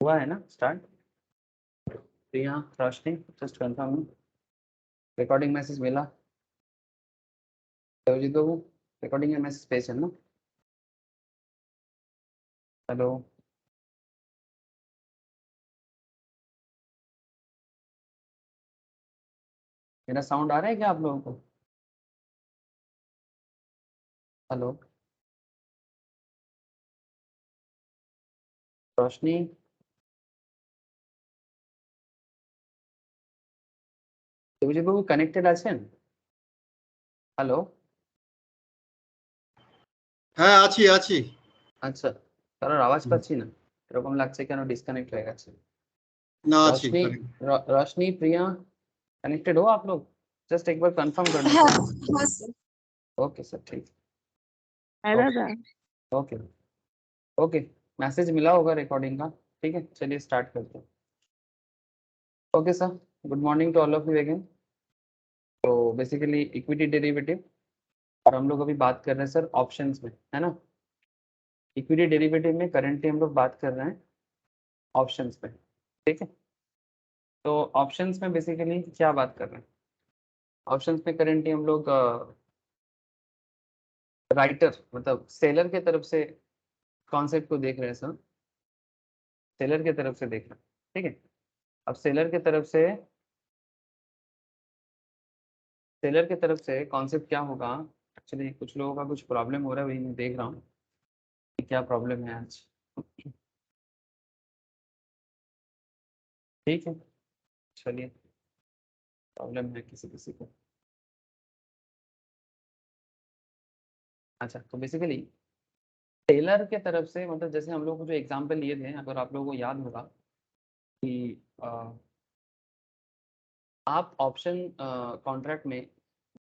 हुआ है ना स्टार्ट? प्रिया, रोशनी, जस्ट कंफर्म। रिकॉर्डिंग मैसेज मिला? देवजीत बाबू, रिकॉर्डिंग का मैसेज पेश है ना? हेलो, मेरा साउंड आ रहा है क्या आप लोगों को? हेलो रोशनी, দেবজিৎ বাবু কানেক্টেড আছেন? হ্যালো, হ্যাঁ আছি আছি। আচ্ছা, কারোর আওয়াজ পাচ্ছি না, এরকম লাগছে কেন ডিসকানেক্ট হয়ে গেছে। না আছি। रोशनी, रोशनी, प्रिया, कनेक्टेड हो आप लोग? जस्ट एक बार कंफर्म करना हाँ, सर। हाँ सर। ओके सर, ठीक। है दादा। ओके ओके, मैसेज मिला होगा रिकॉर्डिंग का। ठीक है, चलिए स्टार्ट करते हैं। Okay sir, good morning to all of you again. तो बेसिकली इक्विटी डेरिवेटिव, और हम लोग अभी बात कर रहे हैं सर ऑप्शंस में, है ना? इक्विटी डेरिवेटिव में करेंटली हम लोग बात कर रहे हैं ऑप्शंस में, ठीक है? तो ऑप्शंस में बेसिकली क्या बात कर रहे हैं? ऑप्शंस में करेंटली हम लोग राइटर मतलब सेलर के तरफ से कॉन्सेप्ट को देख रहे हैं सर, सेलर के तरफ से देख रहे हैं, ठीक है? अब सेलर के तरफ से कॉन्सेप्ट क्या होगा? एक्चुअली कुछ लोगों का कुछ प्रॉब्लम हो रहा है, वही मैं देख रहा हूँ कि क्या प्रॉब्लम है आज। ठीक है, चलिए, प्रॉब्लम है किसी किसी को। अच्छा, तो बेसिकली टेलर के तरफ से मतलब जैसे हम लोग को जो एग्जांपल लिए थे, अगर आप लोगों को याद होगा कि आप ऑप्शन कॉन्ट्रैक्ट में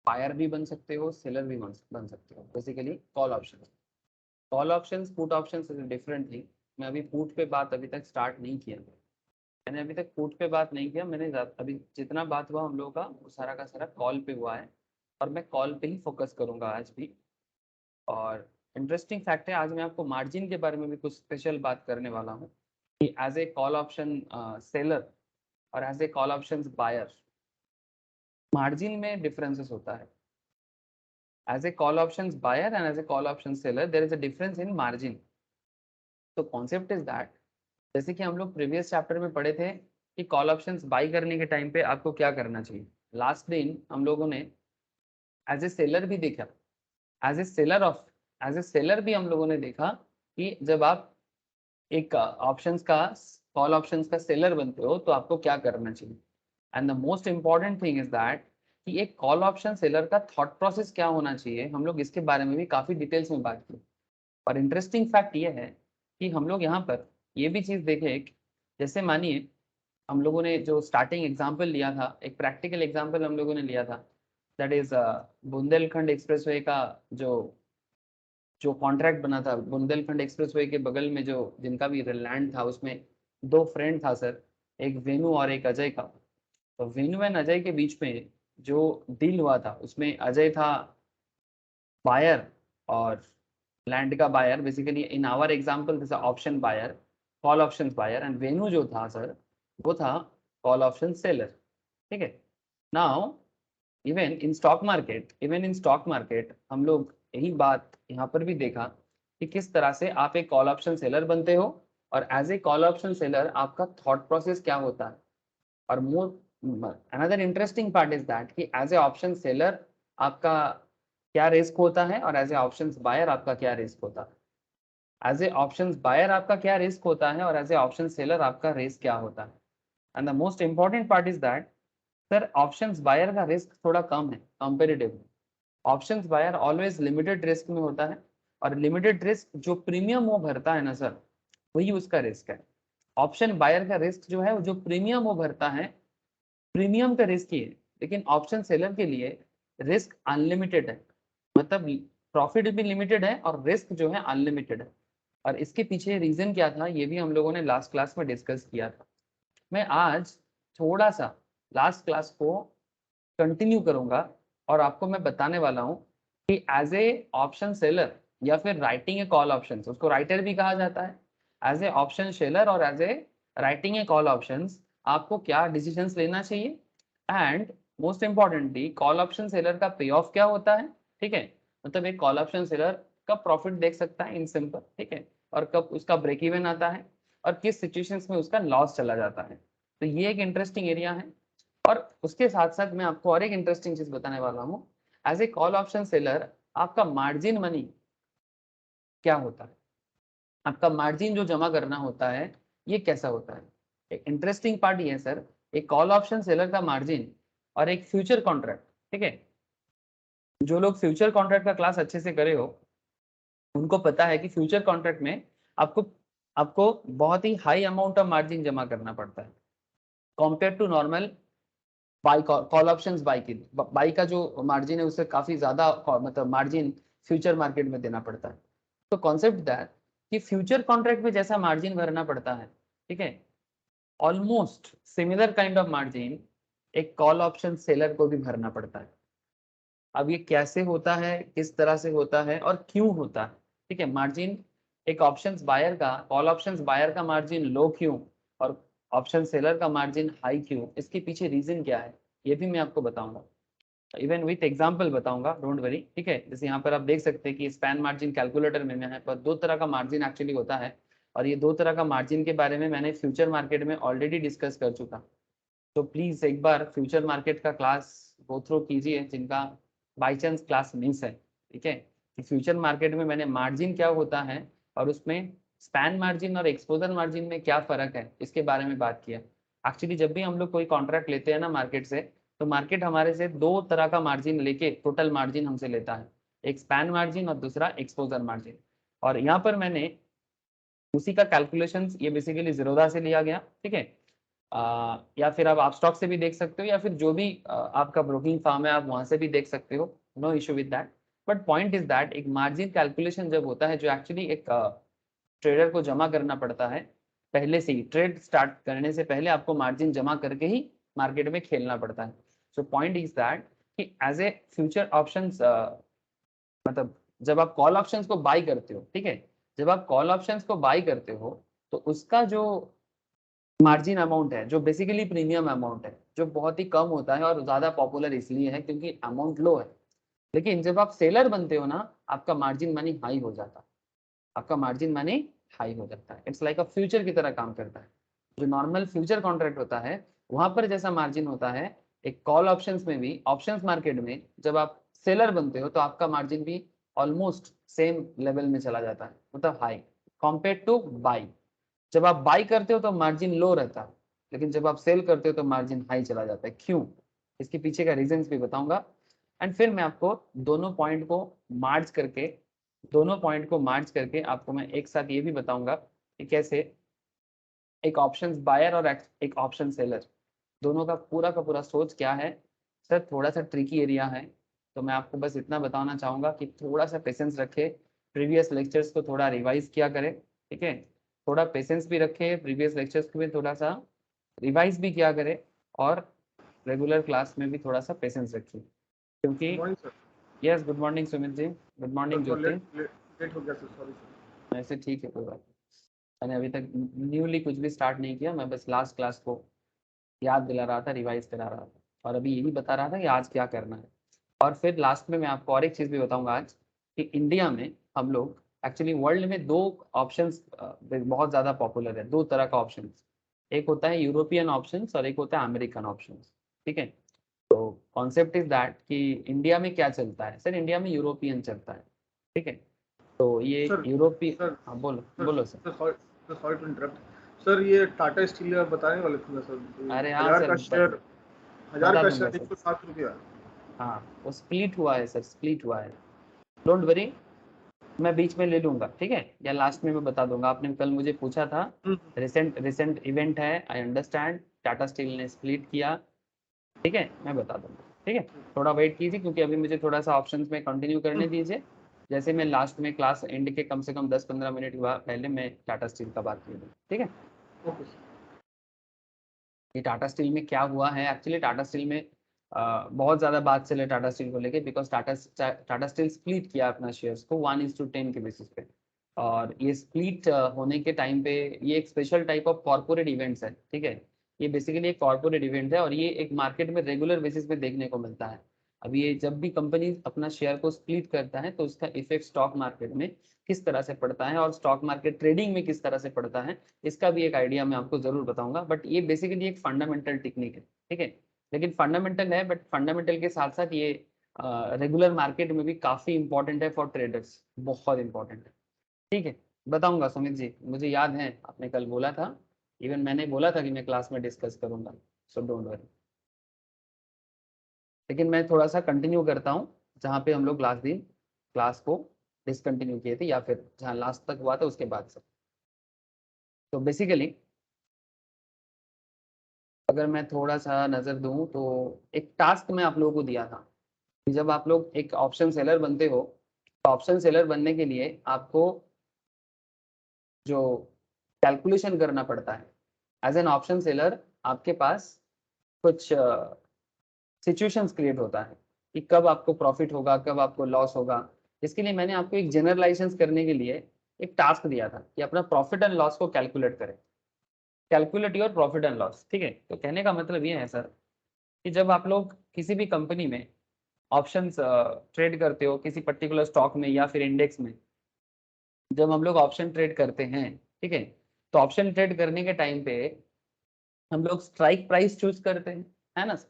बायर भी बन सकते हो, सेलर भी बन सकते हो। Basically call options put options से डिफरेंट थी। मैं अभी पुट पे बात अभी तक स्टार्ट नहीं किया, मैंने अभी तक पुट पे बात नहीं किया। मैंने अभी जितना बात हुआ हम लोगों का वो सारा का सारा कॉल पे हुआ है, और मैं कॉल पे ही फोकस करूंगा आज भी। और इंटरेस्टिंग फैक्ट है, आज मैं आपको मार्जिन के बारे में भी कुछ स्पेशल बात करने वाला हूँ कि as a call option seller और as a call option buyer margin में डिफरेंसेस होता है। As a call option buyer and as a call option seller there is a difference in margin. तो कॉन्सेप्ट इज दैट, जैसे कि हम लोग previous chapter में पढ़े थे कि कॉल ऑप्शंस बाई करने के टाइम पे आपको क्या करना चाहिए। लास्ट दिन हम लोगों ने एज ए सेलर भी देखा, एज ए सेलर भी हम लोगों ने देखा कि जब आप एक ऑप्शंस का कॉल ऑप्शंस का सेलर बनते हो तो आपको क्या करना चाहिए। And the most important thing is that कि एक कॉल ऑप्शन सेलर का थॉट प्रोसेस क्या होना चाहिए, हम लोग इसके बारे में भी काफी डिटेल्स में बात की। और इंटरेस्टिंग फैक्ट ये है कि हम लोग यहाँ पर ये भी चीज देखें कि जैसे मानिए हम लोगों ने जो स्टार्टिंग एग्जाम्पल लिया था, एक प्रैक्टिकल एग्जाम्पल हम लोगों ने लिया था, दैट इज बुंदेलखंड एक्सप्रेसवे का जो जो कॉन्ट्रैक्ट बना था। बुंदेलखंड एक्सप्रेसवे के बगल में जो जिनका भी लैंड था उसमें दो फ्रेंड था सर, एक वेनु और एक अजय का। तो वेनु एंड अजय के बीच में जो डील हुआ था उसमें अजय था बायर और लैंड का buyer, basically in our example this option buyer, call option buyer, and वेन्यू जो था सर वो था कॉल ऑप्शन सेलर, ठीक है? Now even in stock market हम लोग यही बात यहाँ पर भी देखा कि किस तरह से आप एक कॉल ऑप्शन सेलर बनते हो, और as a call option seller आपका थॉट प्रोसेस क्या होता है। और more another interesting part is that कि एज ए ऑप्शन सेलर आपका क्या रिस्क होता है, और एज ए ऑप्शन बायर आपका क्या रिस्क होता है। एज ए ऑप्शन बायर आपका क्या रिस्क होता है, और एज ए ऑप्शन सेलर आपका रिस्क क्या होता है। And the most important part is that sir options buyer का रिस्क थोड़ा कम है comparatively. Options buyer always limited risk में होता है, और लिमिटेड रिस्क जो प्रीमियम वो भरता है ना सर, वही उसका रिस्क है। ऑप्शन बायर का रिस्क जो है जो प्रीमियम वो भरता है, प्रीमियम का रिस्क ही है। लेकिन ऑप्शन सेलर के लिए रिस्क अनलिमिटेड है, मतलब प्रॉफिट भी लिमिटेड है और रिस्क जो है अनलिमिटेड है। और इसके पीछे रीजन क्या था ये भी हम लोगों ने लास्ट क्लास में डिस्कस किया था। मैं आज थोड़ा सा लास्ट क्लास को कंटिन्यू करूंगा और आपको मैं बताने वाला हूं कि एज ए ऑप्शन सेलर या फिर राइटिंग ए कॉल ऑप्शन, उसको राइटर भी कहा जाता है, एज ए ऑप्शन सेलर और as a writing a call options आपको क्या डिसीजंस लेना चाहिए, and most importantly call option seller का पे ऑफ क्या होता है, ठीक है, मतलब एक कॉल ऑप्शन सेलर कब प्रॉफिट देख सकता है इन सिंपल, ठीक है, और कब उसका ब्रेक इवन आता है और किस सिचुएशंस में उसका लॉस चला जाता है। तो ये एक इंटरेस्टिंग एरिया है। और उसके साथ साथ मैं आपको और एक इंटरेस्टिंग चीज बताने वाला हूँ। As a call option seller आपका मार्जिन मनी क्या होता है, आपका मार्जिन जो जमा करना होता है ये कैसा होता है। एक इंटरेस्टिंग पार्ट ये है सर, एक कॉल ऑप्शन सेलर का मार्जिन और एक फ्यूचर कॉन्ट्रैक्ट, ठीक है, जो लोग फ्यूचर कॉन्ट्रैक्ट का क्लास अच्छे से करे हो उनको पता है कि फ्यूचर कॉन्ट्रैक्ट में आपको आपको बहुत ही हाई अमाउंट ऑफ मार्जिन जमा करना पड़ता है compare to normal buy call options buy की बाई का जो मार्जिन है उससे काफी ज्यादा मतलब मार्जिन फ्यूचर मार्केट में देना पड़ता है। तो कॉन्सेप्ट दैट कि फ्यूचर कॉन्ट्रैक्ट में जैसा मार्जिन भरना पड़ता है, ठीक है, almost similar kind of margin एक कॉल ऑप्शन सेलर को भी भरना पड़ता है। अब ये कैसे होता है, किस तरह से होता है और क्यों होता है, ठीक है, मार्जिन एक ऑप्शंस बायर का कॉल ऑप्शंस बायर का मार्जिन लो क्यों और ऑप्शन सेलर का मार्जिन हाई क्यों, इसके पीछे रीजन क्या है ये भी मैं आपको बताऊंगा, इवन विथ एग्जांपल बताऊंगा, डोंट वरी, ठीक है। जैसे यहाँ पर आप देख सकते हैं कि स्पैन मार्जिन कैलकुलेटर में है पर दो तरह का मार्जिन एक्चुअली होता है और ये दो तरह का मार्जिन के बारे में मैंने फ्यूचर मार्केट में ऑलरेडी डिस्कस कर चुका। तो प्लीज एक बार फ्यूचर मार्केट का क्लास गो थ्रू कीजिए जिनका बाई चांस क्लास मिस है, ठीक है, कि फ्यूचर मार्केट में मैंने मार्जिन क्या होता है और उसमें स्पैन मार्जिन और एक्सपोजर मार्जिन में क्या फर्क है इसके बारे में बात किया। एक्चुअली जब भी हम लोग कोई कॉन्ट्रैक्ट लेते हैं ना मार्केट से, तो मार्केट हमारे से दो तरह का मार्जिन लेके टोटल मार्जिन हमसे लेता है, एक स्पैन मार्जिन और दूसरा एक्सपोजर मार्जिन। और यहाँ पर मैंने उसी का कैलकुलेशन ये बेसिकली जीरोधा से लिया गया, ठीक है, या फिर आप स्टॉक से भी देख सकते हो या फिर जो भी आपका ब्रोकिंग फार्म है आप वहां से भी देख सकते हो, no issue with that. But point is that एक मार्जिन कैलकुलेशन जब होता है जो एक्चुअली एक ट्रेडर को जमा करना पड़ता है, पहले से ही ट्रेड स्टार्ट करने से पहले आपको मार्जिन जमा करके ही मार्केट में खेलना पड़ता है। सो पॉइंट इज दैट कि एज ए फ्यूचर ऑप्शंस मतलब जब आप कॉल ऑप्शंस को बाई करते हो, ठीक है, जब आप कॉल ऑप्शंस को बाई करते हो तो उसका जो मार्जिन अमाउंट है जो बेसिकली प्रीमियम अमाउंट है जो बहुत ही कम होता है और ज्यादा पॉपुलर इसलिए है क्योंकि अमाउंट लो है। लेकिन जब आप सेलर बनते हो ना आपका मार्जिन मनी हाई हो जाता है, आपका मार्जिन मनी हाई हो जाता है, इट्स लाइक अ फ्यूचर की तरह काम करता है। जो नॉर्मल फ्यूचर कॉन्ट्रैक्ट होता है वहां पर जैसा मार्जिन होता है एक कॉल ऑप्शंस में भी, ऑप्शंस मार्केट में जब आप सेलर बनते हो तो आपका मार्जिन भी ऑलमोस्ट सेम लेवल में चला जाता है, मतलब हाई कंपेयर टू बाई। जब आप बाई करते हो तो मार्जिन लो रहता है लेकिन जब आप सेल करते हो तो मार्जिन हाई चला जाता है, क्यों, इसके पीछे का रीजंस भी बताऊंगा। एंड फिर मैं आपको दोनों पॉइंट को मार्च करके आपको मैं एक साथ ये भी बताऊंगा कि कैसे एक ऑप्शंस बायर और एक ऑप्शन सेलर दोनों का पूरा सोच क्या है। सर थोड़ा सा ट्रिकी एरिया है तो मैं आपको बस इतना बताना चाहूंगा कि थोड़ा सा पेशेंस रखे, प्रीवियस लेक्चर्स को थोड़ा रिवाइज किया करें, ठीक है, थोड़ा पेशेंस भी रखे, प्रीवियस लेक्चर्स को भी थोड़ा सा रिवाइज भी किया करें और रेगुलर क्लास में भी थोड़ा सा पेशेंस रखिए क्योंकि yes good morning Sumit ji, good morning ज्योति। लेट हो गया सर, सॉरी सर। वैसे ठीक है कोई बात नहीं, मैंने अभी तक न्यूली कुछ भी स्टार्ट नहीं किया, मैं बस लास्ट क्लास को याद दिला रहा था, रिवाइज करा रहा था और अभी यही बता रहा था कि आज क्या करना है। और फिर लास्ट में मैं आपको और एक चीज़ भी बताऊंगा आज कि इंडिया में हम लोग एक्चुअली वर्ल्ड में दो ऑप्शंस बहुत ज़्यादा पॉपुलर है, दो तरह का ऑप्शंस, एक होता है यूरोपियन ऑप्शंस और एक होता है अमेरिकन ऑप्शंस, ठीक है। तो कॉन्सेप्ट इज दैट कि इंडिया में क्या चलता है, सर इंडिया में यूरोपियन चलता है, ठीक है, तो ये सर यूरोपीय, सर हाँ बोलो सर बोलो sir. Sorry to interrupt sir, ये टाटा स्टील आप बताने वाले थे ना सर, अरे हाँ सर, हजार बता का दूंगा शेयर सर, 107 रुपया। हाँ वो स्प्लिट हुआ है सर, स्प्लिट हुआ है, डोंट वरी, मैं बीच में ले लूंगा, ठीक है, या लास्ट में मैं बता दूंगा। आपने कल मुझे पूछा था, रिसेंट इवेंट है, आई अंडरस्टैंड, टाटा स्टील ने स्प्लिट किया, ठीक है, मैं बता दूंगा, ठीक है, थोड़ा वेट कीजिए क्योंकि अभी मुझे थोड़ा सा ऑप्शंस में कंटिन्यू करने दीजिए। जैसे मैं लास्ट में क्लास एंड के कम से कम 10-15 मिनट के बाद पहले मैं टाटा स्टील का बात करूँ, ठीक है। Okay sir. ये टाटा स्टील में क्या हुआ है, एक्चुअली टाटा स्टील में बहुत ज़्यादा बात चले टाटा स्टील को लेके बिकॉज टाटा स्टील स्प्लिट किया अपना शेयर्स को 1:10 के बेसिस पे और ये स्प्लिट होने के टाइम पे ये एक special type of corporate events है, ठीक है। ये बेसिकली एक कॉर्पोरेट इवेंट है और ये एक मार्केट में रेगुलर बेसिस पे देखने को मिलता है। अब ये जब भी कंपनी अपना शेयर को स्प्लिट करता है तो उसका इफेक्ट स्टॉक मार्केट में किस तरह से पड़ता है और स्टॉक मार्केट ट्रेडिंग में किस तरह से पड़ता है, इसका भी एक आइडिया मैं आपको जरूर बताऊंगा। बट ये बेसिकली एक फंडामेंटल टेक्निक है, ठीक है। लेकिन फंडामेंटल है, बट फंडामेंटल के साथ साथ ये रेगुलर मार्केट में भी काफी इंपॉर्टेंट है फॉर ट्रेडर्स, बहुत इंपॉर्टेंट है, ठीक है। बताऊंगा सुमित जी, मुझे याद है आपने कल बोला था, इवन मैंने बोला था कि मैं क्लास में डिस्कस करूंगा, सो डोंट वरी। लेकिन मैं थोड़ा सा कंटिन्यू करता हूँ जहाँ पे हम लोग लास्ट दिन क्लास को डिसकंटिन्यू किए थे, या फिर जहाँ लास्ट तक हुआ था उसके बाद से। तो बेसिकली अगर मैं थोड़ा सा नज़र दूँ तो एक टास्क मैं आप लोगों को दिया था कि जब आप लोग एक ऑप्शन सेलर बनते हो तो ऑप्शन सेलर बनने के लिए आपको जो कैलकुलेशन करना पड़ता है एज एन ऑप्शन सेलर, आपके पास कुछ सिचुएशंस क्रिएट होता है कि कब आपको प्रॉफिट होगा, कब आपको लॉस होगा। इसके लिए मैंने आपको एक जनरलाइजेशन करने के लिए एक टास्क दिया था कि अपना प्रॉफिट एंड लॉस को कैलकुलेट करें, calculate your profit and loss, ठीक है। तो कहने का मतलब ये है सर कि जब आप लोग किसी भी कंपनी में ऑप्शंस ट्रेड करते हो किसी पर्टिकुलर स्टॉक में या फिर इंडेक्स में, जब हम लोग ऑप्शन ट्रेड करते हैं, ठीक है, तो ऑप्शन ट्रेड करने के टाइम पे हम लोग स्ट्राइक प्राइस चूज करते हैं, है ना सर।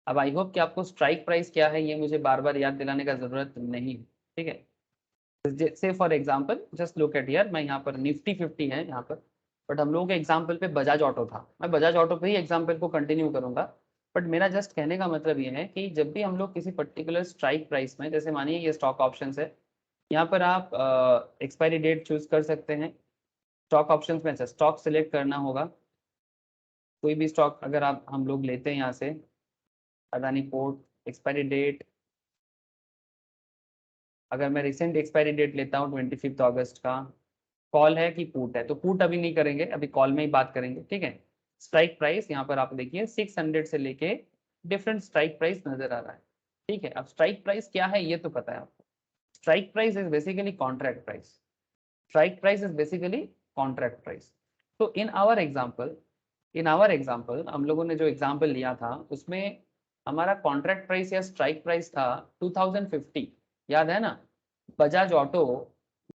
अब आई होप कि आपको स्ट्राइक प्राइस क्या है ये मुझे बार बार याद दिलाने का जरूरत नहीं है, ठीक है। से for example just look eight here, मैं यहाँ पर निफ्टी 50 है यहाँ पर, बट हम लोगों के एग्जांपल पे बजाज ऑटो था, मैं बजाज ऑटो पे ही एग्जांपल को कंटिन्यू करूंगा। बट मेरा जस्ट कहने का मतलब ये है कि जब भी हम लोग किसी पर्टिकुलर स्ट्राइक प्राइस में, जैसे मानिए ये स्टॉक ऑप्शन है, यहाँ पर आप एक्सपायरी डेट चूज कर सकते हैं। स्टॉक ऑप्शन में स्टॉक सिलेक्ट करना होगा, कोई भी स्टॉक अगर आप हम लोग लेते हैं यहाँ से, अदानी पोर्ट, एक्सपायरी डेट, अगर मैं रिसेंट एक्सपायरी डेट लेता हूँ 25 अगस्त का, कॉल है कि पुट है, तो पुट अभी नहीं करेंगे, अभी कॉल में ही बात करेंगे, ठीक है। स्ट्राइक प्राइस यहाँ पर आप देखिए 600 से लेके डिफरेंट स्ट्राइक प्राइस नजर आ रहा है, ठीक है। अब स्ट्राइक प्राइस क्या है ये तो पता है आपको, strike price is basically contract price, strike price is basically contract price. तो इन आवर एग्जाम्पल हम लोगों ने जो एग्जाम्पल लिया था उसमें हमारा कॉन्ट्रैक्ट प्राइस या स्ट्राइक प्राइस था 2050, याद है ना। बजाज ऑटो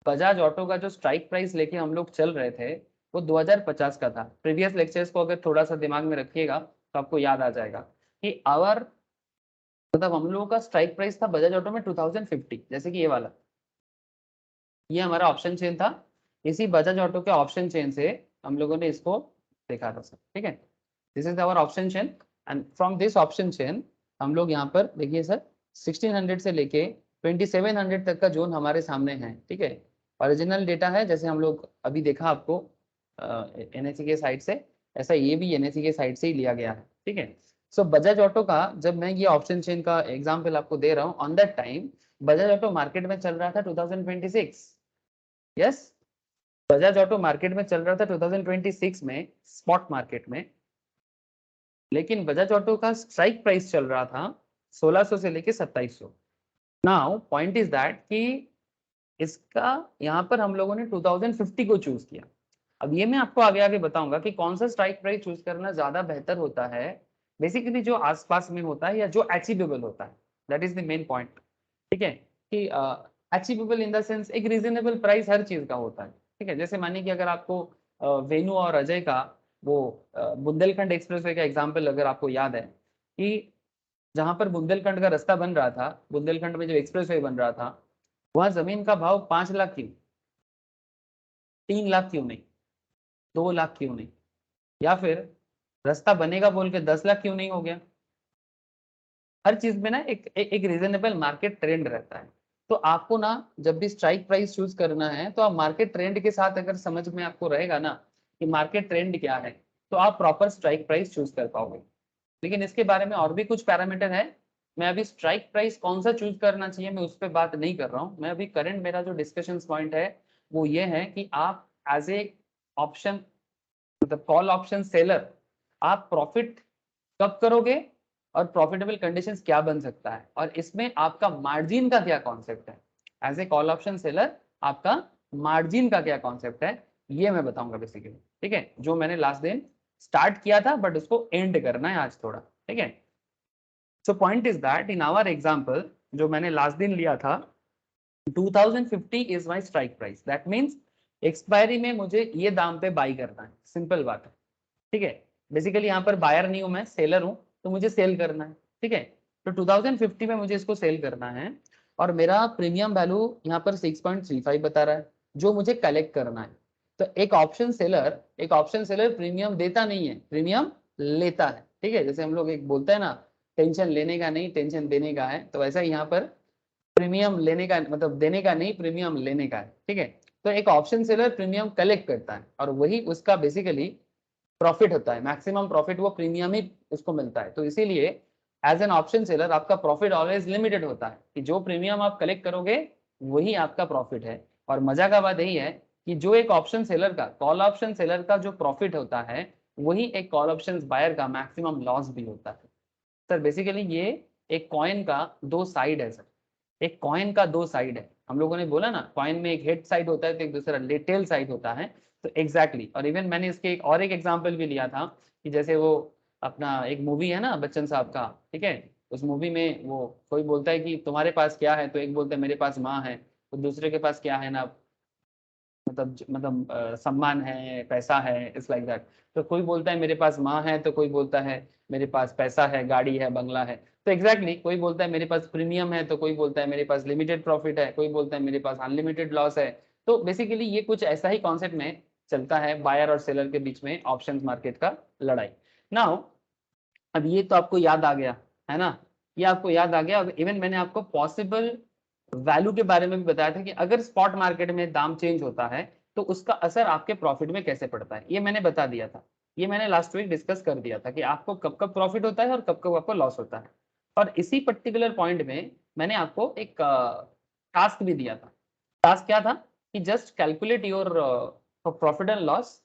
बजाज ऑटो का जो स्ट्राइक प्राइस लेके हम लोग चल रहे थे वो 2050 का था। प्रीवियस लेक्चर्स को अगर थोड़ा सा दिमाग में रखिएगा तो आपको याद आ जाएगा कि आवर मतलब हम लोगों का स्ट्राइक प्राइस था बजाज ऑटो में 2050, जैसे कि ये वाला, ये हमारा ऑप्शन चेन था। इसी बजाज ऑटो के ऑप्शन चेन से हम लोगों ने इसको देखा था सर, ठीक है। This is our option chain and from this option chain हम लोग यहाँ पर देखिए सर 1600 से लेके 2700 तक का जोन हमारे सामने है, ठीक है। ओरिजिनल डेटा है जैसे हम लोग अभी देखा आपको एनएससी के साइड से, ऐसा ये भी एनएससी के साइड से ही लिया गया है, ठीक है। सो बजाज ऑटो का जब मैं ये ऑप्शन चेन का एग्जाम्पल आपको दे रहा हूँ, on that time Bajaj auto market में चल रहा था 2026, यस। बजाज ऑटो मार्केट में चल रहा था 2026 में स्पॉट मार्केट में, लेकिन बजाज ऑटो का स्ट्राइक प्राइस चल रहा था 1600 से लेके 2700। नाउ पॉइंट इज दैट कि इसका यहाँ पर हम लोगों ने 2050 को चूज किया। अब ये मैं आपको आगे आगे बताऊंगा कि कौन सा स्ट्राइक प्राइस चूज करना ज्यादा बेहतर होता है, बेसिकली जो आसपास में होता है या जो अचीवेबल होता है, that is the main point, ठीक है। कि अचीवेबल इन द सेंस एक रीजनेबल प्राइस हर चीज का होता है, ठीक है। जैसे मानिए कि अगर आपको वेनु और अजय का वो बुंदेलखंड एक्सप्रेसवे का एग्जाम्पल अगर आपको याद है कि जहां पर बुंदेलखंड का रास्ता बन रहा था, बुंदेलखंड में जो एक्सप्रेसवे बन रहा था, वहां जमीन का भाव 5 लाख क्यों, 3 लाख क्यों नहीं, 2 लाख क्यों नहीं, या फिर रास्ता बनेगा बोल के 10 लाख क्यों नहीं हो गया। हर चीज में ना एक रीजनेबल मार्केट ट्रेंड रहता है। तो आपको ना जब भी स्ट्राइक प्राइस चूज करना है तो आप मार्केट ट्रेंड के साथ अगर समझ में आपको रहेगा ना कि मार्केट ट्रेंड क्या है, तो आप प्रॉपर स्ट्राइक प्राइस चूज कर पाओगे। लेकिन इसके बारे में और भी कुछ पैरामीटर है, मैं अभी स्ट्राइक प्राइस कौन सा चूज करना चाहिए मैं उस पर बात नहीं कर रहा हूँ। मैं अभी करंट मेरा जो डिस्कशन पॉइंट है वो ये है कि आप एज ए ऑप्शन मतलब कॉल ऑप्शन सेलर आप प्रॉफिट कब करोगे और प्रॉफिटेबल कंडीशंस क्या बन सकता है, और इसमें आपका मार्जिन का क्या कॉन्सेप्ट है। As a call option seller आपका मार्जिन का क्या कॉन्सेप्ट है ये मैं बताऊंगा बेसिकली, ठीक है, जो मैंने लास्ट दिन स्टार्ट किया था बट उसको एंड करना है आज थोड़ा, ठीक है। So point is that in our example जो मैंने लास्ट दिन लिया था 2050 is my strike price, that means expiry में मुझे ये दाम पे बाई करना है, सिंपल बात है, ठीक है। बेसिकली यहाँ पर बायर नहीं हूं मैं, सेलर हूं, तो मुझे सेल करना है, ठीक है। तो 2050 में मुझे इसको सेल करना है और मेरा प्रीमियम वैल्यू यहाँ पर 6.35 बता रहा है जो मुझे कलेक्ट करना है। तो एक ऑप्शन सेलर प्रीमियम देता नहीं है, प्रीमियम लेता है, ठीक है। जैसे हम लोग एक बोलते हैं ना, टेंशन लेने का नहीं टेंशन देने का है, तो वैसा यहाँ पर प्रीमियम लेने का मतलब देने का नहीं, प्रीमियम लेने का है, ठीक है। तो एक ऑप्शन सेलर प्रीमियम कलेक्ट करता है और वही उसका बेसिकली प्रॉफिट होता है, मैक्सिमम प्रॉफिट वो प्रीमियम ही उसको मिलता है। तो इसीलिए एज एन ऑप्शन सेलर आपका प्रॉफिट ऑलवेज लिमिटेड होता है कि जो प्रीमियम आप कलेक्ट करोगे वही आपका प्रॉफिट है। और मजा का बात यही है कि जो एक ऑप्शन सेलर का, कॉल ऑप्शन सेलर का जो प्रॉफिट होता है वही एक कॉल ऑप्शन बायर का मैक्सिमम लॉस भी होता है। सर बेसिकली ये एक कॉइन का दो साइड है सर, एक कॉइन का दो साइड है। हम लोगों ने बोला ना कॉइन में एक हेड साइड होता है तो एक दूसरा टेल साइड होता है, तो एग्जैक्टली और इवन मैंने इसके एक एग्जांपल भी लिया था कि जैसे वो अपना एक मूवी है ना बच्चन साहब का, ठीक है, उस मूवी में वो कोई बोलता है कि तुम्हारे पास क्या है, तो एक बोलता है मेरे पास माँ है, तो दूसरे के पास क्या है ना, सम्मान है, पैसा है, इट्स लाइक दैट। तो कोई बोलता है मेरे पास माँ है, तो कोई बोलता है मेरे पास पैसा है, गाड़ी है, बंगला है। तो एग्जैक्टली कोई बोलता है मेरे पास प्रीमियम है, तो कोई बोलता है मेरे पास लिमिटेड प्रॉफिट है, कोई बोलता है मेरे पास अनलिमिटेड लॉस है। तो बेसिकली ये कुछ ऐसा ही कॉन्सेप्ट में चलता है बायर और सेलर के बीच में ऑप्शंस मार्केट का लड़ाई। नाउ अब ये तो आपको याद आ गया है ना, ये आपको याद आ गया। इवन मैंने आपको पॉसिबल वैल्यू के बारे में भी बताया था कि अगर स्पॉट मार्केट में दाम चेंज होता है तो उसका असर आपके प्रॉफिट में कैसे पड़ता है, ये मैंने बता दिया था। ये मैंने लास्ट वीक डिस्कस कर दिया था कि आपको कब कब प्रॉफिट होता है और कब कब आपको लॉस होता है। और इसी पर्टिकुलर पॉइंट में मैंने आपको एक टास्क भी दिया था। टास्क क्या था कि just calculate your profit and loss,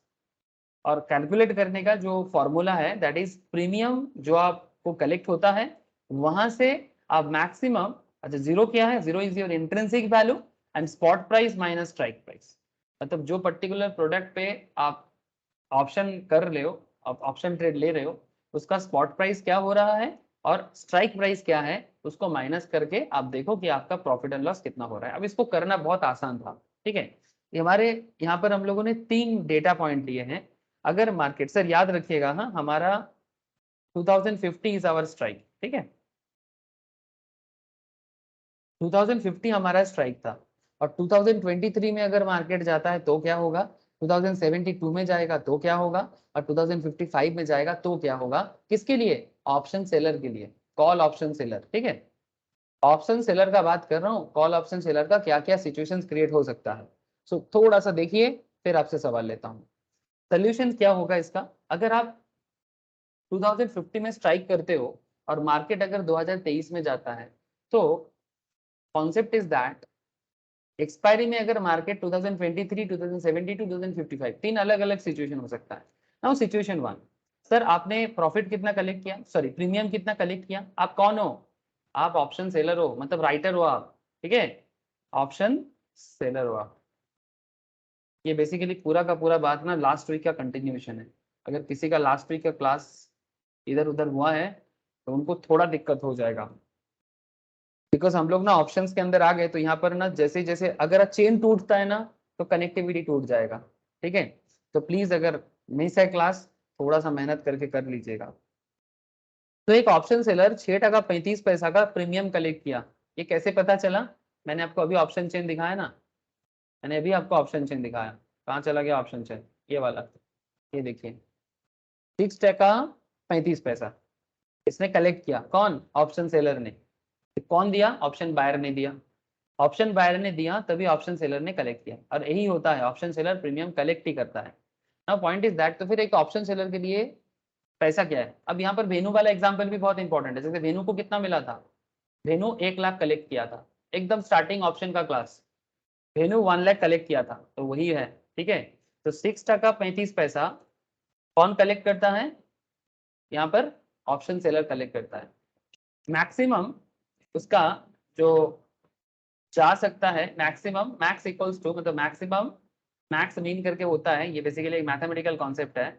और कैलकुलेट करने का जो फॉर्मूला है दैट इज प्रीमियम जो आपको कलेक्ट होता है वहां से आप मैक्सिमम, अच्छा जीरो क्या है, zero is your intrinsic value and spot price minus strike price. मतलब जो पर्टिकुलर प्रोडक्ट पे आप ऑप्शन कर रहे हो, आप ऑप्शन ट्रेड ले रहे हो, उसका स्पॉट प्राइस क्या हो रहा है और स्ट्राइक प्राइस क्या है, उसको माइनस करके आप देखो कि आपका प्रॉफिट एंड लॉस कितना हो रहा है। अब इसको करना बहुत आसान था, ठीक है। ये हमारे यहाँ पर हम लोगों ने 3 डेटा पॉइंट लिए हैं। अगर मार्केट, सर याद रखिएगा, हाँ हमारा 2050 इज आवर स्ट्राइक, ठीक है, 2050 हमारा स्ट्राइक था। और 2023 में अगर मार्केट जाता है तो क्या होगा, 2072 में जाएगा तो क्या होगा, और 2055 में जाएगा तो क्या होगा, किसके लिए, ऑप्शन सेलर के लिए, कॉल ऑप्शन सेलर, ठीक है। ऑप्शन सेलर का बात कर रहा हूँ, कॉल ऑप्शन सेलर का क्या क्या सिचुएशंस क्रिएट हो सकता है। सो थोड़ा सा देखिए फिर आपसे सवाल लेता हूँ। सोल्यूशन क्या होगा इसका, अगर आप 2050 में स्ट्राइक करते हो और मार्केट अगर 2023 में जाता है तो कॉन्सेप्ट इज दैट एक्सपायरी में अगर मार्केट 2023, 2072, 2055 तीन अलग अलग सिचुएशन हो सकता है। नाउ सिचुएशन 1, सर आपने प्रॉफिट कितना कलेक्ट किया, सॉरी प्रीमियम कितना कलेक्ट किया, आप कौन हो, आप ऑप्शन सेलर हो, मतलब राइटर हो आप, ठीक है, ऑप्शन सेलर हो आप। ये बेसिकली पूरा का पूरा बात ना लास्ट वीक का कंटिन्यूएशन है। अगर किसी का लास्ट वीक का क्लास इधर उधर हुआ है तो उनको थोड़ा दिक्कत हो जाएगा, बिकॉज हम लोग ना ऑप्शंस के अंदर आ गए। तो यहाँ पर ना जैसे जैसे अगर चेन टूटता है ना तो कनेक्टिविटी टूट जाएगा, ठीक है। तो प्लीज अगर मिस है क्लास थोड़ा सा मेहनत करके कर लीजिएगा। तो एक ऑप्शन सेलर 6.35 का प्रीमियम कलेक्ट किया, ये कैसे पता चला, मैंने आपको अभी ऑप्शन चेन दिखाया ना, मैंने अभी आपको ऑप्शन चेन दिखाया, कहाँ चला गया ऑप्शन चेन, ये वाला, ये देखिए 6.35 इसने कलेक्ट किया, कौन, ऑप्शन सेलर ने। कौन दिया, ऑप्शन बायर ने दिया, ऑप्शन बायर ने दिया तभी ऑप्शन सेलर ने कलेक्ट किया। और यही होता है, ऑप्शन सेलर प्रीमियम कलेक्ट ही करता है। नाउ पॉइंट इज दैट, तो फिर एक ऑप्शन सेलर के लिए पैसा क्या है। अब यहाँ पर वेन्यू वाला एग्जांपल भी बहुत इंपॉर्टेंट है। जैसे वेन्यू को कितना मिला था, वेन्यू 1 लाख कलेक्ट किया था, एकदम स्टार्टिंग ऑप्शन का क्लास, वेन्यू 1 लाख कलेक्ट किया था, तो वही है, ठीक है। तो 6.35 कौन कलेक्ट करता है, यहाँ पर ऑप्शन सेलर कलेक्ट करता है। मैक्सिमम उसका जो जा सकता है मैक्सिमम, मैक्स इक्वल्स टू, मतलब मैक्सिमम, मैक्स मीन करके होता है, ये बेसिकली एक मैथमेटिकल कॉन्सेप्ट है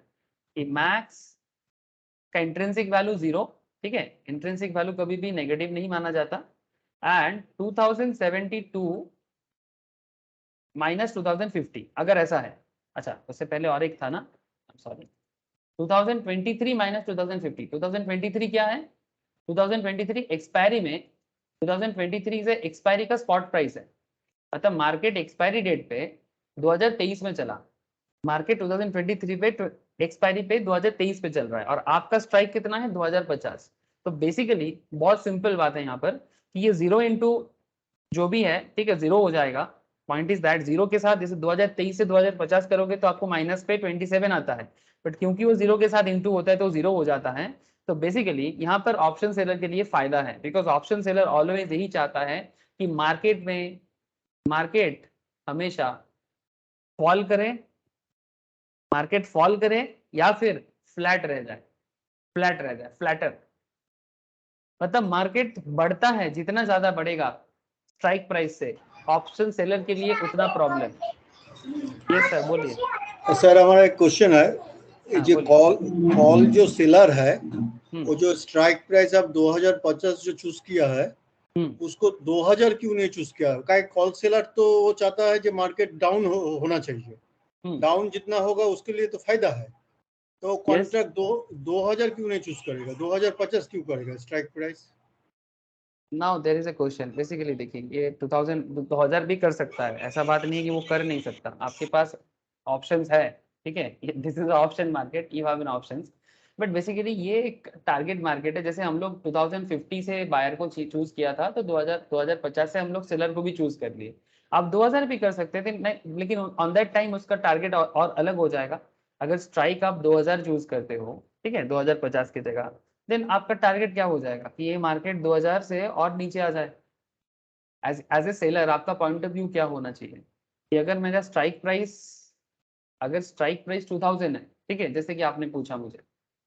कि मैक्स का इंट्रिंसिक वैल्यू 0, ठीक है, इंट्रिंसिक वैल्यू कभी भी नेगेटिव नहीं माना जाता, एंड 2072 माइनस 2050 अगर ऐसा है। अच्छा उससे पहले और एक था ना, सॉरी, 2023 माइनस 2050, 2023 क्या है, 2023 एक्सपायरी में, 2023 से एक्सपायरी का स्पॉट प्राइस है, मतलब मार्केट एक्सपायरी डेट पे 2023 में चला, मार्केट 2023 पे एक्सपायरी पे 2023 पे चल रहा है, और आपका स्ट्राइक कितना है 2050। तो बेसिकली बहुत सिंपल बात है यहाँ पर कि ये 0 इंटू जो भी है, ठीक है, 0 हो जाएगा। पॉइंट इज दैट 0 के साथ जैसे 2023 से 2050 करोगे तो आपको माइनस पे 27 आता है, बट क्योंकि वो 0 के साथ इंटू होता है तो 0 हो जाता है। तो बेसिकली यहाँ पर ऑप्शन सेलर के लिए फायदा है, बिकॉज ऑप्शन सेलर ऑलवेज यही चाहता है कि मार्केट में, मार्केट हमेशा फॉल करे, मार्केट फॉल करे या फिर फ्लैट रह जाए, फ्लैट रह जाए, फ्लैटर, मतलब मार्केट बढ़ता है, जितना ज्यादा बढ़ेगा स्ट्राइक प्राइस से ऑप्शन सेलर के लिए उतना प्रॉब्लम। यस सर बोलिए। सर हमारा एक क्वेश्चन है, हाँ, जो बोलिए। कॉल जो सेलर है वो जो स्ट्राइक प्राइस अब 2050 जो चूज किया है उसको 2000 क्यों नहीं चूज किया है? क्या कॉल सेलर तो वो चाहता है कि मार्केट डाउन होना चाहिए, डाउन जितना होगा उसके लिए तो फायदा है, तो कॉन्ट्रैक्ट 2000 क्यों नहीं चूज करेगा, 2050 क्यों करेगा strike price? Now there is a question, basically देखिए ये 2000 भी कर सकता है, ऐसा बात नहीं है कि वो कर नहीं सकता, आपके पास ऑप्शंस है, ठीक है, this is option market, you have an options, but basically ये एक टारगेट मार्केट है। जैसे हम लोग 2050 से बायर को चूज किया था, तो 2050 से हम लोग सेलर को भी चूज कर लिए। आप 2000 भी कर सकते थे नहीं, लेकिन ऑन दैट टाइम उसका टारगेट और अलग हो जाएगा। अगर स्ट्राइक आप 2000 चूज करते हो, ठीक है, 2050 की जगह, देन आपका टारगेट क्या हो जाएगा कि ये मार्केट 2000 से और नीचे आ जाए। एज ए सेलर आपका पॉइंट ऑफ व्यू क्या होना चाहिए कि अगर मेरा स्ट्राइक प्राइस, अगर स्ट्राइक प्राइस 2000 है, ठीक है, जैसे कि आपने पूछा मुझे,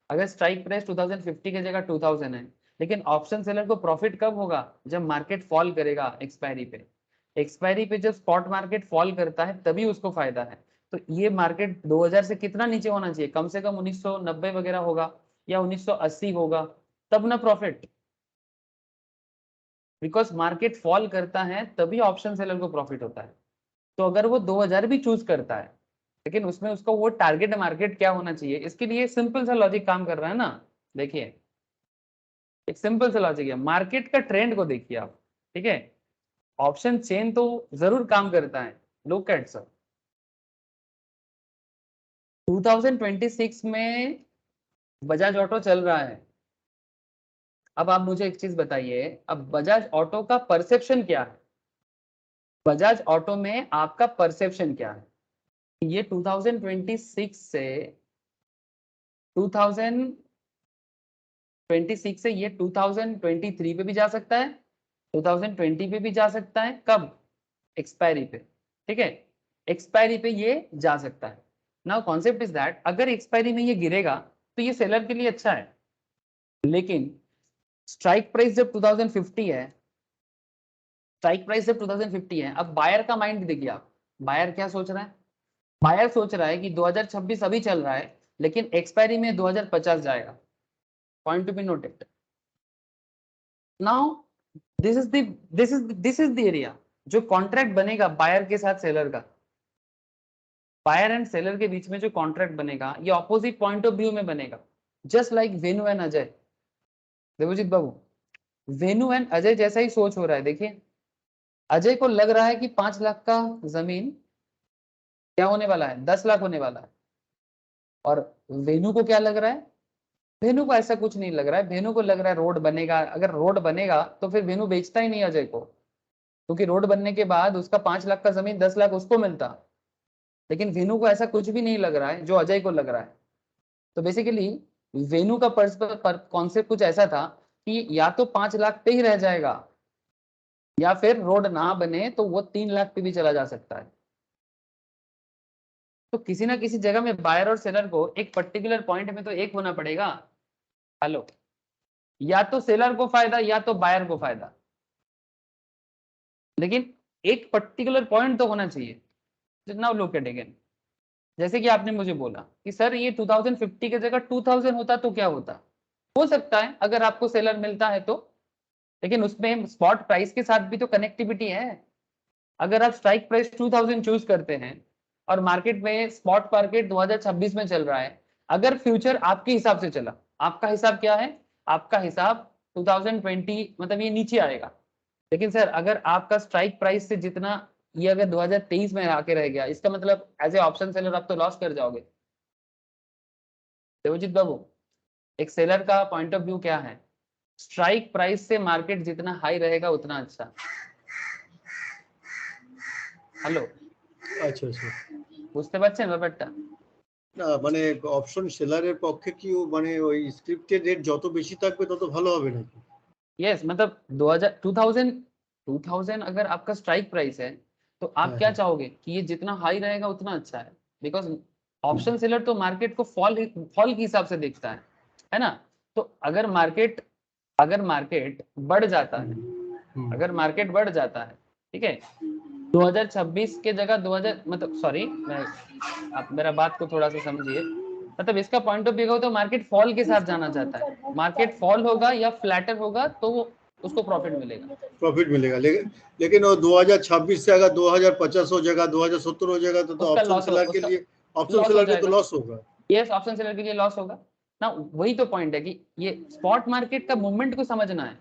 अगर स्ट्राइक प्राइस 2050 की जगह 2000 है, लेकिन ऑप्शन सेलर को प्रॉफिट कब होगा, जब मार्केट फॉल करेगा एक्सपायरी पे, एक्सपायरी पे जब स्पॉट मार्केट फॉल करता है तभी उसको फायदा है। तो ये मार्केट 2000 से कितना नीचे होना चाहिए, कम से कम 1990 वगैरह होगा या 1980 होगा, तब ना प्रॉफिट, बिकॉज मार्केट फॉल करता है तभी ऑप्शन सेलर को प्रॉफिट होता है। तो अगर वो 2000 भी चूज करता है, लेकिन उसमें उसका वो टारगेट मार्केट क्या होना चाहिए, इसके लिए सिंपल सा लॉजिक काम कर रहा है ना। देखिए एक सिंपल सा लॉजिक है, मार्केट का ट्रेंड को देखिए आप, ठीक है, ऑप्शन चेन तो जरूर काम करता है। लुक एट सर, 2026 में बजाज ऑटो चल रहा है। अब आप मुझे एक चीज बताइए, अब बजाज ऑटो का परसेप्शन क्या है, बजाज ऑटो में आपका परसेप्शन क्या है, ये 2026 से 2026 से ये 2023 पे भी जा सकता है, 2020 पे भी जा सकता है, कब, एक्सपायरी पे, ठीक है, एक्सपायरी पे ये जा सकता है। नाउ कॉन्सेप्ट इज दैट अगर एक्सपायरी में ये गिरेगा तो ये सेलर के लिए अच्छा है, लेकिन स्ट्राइक प्राइस जब 2050 है, स्ट्राइक प्राइस जब 2050 है, अब बायर का माइंड देखिए आप, बायर क्या सोच रहा है, बायर सोच रहा है कि 2026 अभी चल रहा है लेकिन एक्सपायरी में 2050 जाएगा। Point to be noted. Now this is the area जो कॉन्ट्रैक्ट बनेगा बायर के साथ सेलर का, बायर एंड सेलर के बीच में जो कॉन्ट्रैक्ट बनेगा ये ऑपोजिट पॉइंट ऑफ व्यू में बनेगा, just like Venu and Ajay. Devjit babu, Venu and Ajay जैसा ही सोच हो रहा है। देखिए अजय को लग रहा है कि 5 लाख का जमीन क्या होने वाला है, 10 लाख होने वाला है, और वेनु को क्या लग रहा है, वेनु को ऐसा कुछ नहीं लग रहा है, वेनु को लग रहा है रोड बनेगा, अगर रोड बनेगा तो फिर वेनु बेचता ही नहीं अजय को, क्योंकि रोड बनने के बाद उसका 5 लाख का जमीन 10 लाख उसको मिलता। लेकिन वेनु को ऐसा कुछ भी नहीं लग रहा है जो अजय को लग रहा है। तो बेसिकली वेनु का कॉन्सेप्ट कुछ ऐसा था कि या तो 5 लाख पे ही रह जाएगा, या फिर रोड ना बने तो वो 3 लाख पे भी चला जा सकता है। तो किसी ना किसी जगह में बायर और सेलर को एक पर्टिकुलर पॉइंट में तो एक होना पड़ेगा। हेलो, या तो सेलर को फायदा या तो बायर को फायदा। लेकिन एक पर्टिकुलर पॉइंट तो होना चाहिए। नाउ लुक एट अगेन, जैसे कि आपने मुझे बोला कि सर ये 2050 की जगह 2000 होता तो क्या होता, हो सकता है अगर आपको सेलर मिलता है तो, लेकिन उसमें स्पॉट प्राइस के साथ भी तो कनेक्टिविटी है। अगर आप स्ट्राइक प्राइस 2000 चूज करते हैं और मार्केट में स्पॉट मार्केट 2026 में चल रहा है, अगर फ्यूचर आपके हिसाब से चला, आपका हिसाब क्या है, आपका हिसाब 2020 मतलब ये नीचे आएगा, लेकिन सर अगर आपका स्ट्राइक प्राइस से जितना ये अगर 2023 में आके रह गया, इसका मतलब एज ए ऑप्शन सेलर आप तो लॉस कर जाओगे। देवजीत बाबू, एक सेलर का पॉइंट ऑफ व्यू क्या है, स्ट्राइक प्राइस से मार्केट जितना हाई रहेगा उतना अच्छा। हेलो, আচ্ছা আচ্ছা বুঝতে পারছেন ব্যাপারটা? না মানে অপশন সেলারের পক্ষে কি মানে ওই স্ক্রিপ্টেড রেট যত বেশি থাকবে তত ভালো হবে নাকি? यस मतलब 2000 अगर आपका स्ट्राइक प्राइस है तो आप क्या चाहोगे कि ये जितना हाई रहेगा उतना अच्छा है, बिकॉज ऑप्शन सेलर तो मार्केट को फॉल के हिसाब से देखता है ना। तो अगर मार्केट बढ़ जाता है, अगर मार्केट बढ़ जाता है, ठीक है, 2026 के जगह 2000 मतलब सॉरी, आप मेरा बात को थोड़ा सा समझिए, मतलब इसका पॉइंट ऑफ व्यू तो मार्केट फॉल के साथ जाना चाहता है, मार्केट फॉल होगा या फ्लैटर होगा तो उसको प्रॉफिट मिलेगा, लेकिन वो 2026 से अगर 2050 हो जाएगा, 2070 हो जाएगा तो ऑप्शन सेलर के लिए, ऑप्शन सेलर के तो लॉस होगा। यस, ऑप्शन सेलर के लिए लॉस होगा ना। वही तो पॉइंट है कि ये स्पॉट मार्केट का मूवमेंट को समझना है।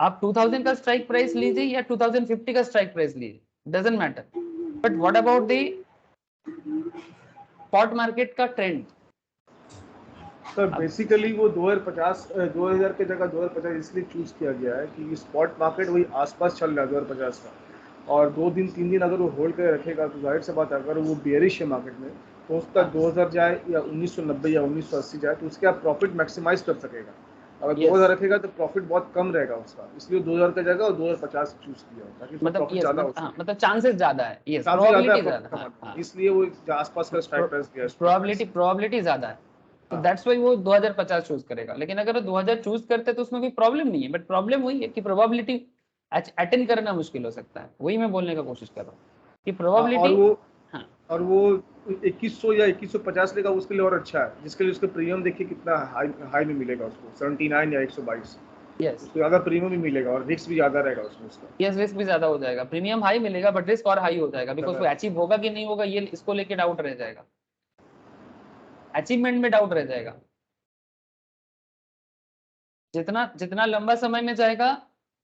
आप 2000 का स्ट्राइक प्राइस लीजिए या 2050 का स्ट्राइक प्राइस लीजिए, doesn't matter, but what about the spot market का ट्रेंड। सर बेसिकली वो 2000 के जगह 2050 इसलिए चूज किया गया है कि स्पॉट मार्केट वही आसपास चल रहा है 2050 का, और 2 दिन 3 दिन अगर वो होल्ड कर रखेगा तो जाहिर सी बात है अगर वो बेयरिश है मार्केट में तो उसका 2000 जाए या 1990 या 1980 जाए तो उसके आप प्रॉफिट मैक्सिमाइज कर सकेगा। अगर 2000 रखेगा तो प्रॉफिट बहुत कम रहेगा उसका, इसलिए 2000 की जगह 2050 चूज किया ताकि प्रॉफिट ज्यादा हो सके। मतलब चांसेस ज्यादा है, यस, प्रोबेबिलिटी ज्यादा, इसलिए वो आसपास का स्ट्राइक प्राइस दिया है, प्रोबेबिलिटी ज्यादा है, तो दैट्स व्हाई वो 2050 चूज करेगा। लेकिन अगर वो 2000 चूज करते तो उसमें कोई प्रॉब्लम नहीं है, बट प्रॉब्लम वही है कि प्रोबेबिलिटी अटेंड करना मुश्किल हो सकता है, वही मैं बोलने का कोशिश कर रहा हूँ कि प्रोबेबिलिटी। और वो 2100 या 2150 लेगा उसके लिए और अच्छा है, जिसके लिए उसका प्रीमियम देखिए कितना हाई में मिलेगा उसको, 79 या 122। यस, उसको ज्यादा प्रीमियम भी मिलेगा और रिस्क भी ज्यादा रहेगा उसमें उसका। यस, रिस्क भी ज्यादा हो जाएगा, प्रीमियम हाई मिलेगा बट रिस्क और हाई हो जाएगा, बिकॉज वो अचीव होगा कि नहीं होगा ये इसको लेके डाउट रह जाएगा, अचीवमेंट में डाउट रह जाएगा। जितना जितना लंबा समय में जाएगा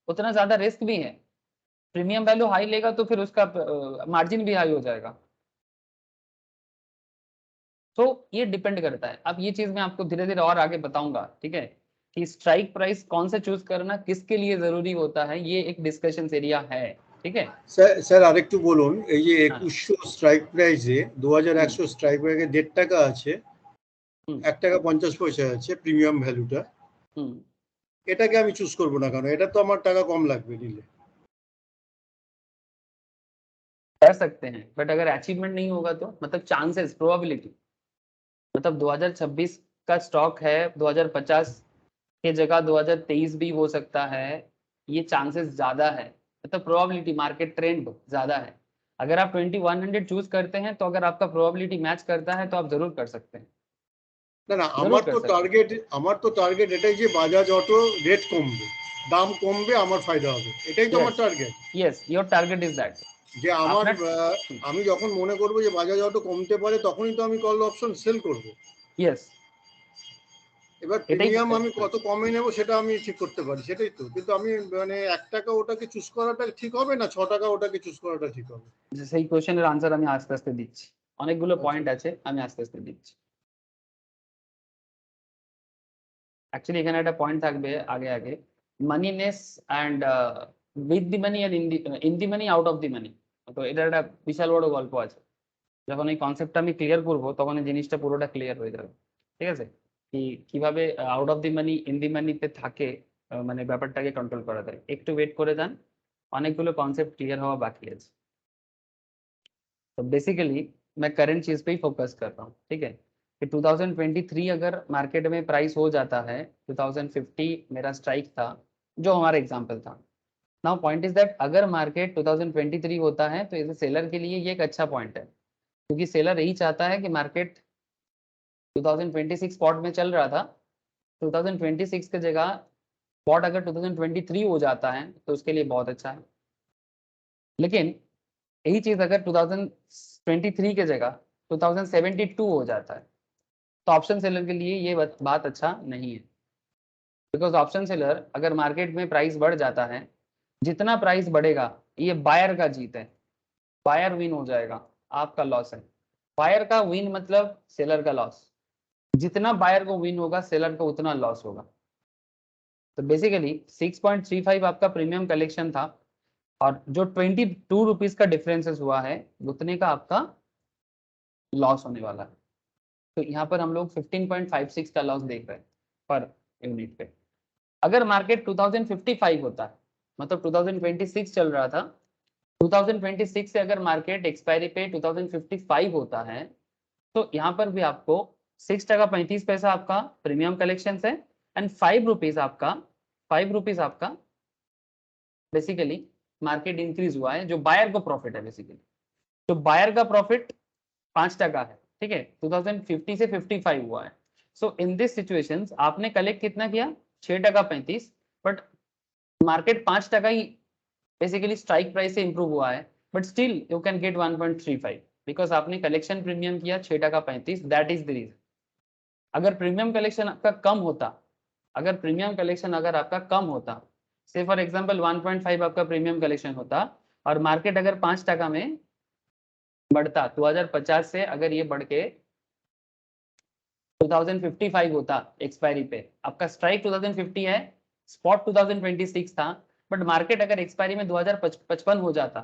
उतना ज्यादा रिस्क भी है, प्रीमियम वैल्यू हाई लेगा तो फिर उसका मार्जिन भी हाई हो जाएगा। तो ये डिपेंड करता है। अब ये चीज मैं आपको धीरे धीरे और आगे बताऊंगा, ठीक है, कि स्ट्राइक प्राइस कौन सा चूज करना किसके लिए जरूरी होता है, ये एक डिस्कशन एरिया है, ठीक है। স্যার আরেকটু বলুন, এই যে 2100 স্ট্রাইক প্রাইসে 2100 স্ট্রাইক প্রাইসে 1.5 টাকা আছে, 1 টাকা 50 পয়সা আছে প্রিমিয়াম ভ্যালুটা, এটাকে আমি চুজ করব না কারণ এটা তো আমার টাকা কম লাগবে নিলে। कर सकते हैं, बट अगर अचीवमेंट नहीं होगा तो मतलब चांसेस, प्रोबेबिलिटी, मतलब 2026 का स्टॉक है, 2050 के जगह 2023 भी हो सकता है, ये चांसेस ज्यादा है, मतलब प्रोबेबिलिटी, मार्केट ट्रेंड ज्यादा है। अगर आप 2100 चूज करते हैं तो अगर आपका प्रोबेबिलिटी मैच करता है तो आप जरूर कर सकते हैं। না না, আমার তো টার্গেট এটাই যে বাজাজ অটো রেট কমবে, দাম কমবে, আমার ফায়দা হবে, এটাই তো আমার target. Yes, your target is that, যে আমার আমি যখন মনে করব যে বাজাজ অটো কমতে পারে তখনই তো আমি কল অপশন সেল করব। यस, এবার প্রিমিয়াম আমি কত কমে নেব সেটা আমি ঠিক করতে পারি, সেটাই তো। কিন্তু আমি মানে 1 টাকা ওটাকে চুজ করাটা ঠিক হবে না 6 টাকা ওটাকে চুজ করাটা ঠিক হবে? সেই কোশ্চেনের আনসার আমি আস্তে আস্তে দিচ্ছি, অনেকগুলো পয়েন্ট আছে আমি আস্তে আস্তে দিচ্ছি। অ্যাকচুয়ালি এখানে একটা পয়েন্ট থাকবে আগে আগে, মানিনেস and with the money and in the money out of the money. তো এটা একটা বিশাল বড় গল্প আছে, যখন এই কনসেপ্টটা আমি ক্লিয়ার করবো তখন এই জিনিসটা পুরোটা ক্লিয়ার হয়ে যাবে, ঠিক আছে, কি কিভাবে out of the money in the মানিতে থাকে, মানে ব্যাপারটাকে কন্ট্রোল করা যায়। একটু ওয়েট করে যান, অনেকগুলো কনসেপ্ট क्लियर হওয়া बाकी আছে। तो बेसिकली मैं करंट चीज पे ही फोकस कर रहा हूँ, ठीक है, कि 2023 अगर मार्केट में प्राइस हो जाता है, 2050 मेरा स्ट्राइक था जो हमारा एग्जांपल था नाउ पॉइंट इज दैट अगर मार्केट 2023 होता है तो एज ए सेलर के लिए ये एक अच्छा पॉइंट है, क्योंकि सेलर यही चाहता है कि मार्केट 2026 स्पॉट में चल रहा था, 2026 की जगह स्पॉट अगर 2023 हो जाता है तो उसके लिए बहुत अच्छा है। लेकिन यही चीज अगर 2023 की जगह 2072 हो जाता है तो ऑप्शन सेलर के लिए ये बात अच्छा नहीं है, बिकॉज ऑप्शन सेलर अगर मार्केट में प्राइस बढ़ जाता है, जितना प्राइस बढ़ेगा ये बायर का जीत है, बायर विन हो जाएगा, आपका लॉस है। बायर का विन मतलब सेलर का लॉस, जितना बायर को विन होगा सेलर को उतना लॉस होगा। तो बेसिकली 6.35 आपका प्रीमियम कलेक्शन था और जो 22 रुपीज का डिफरेंसेस हुआ है उतने का आपका लॉस होने वाला है। तो यहाँ पर हम लोग 15.56 का लॉस देख रहे हैं पर यूनिट पे। अगर मार्केट 2055 होता है, मतलब 2026 चल रहा था, 2026 से अगर मार्केट एक्सपायरी पे 2055 होता है तो यहाँ पर भी आपको 6.35 आपका प्रीमियम कलेक्शन है एंड 5 रुपीज आपका बेसिकली मार्केट इंक्रीज हुआ है, जो बायर को प्रॉफिट है। बेसिकली तो बायर का प्रॉफिट 5% है, ठीक है, 2050 से 55 हुआ है। सो इन दिस सिचुएशंस आपने कलेक्ट कितना किया 6.35, but market 5% he basically strike price से इंप्रूव हुआ है, but still you can get 1.35 because आपने कलेक्शन प्रीमियम किया 6.35, दैट इज द रीजन। अगर प्रीमियम कलेक्शन आपका कम होता, अगर प्रीमियम कलेक्शन अगर आपका कम होता, से फॉर एग्जांपल 1.5 आपका प्रीमियम कलेक्शन होता और मार्केट अगर 5% में बढ़ता, 2050 से अगर ये बढ़ के 2055 होता एक्सपायरी पे, आपका स्ट्राइक 2050 है, स्पॉट 2026 था, बट मार्केट अगर एक्सपायरी में 2055 हो जाता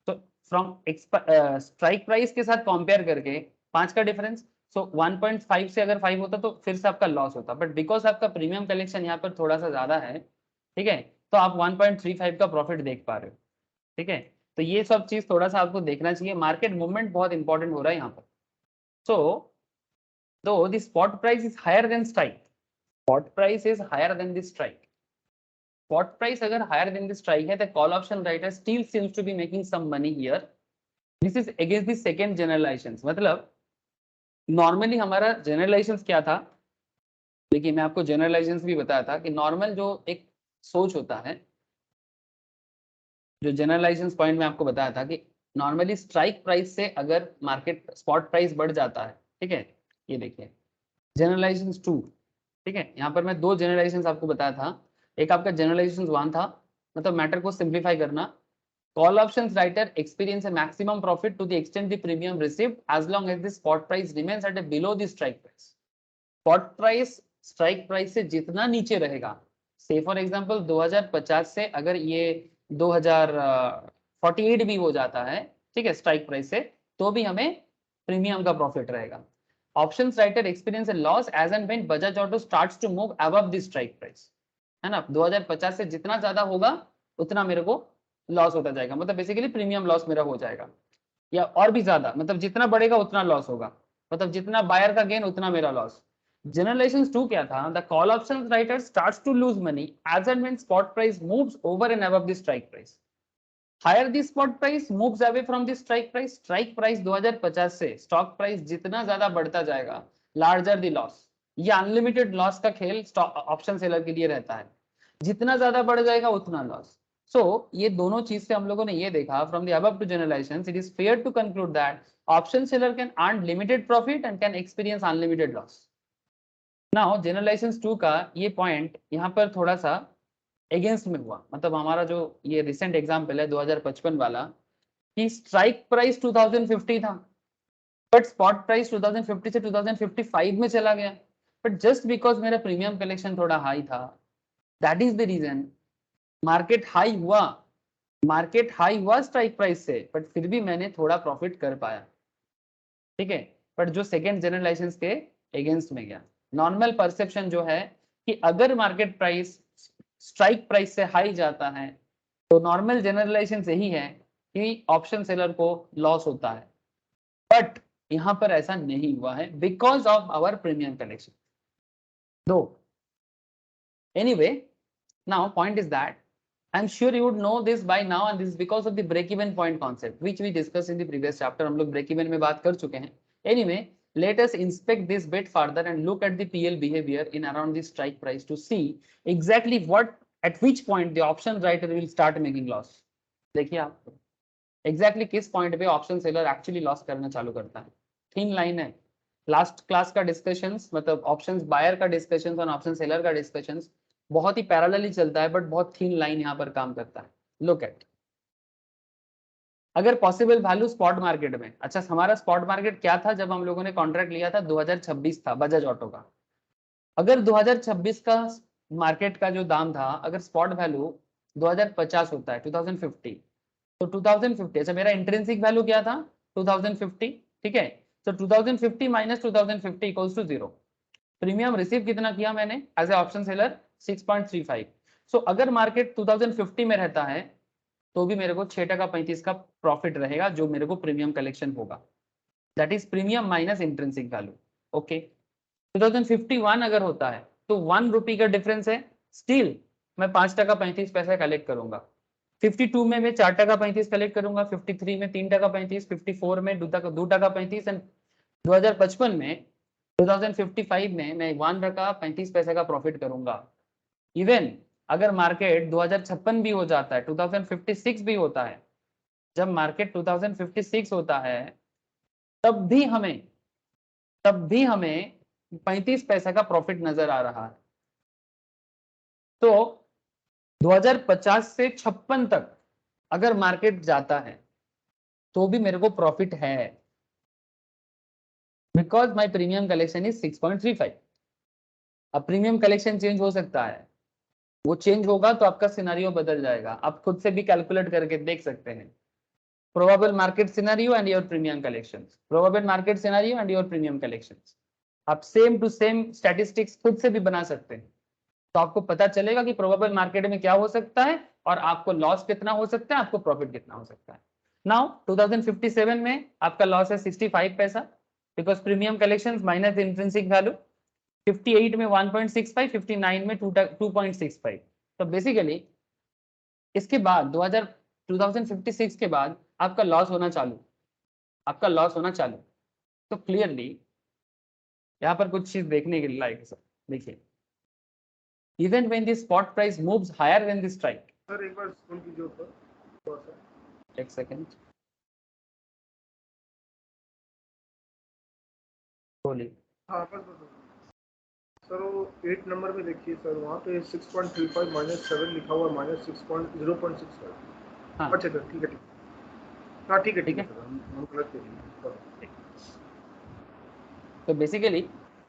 तो फ्रॉम स्ट्राइक प्राइस के साथ कंपेयर करके 5 का डिफरेंस, सो 1.5 से अगर 5 होता तो फिर से आपका लॉस होता, बट बिकॉज आपका प्रीमियम कलेक्शन यहाँ पर थोड़ा सा ज्यादा है, ठीक है, तो आप 1.35 का प्रॉफिट देख पा रहे हो, ठीक है। तो ये सब चीज थोड़ा सा आपको देखना चाहिए, मार्केट मूवमेंट बहुत इंपॉर्टेंट हो रहा है यहाँ पर। सो though the spot price is higher than strike, spot price is higher than the strike, spot price अगर higher than the strike है, the call option writer still seems to be making some money here. This is against the second generalizations, मतलब normally हमारा generalisations क्या था, देखिए मैं आपको generalisations भी बताया था कि नॉर्मल जो एक सोच होता है, जो जनरलाइजेशंस पॉइंट में आपको बताया था कि नॉर्मली स्ट्राइक प्राइस से अगर मार्केट स्पॉट प्राइस बढ़ जाता है, ठीक है, ये देखिए जनरलाइजेशंस 2, ठीक है, यहाँ पर मैं 2 जनरलाइजेशंस आपको बताया था। एक आपका जनरलाइजेशंस 1 था, मतलब मैटर को सिंप्लीफाई करना, call options writer experience a maximum profit to the extent the premium received as long as the spot price remains at below the strike price. Spot price strike price से जितना नीचे रहेगा, से for example 2050 से अगर ये 2048 भी हो जाता है, ठीक है, स्ट्राइक प्राइस से, तो भी हमें प्रीमियम का प्रॉफिट रहेगा। Options writer experience a loss as and when Bajaj auto starts to move above the strike price, है ना, 2050 से जितना ज्यादा होगा उतना मेरे को लॉस होता जाएगा, मतलब बेसिकली प्रीमियम लॉस मेरा हो जाएगा, या और भी ज्यादा, मतलब जितना बढ़ेगा उतना लॉस होगा, मतलब जितना बायर का गेन उतना मेरा लॉस। जनरलाइजेशन 2 क्या था, the call option writer starts to lose money as and when spot price moves over and above the strike price, higher the spot price moves away from the strike price, strike price 2050 से stock price जितना ज्यादा बढ़ता जाएगा larger the loss. ये unlimited loss का खेल option seller के लिए रहता है, जितना ज्यादा बढ़ जाएगा उतना लॉस। सो ये दोनों चीज से हम लोगों ने ये देखा from the above two generalizations, it is fair to conclude that option seller can earn limited profit and can experience unlimited loss. Now generalizations 2 का ये पॉइंट यहाँ पर थोड़ा सा अगेंस्ट में हुआ, मतलब हमारा जो ये रिसेंट एग्जाम्पल है 2055 वाला, कि स्ट्राइक प्राइस 2050 था बट स्पॉट प्राइस 2050 से 2055 में चला गया, बट जस्ट बिकॉज मेरा प्रीमियम कलेक्शन थोड़ा हाई था, that is the reason market high हुआ स्ट्राइक प्राइस से, बट फिर भी मैंने थोड़ा प्रॉफिट कर पाया, ठीक है, बट जो सेकेंड जनरलाइजेशंस के अगेंस्ट में गया। नॉर्मल परसेप्शन जो है कि अगर मार्केट प्राइस स्ट्राइक प्राइस से हाई जाता है तो नॉर्मल जनरलाइजेशन यही है कि ऑप्शन सेलर को लॉस होता है, बट यहां पर ऐसा नहीं हुआ है because of our premium collection दो। Anyway, now point is that I'm sure you would know this by now, and this is because of the break-even point concept, which we discussed in the previous chapter. हम लोग break-even में बात कर चुके हैं. Anyway, let us inspect this bit further and look at the PL behavior in around the strike price to see exactly at which point the option writer will start making loss. देखिए आप exactly किस point पे option seller actually loss करना चालू करता है. Thin line है. Last class का डिस्कशंस, मतलब ऑप्शंस बायर का डिस्कशंस और ऑप्शन सेलर का डिस्कशंस बहुत ही पैरेलली चलता है, बट बहुत थिन लाइन यहाँ पर काम करता है. लुक एट, अगर पॉसिबल वैल्यू स्पॉट मार्केट में, अच्छा हमारा स्पॉट मार्केट क्या था जब हम लोगों ने कॉन्ट्रैक्ट लिया था, 2026 था बजाज ऑटो का. अगर 2026 का मार्केट का जो दाम था, अगर स्पॉट वैल्यू 2050 होता है, 2050, तो 2050, अच्छा मेरा इंट्रिंसिक वैल्यू क्या था 2050, ठीक है. So 2050 minus 2050 equals to 0. Premium receive कितना किया मैंने एज ए ऑप्शन सेलर 6.35. सो अगर मार्केट 2050 में रहता है तो भी मेरे को 6.35 का प्रॉफिट रहेगा, जो मेरे को प्रीमियम कलेक्शन होगा. That is premium minus intrinsic value. Okay, 2051 अगर होता है तो 1 रुपी का डिफरेंस है, स्टिल मैं 5.35 कलेक्ट करूंगा. 52 में मैं 4.35 कलेक्ट करूंगा, 53 में 3.35, 54 में 2.35 एंड 2055 में 2055 में मैं 1.35 का प्रॉफिट करूंगा. इवन अगर मार्केट 2056 भी हो जाता है, 2056 भी होता है, जब मार्केट 2056 होता है तब भी हमें 35 पैसे का प्रॉफिट नजर आ रहा है. तो 2050 से 56 तक अगर मार्केट जाता है तो भी मेरे को प्रॉफिट है, because my premium collection is 6.35. अब प्रीमियम कलेक्शन चेंज हो सकता है, वो चेंज होगा तो आपका सिनेरियो बदल जाएगा. आप खुद से भी कैलकुलेट करके देख सकते हैं. Probable market scenario and your premium collections, probable market scenario and your premium collections. आप सेम टू सेम स्टैटिस्टिक्स खुद से भी बना सकते हैं, तो आपको पता चलेगा कि प्रोबेबल मार्केट में क्या हो सकता है और आपको लॉस कितना हो सकता है, आपको प्रॉफिट कितना हो सकता है. नाउ 2057 में आपका लॉस है 65 पैसा, because premium collections minus intrinsic value. 58 में 1.65, 59 में 2.65. तो बेसिकली इसके बाद 2056 के बाद आपका लॉस होना चालू, तो क्लियरली यहाँ पर कुछ चीज देखने के लिए लायक है सर. देखिए, even when the spot price moves higher than the strike. Sir एक बार स्क्रॉल कीजिए ऊपर. एक सेकंड, बोलिए. हाँ बस सर वो 8 नंबर में देखिए सर, वहाँ पे 6.35 माइनस 7 लिखा हुआ, माइनस 0.65. हाँ अच्छा सर ठीक है. हाँ ठीक है सर, हम गलत थे. तो बेसिकली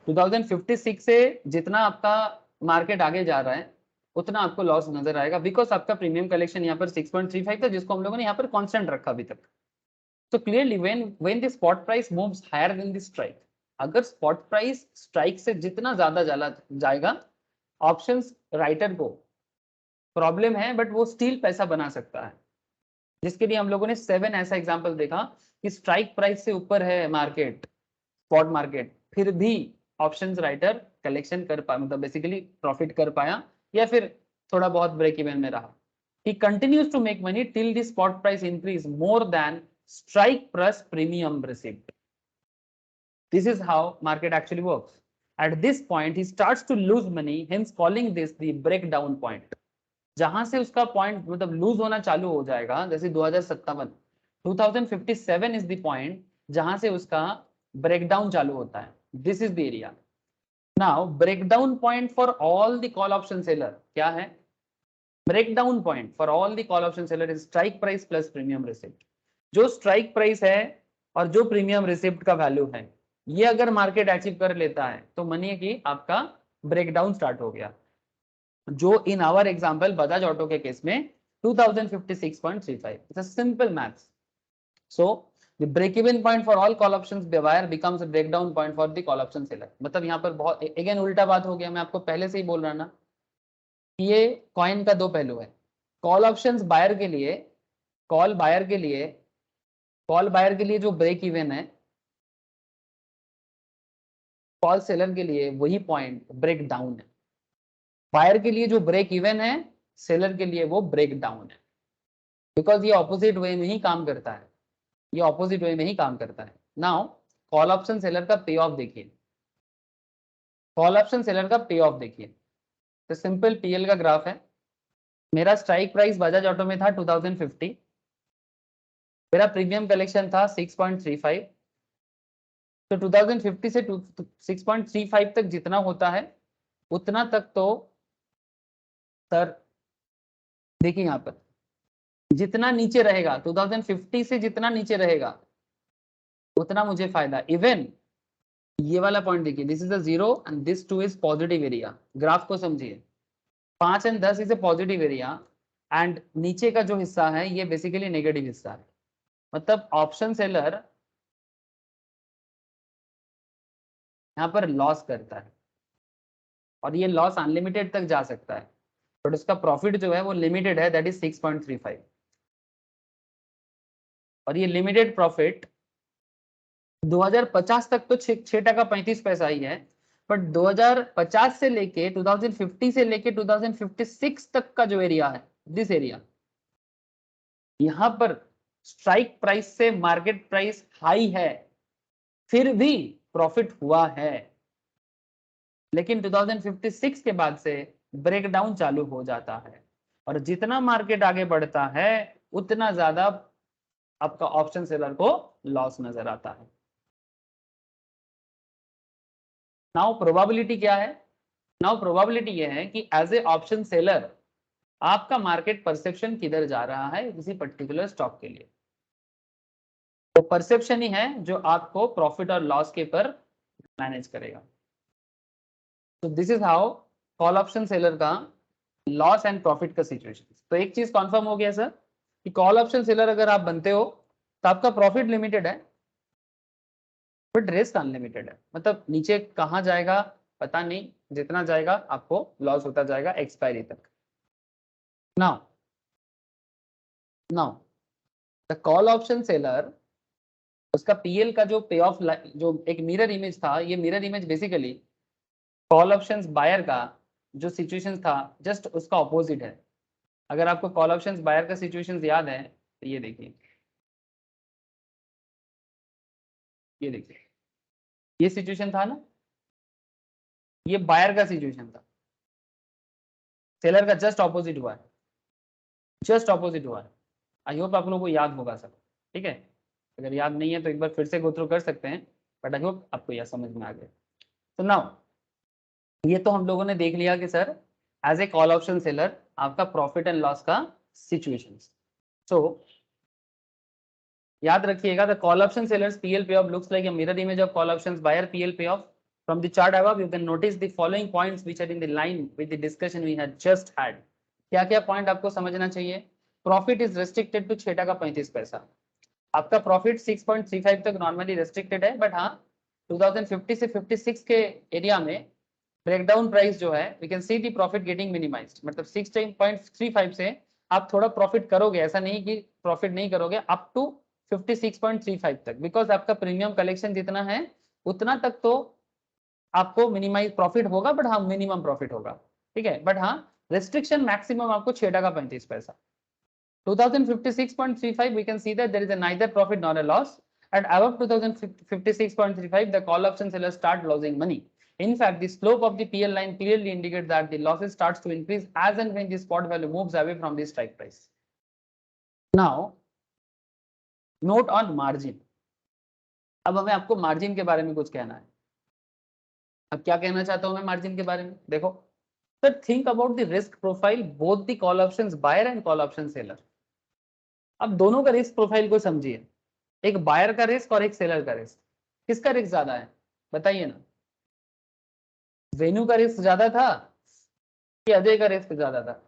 2056 से जितना आपका मार्केट आगे जा रहा है उतना आपको लॉस नजर आएगा, बिकॉज आपका प्रीमियम कलेक्शन यहाँ पर 6.35 था, जिसको हम लोगों ने यहाँ पर कांस्टेंट रखा अभी तक. तो clearly when the spot price moves higher than the strike, अगर स्पॉट प्राइस स्ट्राइक से जितना ज्यादा जाएगा, ऑप्शंस राइटर को प्रॉब्लम है, बट वो स्टिल पैसा बना सकता है. जिसके लिए हम लोगों ने 7 ऐसा एग्जांपल देखा कि स्ट्राइक प्राइस से ऊपर है मार्केट, स्पॉट मार्केट, फिर भी ऑप्शंस राइटर कलेक्शन कर पाया, मतलब बेसिकली प्रॉफिट कर पाया, या फिर थोड़ा बहुत ब्रेक इवन में रहा. He continues to make money till the spot price increase more than strike plus premium receipt. This is how market actually works. At this point, he starts to lose money, hence calling this the breakdown point. जहां से उसका point मतलब loose होना चालू हो जाएगा, जैसे 2057, 2057 is the point जहां से उसका ब्रेकडाउन चालू होता है. This is the area. Now breakdown point for all the call option seller क्या है? Breakdown point for all the call option seller is strike price plus premium receipt. जो strike price है और जो प्रीमियम रिसिप्ट का value है, ये अगर मार्केट अचीव कर लेता है तो मानिए कि आपका ब्रेकडाउन स्टार्ट हो गया, जो in our example Bajaj auto के केस में 2056.35. It's a simple maths. So the break even point for all call options buyer becomes a breakdown point for the call option seller. मतलब यहाँ पर बहुत अगेन उल्टा बात हो गया, मैं आपको पहले से ही बोल रहा ना, ये कॉइन का दो पहलू है. कॉल ऑप्शंस बायर के लिए, कॉल बायर के लिए जो ब्रेक इवन है, कॉल सेलर के लिए वही पॉइंट ब्रेक डाउन है. बायर के लिए जो ब्रेक इवन है सेलर के लिए वो ब्रेक डाउन है, बिकॉज ये ऑपोजिट वे में ही काम करता है, ये ऑपोजिट वे में ही काम करता है। नाउ कॉल ऑप्शन सेलर का पे ऑफ देखिए, कॉल ऑप्शन सेलर का पे ऑफ देखिए, तो सिंपल पीएल का ग्राफ है। मेरा स्ट्राइक प्राइस बजाज ऑटो में था 2050, मेरा प्रीमियम कलेक्शन था 6.35, तो 2050 से 6.35 तक जितना होता है उतना तक तो सर देखिए यहाँ पर जितना नीचे रहेगा 2050 से जितना नीचे रहेगा उतना मुझे फायदा। इवन ये वाला पॉइंट देखिए, this is a 0 and this 2 is positive area, graph को समझिए, 5 and 10 is a positive area and नीचे का जो हिस्सा है ये बेसिकली नेगेटिव हिस्सा है। मतलब ऑप्शन सेलर यहाँ पर लॉस करता है और ये लॉस अनलिमिटेड तक जा सकता है, बट उसका प्रॉफिट जो है वो लिमिटेड है, दैट इज 6.35, और ये लिमिटेड प्रॉफिट 2050 तक तो 6.35 ही है, बट 2050 से लेके 2050 से लेके 2056 तक का जो एरिया है, दिस एरिया, यहां पर स्ट्राइक प्राइस से मार्केट प्राइस हाई है, फिर भी प्रॉफिट हुआ है, लेकिन 2056 के बाद से ब्रेकडाउन चालू हो जाता है, और जितना मार्केट आगे बढ़ता है उतना ज्यादा आपका ऑप्शन सेलर को लॉस नजर आता है। नाउ प्रोबेबिलिटी क्या है? नाउ प्रोबेबिलिटी यह है कि एज ए ऑप्शन सेलर आपका मार्केट परसेप्शन किधर जा रहा है किसी पर्टिकुलर स्टॉक के लिए, तो परसेप्शन ही है जो आपको प्रॉफिट और लॉस के पर मैनेज करेगा। तो this is how call option seller का लॉस एंड प्रॉफिट का सिचुएशन। तो एक चीज कंफर्म हो गया सर कि कॉल ऑप्शन सेलर अगर आप बनते हो तो आपका प्रॉफिट लिमिटेड है बट रिस्क अनलिमिटेड है। मतलब नीचे कहाँ जाएगा पता नहीं, जितना जाएगा आपको लॉस होता जाएगा एक्सपायरी तक। Now the call option seller, उसका पीएल का जो पे ऑफ जो एक मिरर इमेज था, ये mirror image basically call options buyer का जो सिचुएशन था जस्ट उसका ऑपोजिट है। अगर आपको कॉल ऑप्शंस बायर का सिचुएशन याद है तो ये देखिए, ये देखिए ये सिचुएशन था ना, ये बायर का सिचुएशन था, सेलर का जस्ट ऑपोजिट हुआ है, जस्ट ऑपोजिट हुआ है। आई होप आप लोगों को याद होगा सब, ठीक है? अगर याद नहीं है तो एक बार फिर से गो थ्रू कर सकते हैं, बट आई होप आपको यह समझ में आ गया। तो नाउ ये तो हम लोगों ने देख लिया कि sir as a call option seller आपका प्रॉफिट एंड लॉस का सिचुएशन। सो याद रखिएगा, the call option sellers PL payoff looks like a mirror image of call options buyer PL payoff. From the chart above, you can notice the following points which are in the line with the discussion we had just had. क्या क्या point आपको समझना चाहिए? Profit is restricted to 6.35। आपका profit 6.35 तक normally restricted है, but हाँ 2050 से 56 के एरिया में ब्रेकडाउन प्राइस जो है we can see the profit getting minimized. मतलब 6.35 से आप थोड़ा प्रॉफिट करोगे, ऐसा नहीं कि प्रॉफिट नहीं करोगे, अप टू 56.35 तक, बिकॉज आपका प्रीमियम कलेक्शन जितना है उतना तक तो आपको मिनिमाइज प्रॉफिट होगा, बट हाँ मिनिमम प्रॉफिट होगा, ठीक है? बट हाँ रेस्ट्रिक्शन मैक्सिमम आपको 6.35। 2056.35 we can see that there is a neither profit nor a loss. At above 2056.35 the call option sellers start losing money. In fact, the slope of the PL line clearly indicates that the losses starts to increase as and when the spot value moves away from the strike price. Now note on margin. अब हमें आपको margin के बारे में कुछ कहना है। अब क्या कहना चाहता हूं मैं मार्जिन के बारे में? देखो sir, think about the risk profile both the call options buyer and call option seller. अब दोनों का रिस्क प्रोफाइल को समझिए, एक बायर का रिस्क और एक सेलर का रिस्क। किसका रिस्क ज्यादा है बताइए ना? वेन्यू का रिस्क ज्यादा था कि अजय का रिस्क ज्यादा था?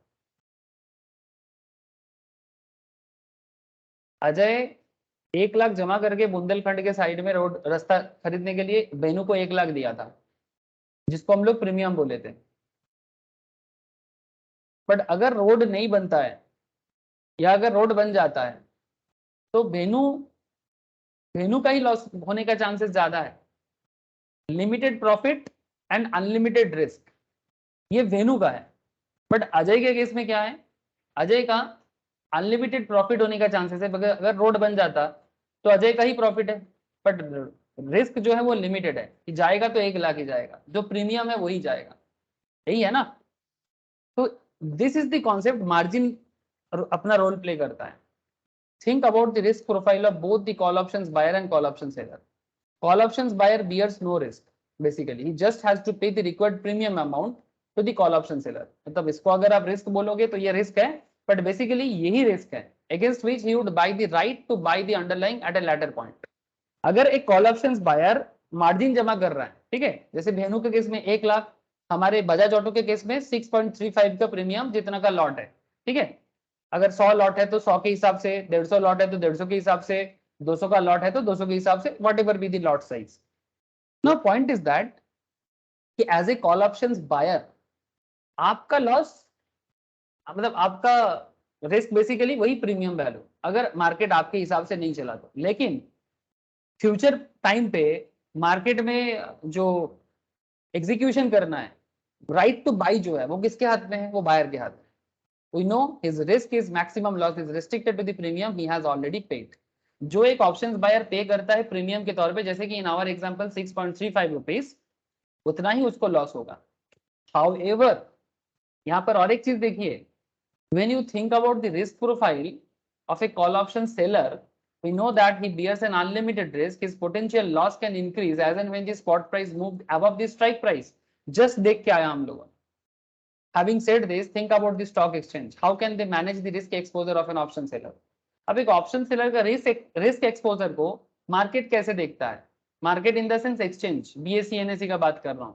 अजय 1 लाख जमा करके बुंदेलखंड के साइड में रोड रास्ता खरीदने के लिए वेन्यू को 1 लाख दिया था, जिसको हम लोग प्रीमियम बोले थे। बट अगर रोड नहीं बनता है या अगर रोड बन जाता है तो वेन्यू का ही लॉस होने का चांसेस ज्यादा है। Limited profit and unlimited risk ये वेन्यू का है, बट अजय के केस में क्या है, अजय का अनलिमिटेड प्रॉफिट होने का चांसेस है, अगर रोड बन जाता तो अजय का ही प्रॉफिट है, बट रिस्क जो है वो लिमिटेड है कि जाएगा तो 1 लाख ही जाएगा, जो प्रीमियम है वही जाएगा, यही है ना। तो this is the concept, margin अपना रोल प्ले करता है। Think about the risk profile of both the call options buyer and call option seller. Call options buyer bears no risk, basically he just has to pay the required premium amount to the call option seller। मतलब इसको अगर आप risk बोलोगे तो ये risk है, but basically यही risk है against which he would buy the right to buy the underlying at a later point. अगर एक कॉल ऑप्शंस बायर मार्जिन जमा कर रहा है, ठीक है, जैसे भेनु के केस में 1 लाख, हमारे बजाज ऑटो के केस में 6.35 का प्रीमियम जितना का लॉट है, ठीक है। अगर 100 लॉट है तो 100 के हिसाब से, 150 लॉट है तो 150 के हिसाब से, 200 का लॉट है तो 200 के हिसाब से, whatever be the lot size. Now point is that कि as a call options buyer आपका लॉस, मतलब आपका रिस्क बेसिकली वही प्रीमियम वैल्यू, अगर मार्केट आपके हिसाब से नहीं चला तो। लेकिन फ्यूचर टाइम पे मार्केट में जो एग्जीक्यूशन करना है, राइट टू बाई जो है वो किसके हाथ में है, वो बायर के हाथ में। We know his risk is maximum loss is restricted to the premium he has already paid। जो एक ऑप्शंस बायर पे करता है प्रीमियम के तौर पे, जैसे कि इन आवर एग्जांपल 6.35 रुपीज, उतना ही उसको लॉस होगा। However, यहाँ पर और एक चीज देखिए, when you think about the risk profile of a call option seller, we know that he bears an unlimited risk, his potential loss can increase as and when the spot price moved above the strike price। just देख के आया हम लोग। Having said this, think about the stock exchange, how can they manage the risk exposure of an option seller। अब एक option seller का risk exposure को market कैसे देखता है, market in the sense exchange, BSE NSE का बात कर रहा हूं।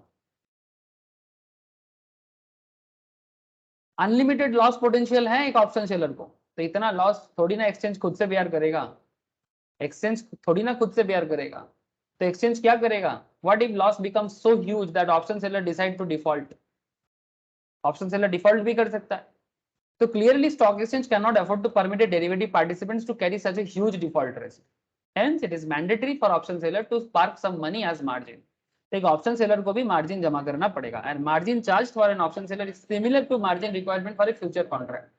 अनलिमिटेड लॉस पोटेंशियल है एक ऑप्शन सेलर को, तो इतना लॉस थोड़ी ना एक्सचेंज खुद से बेयर करेगा, एक्सचेंज थोड़ी ना खुद से बेयर करेगा। तो एक्सचेंज क्या करेगा, what if loss becomes so huge that option seller decide to default, option seller default भी कर सकता है। So clearly stock exchange cannot afford to permit a derivative participants to carry such a huge default risk। Hence it is mandatory for option seller to park some money as margin। तो एक option seller को भी margin जमा करना पड़ेगा, and margin charge for an option seller is similar to margin requirement for a future contract.